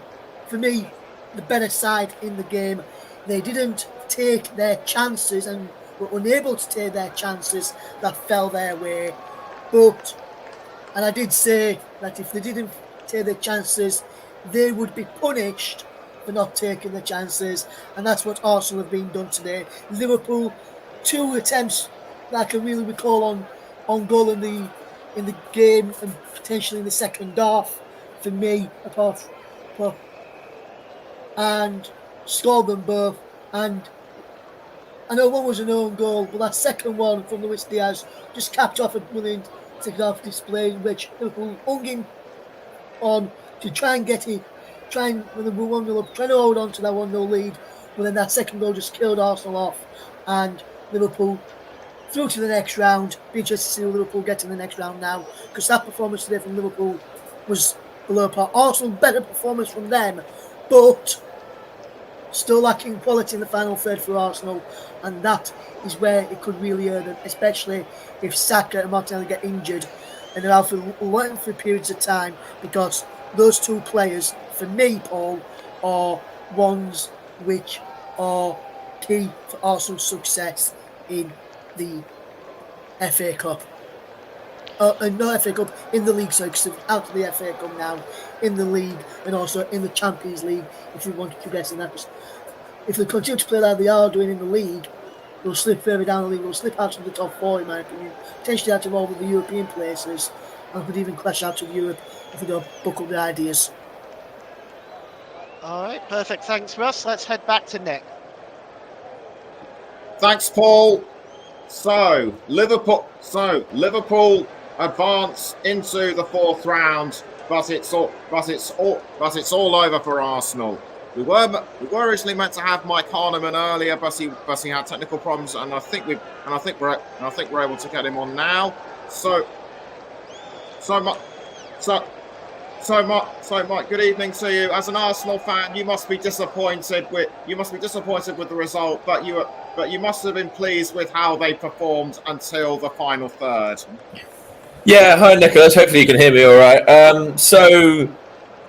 for me, the better side in the game. They didn't take their chances and were unable to take their chances that fell their way. And I did say that if they didn't take their chances, they would be punished for not taking the chances, and that's what Arsenal have been done today. Liverpool, 2 attempts that I can really recall on goal in the game and potentially in the second half for me, and scored them both. And I know one was an own goal, but that second one from Luis Diaz just capped off a brilliant second half display in which Liverpool hung in on to try and get it, when they were 1-0 up, trying to hold on to that 1-0 lead, but then that second goal just killed Arsenal off, and Liverpool through to the next round. Be interested to see Liverpool get to the next round now, because that performance today from Liverpool was below par. Arsenal, better performance from them, but still lacking quality in the final third for Arsenal, and that is where it could really hurt them, especially if Saka and Martinelli get injured and they're out for lengthy periods of time, because those two players, for me, Paul, are ones which are key for Arsenal's success in the FA Cup. Not FA Cup, in the league, so because out of the FA Cup now, in the league, and also in the Champions League, if you want to progress in that. If they continue to play like they are doing in the league, they'll slip further down the league, they'll slip out of the top 4, in my opinion, potentially out of all of the European places, and could even clash out of Europe if they don't buckle their ideas. All right, perfect. Thanks, Russ. Let's head back to Nick. Thanks, Paul. So Liverpool advance into the 4th round, but it's all over for Arsenal. We were originally meant to have Mike Harneman earlier, but he had technical problems, and I think we're able to get him on now. So Mike, good evening to you. As an Arsenal fan, you must be disappointed with the result, but you must have been pleased with how they performed until the final third. Yeah, hi Nicholas. Hopefully you can hear me all right. So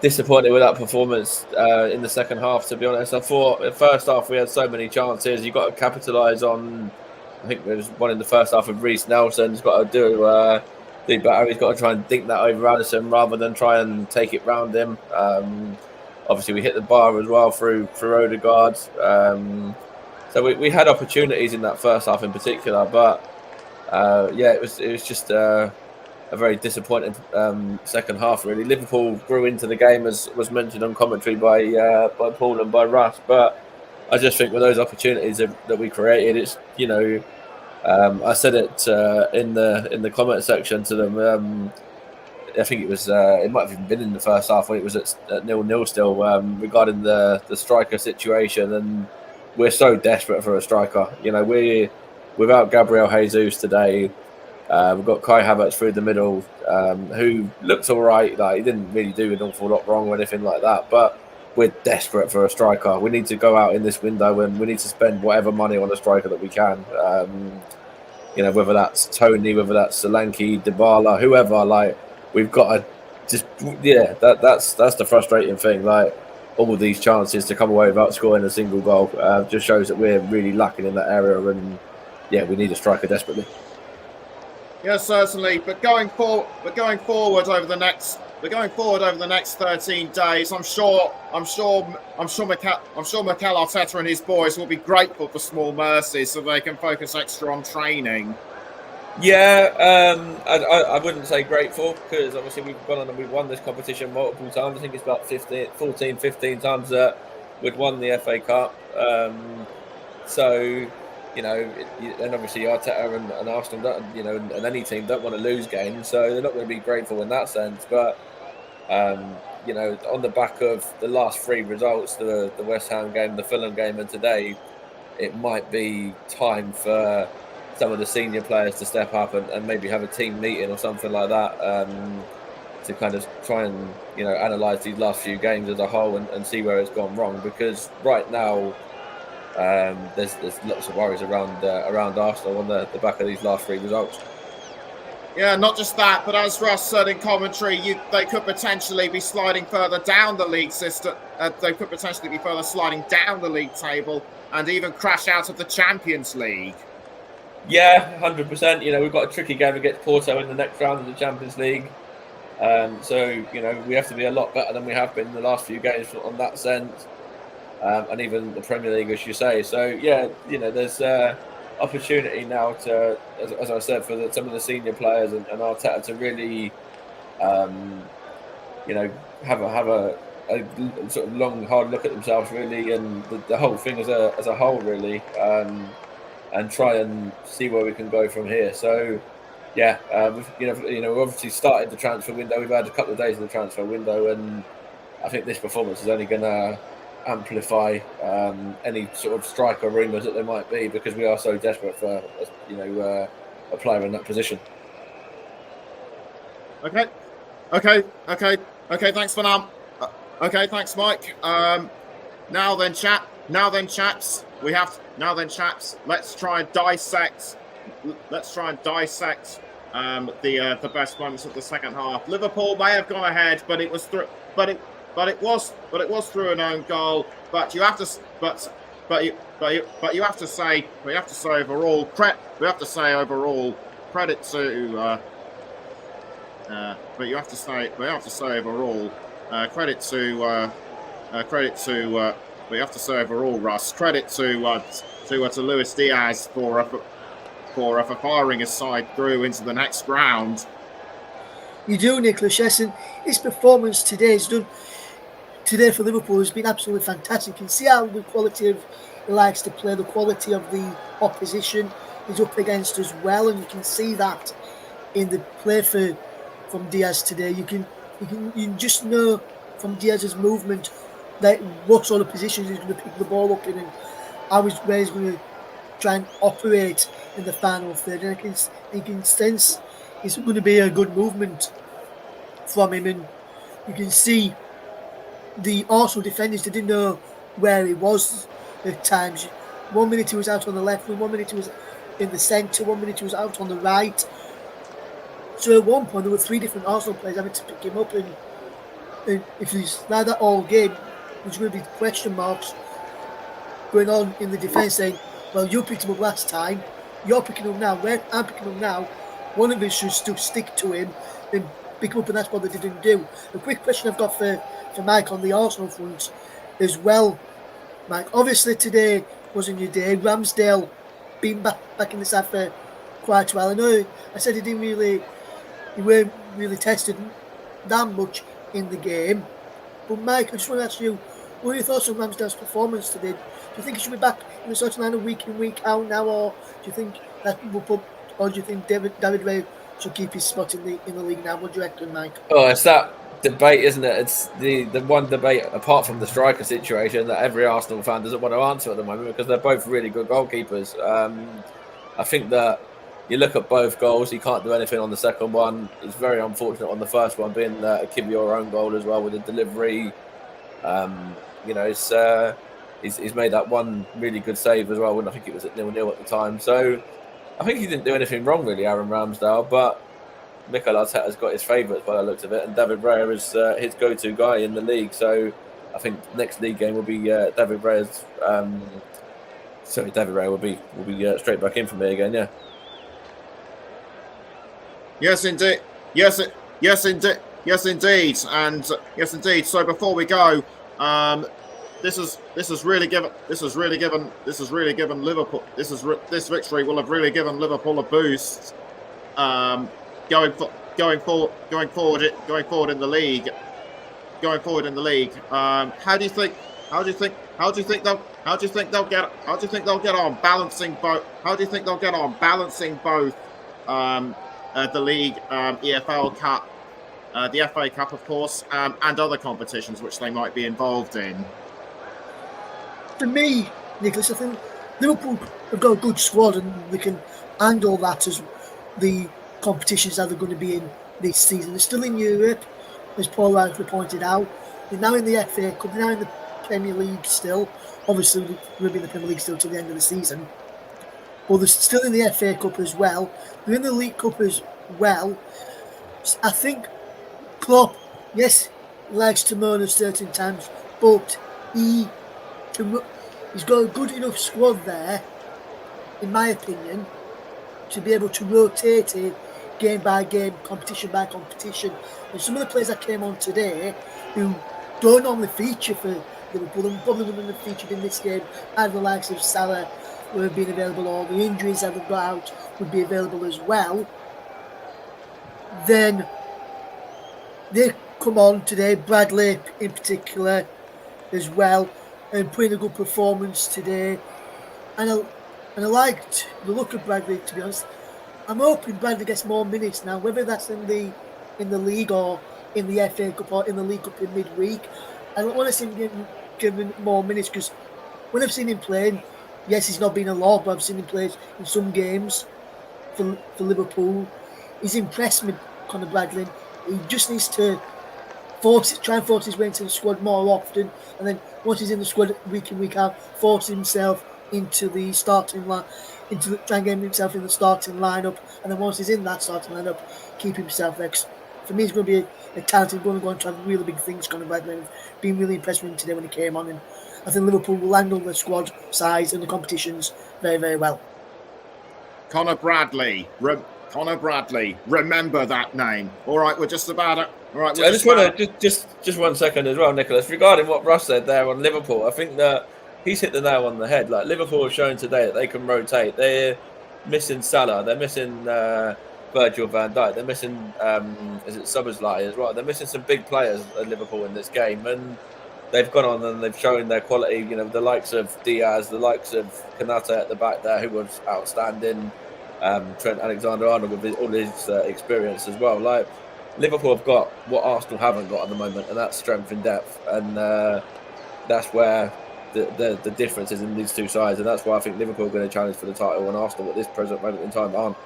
disappointed with that performance in the second half, to be honest. I thought the first half we had so many chances. You've got to capitalise on, I think there was one in the first half of Reece Nelson. He's got to do better. He's got to try and dink that over Alisson rather than try and take it round him. Obviously we hit the bar as well through Odegaard. So we had opportunities in that first half in particular, but it was just a very disappointing second half, really. Liverpool grew into the game, as was mentioned on commentary by Paul and by Russ, but I just think with those opportunities that we created, it's I said it in the comment section to them. I think it was it might have even been in the first half when it was at 0-0 still regarding the striker situation, and we're so desperate for a striker. We without Gabriel Jesus today. We've got Kai Havertz through the middle, who looks all right. Like, he didn't really do an awful lot wrong or anything like that, but we're desperate for a striker. We need to go out in this window and we need to spend whatever money on a striker that we can. Whether that's Tony, whether that's Solanke, Dybala, whoever. Like, we've got to that's the frustrating thing. Like, all of these chances to come away without scoring a single goal just shows that we're really lacking in that area, and we need a striker desperately. Yes, certainly. But going forward over the next 13 days, I'm sure Mikel Arteta and his boys will be grateful for small mercies so they can focus extra on training. Yeah, I wouldn't say grateful, because obviously we've gone on and we've won this competition multiple times. I think it's about 15 times that we'd won the FA Cup. And obviously Arteta and Arsenal, and any team don't want to lose games, so they're not going to be grateful in that sense. But on the back of the last three results, the West Ham game, the Fulham game, and today, it might be time for some of the senior players to step up and maybe have a team meeting or something like that, to kind of try and analyse these last few games as a whole and see where it's gone wrong. Because right now, there's lots of worries around Arsenal on the back of these last three results. Yeah, not just that, but as Russ said in commentary, they could potentially be sliding further down the league system. They could potentially be further sliding down the league table and even crash out of the Champions League. Yeah, 100%. We've got a tricky game against Porto in the next round of the Champions League. So we have to be a lot better than we have been in the last few games on that sense. And even the Premier League, as you say. So, there's opportunity now to, as I said, for some of the senior players and Arteta to really, have a sort of long, hard look at themselves, really, and the whole thing as a whole, really, and try and see where we can go from here. So, we've obviously started the transfer window. We've had a couple of days of the transfer window, and I think this performance is only going to amplify any sort of striker rumours that there might be, because we are so desperate for a player in that position. Okay. Thanks for now. Okay, thanks, Mike. Now then, chaps. Let's try and dissect. The best moments of the second half. Liverpool may have gone ahead, but it was through. But it was through an own goal. But you have to say overall credit to Luis Diaz for firing his side through into the next round. You do, Nicholas, yes, and his performance today for Liverpool has been absolutely fantastic. You can see how the quality of he likes to play, the quality of the opposition is up against as well, and you can see that in the play from Diaz today. You just know from Diaz's movement that what sort of positions he's going to pick the ball up in and where he's going to try and operate in the final third. And you can sense it's going to be a good movement from him, and you can see the Arsenal defenders didn't know where he was at times. 1 minute he was out on the left, 1 minute he was in the centre, 1 minute he was out on the right. So at one point there were three different Arsenal players having to pick him up, and if he's like that all game, there's going to be question marks going on in the defence saying, well, you picked him up last time, you're picking him up now, I'm picking him up now. One of us should still stick to him and pick him up, and that's what they didn't do. A quick question I've got for Mike on the Arsenal front as well. Mike, obviously today wasn't your day. Ramsdale been back in the side for quite a while. I know I said he weren't really tested that much in the game. But Mike, I just want to ask you, what are your thoughts on Ramsdale's performance today? Do you think he should be back in the starting lineup week in, week out now, or do you think that or do you think David Ray should keep his spot in the league now? What do you reckon, Mike? Oh, it's that debate, isn't it? It's the one debate apart from the striker situation that every Arsenal fan doesn't want to answer at the moment because they're both really good goalkeepers. I think that you look at both goals, he can't do anything on the second one. It's very unfortunate on the first one, being a Kivior own goal as well with the delivery. He's made that one really good save as well, and I think it was at 0-0 at the time. So I think he didn't do anything wrong really, Aaron Ramsdale, but Mikel Arteta's got his favourites by the looks of it, and David Raya is his go-to guy in the league. So I think next league game will be David Raya's. David Raya will be straight back in for me again. Yeah. Yes, indeed. Yes, indeed. Yes, indeed. And yes, indeed. So before we go, this has really given Liverpool. This victory will have really given Liverpool a boost. Going forward in the league. How do you think they'll get on balancing both? How do you think they'll get on balancing both the league, EFL Cup, the FA Cup, of course, and other competitions which they might be involved in? For me, Nicholas, I think Liverpool have got a good squad and they can handle that as the competitions that they're going to be in this season. They're still in Europe, as Paul rightly pointed out. They're now in the FA Cup, they're now in the Premier League still. Obviously, we'll be in the Premier League still till the end of the season. But they're still in the FA Cup as well. They're in the League Cup as well. I think Klopp, yes, he likes to moan at certain times, but he's got a good enough squad there, in my opinion, to be able to rotate it game by game, competition by competition. And some of the players that came on today who don't normally feature for Liverpool and probably wouldn't have featured in this game, either the likes of Salah would have been available, or the injuries that they've got out would be available as well. Then they come on today, Bradley in particular as well, and put in a good performance today. And I liked the look of Bradley, to be honest. I'm hoping Bradley gets more minutes now, whether that's in the league or in the FA Cup or in the League Cup in midweek. I don't want to see him given more minutes, because when I've seen him playing, yes, he's not been a lot, but I've seen him play in some games for Liverpool. He's impressed me, Conor Bradley. He just needs to try and force his way into the squad more often, and then once he's in the squad week in, week out, force himself into the starting line, try and get himself in the starting lineup, and then once he's in that starting lineup, keep himself there. For me, he's going to be a talented, going to go and try really big things. Conor Bradley, been really impressed with him today when he came on, and I think Liverpool will handle the squad size and the competitions very, very well. Conor Bradley, remember that name. All right, we're just about it. All right, I just want to just 1 second as well, Nicholas. Regarding what Russ said there on Liverpool, I think that he's hit the nail on the head. Like, Liverpool have shown today that they can rotate. They're missing Salah. They're missing Virgil van Dijk. They're missing is it Szoboszlai as well. They're missing some big players at Liverpool in this game, and they've gone on and they've shown their quality. You know, the likes of Diaz, the likes of Kanata at the back there, who was outstanding. Trent Alexander-Arnold with all his experience as well. Like, Liverpool have got what Arsenal haven't got at the moment, and that's strength in depth, and that's where the difference is in these two sides, and that's why I think Liverpool are going to challenge for the title, and Arsenal at this present moment in time aren't.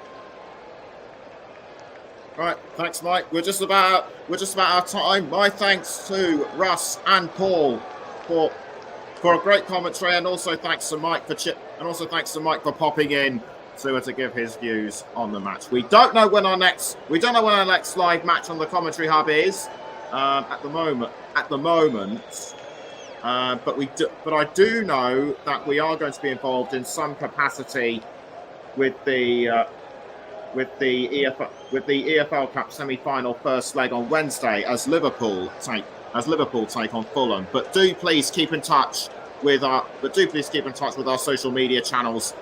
All right, thanks, Mike. We're just about out of time. My thanks to Russ and Paul for a great commentary, and also thanks to Mike for popping in to give his views on the match. We don't know when our next live match on the Commentary Hub is at the moment. But I do know that we are going to be involved in some capacity with the EFL Cup semi-final first leg on Wednesday as Liverpool take on Fulham. But do please keep in touch with our social media channels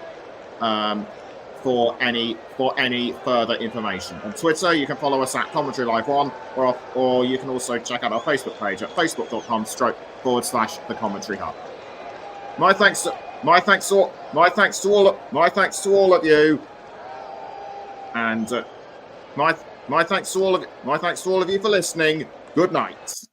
for any further information. On Twitter, you can follow us at Commentary Live 1, or you can also check out our Facebook page at facebook.com/the Commentary Hub. My thanks to all of you, and my thanks to all of you for listening. Good night.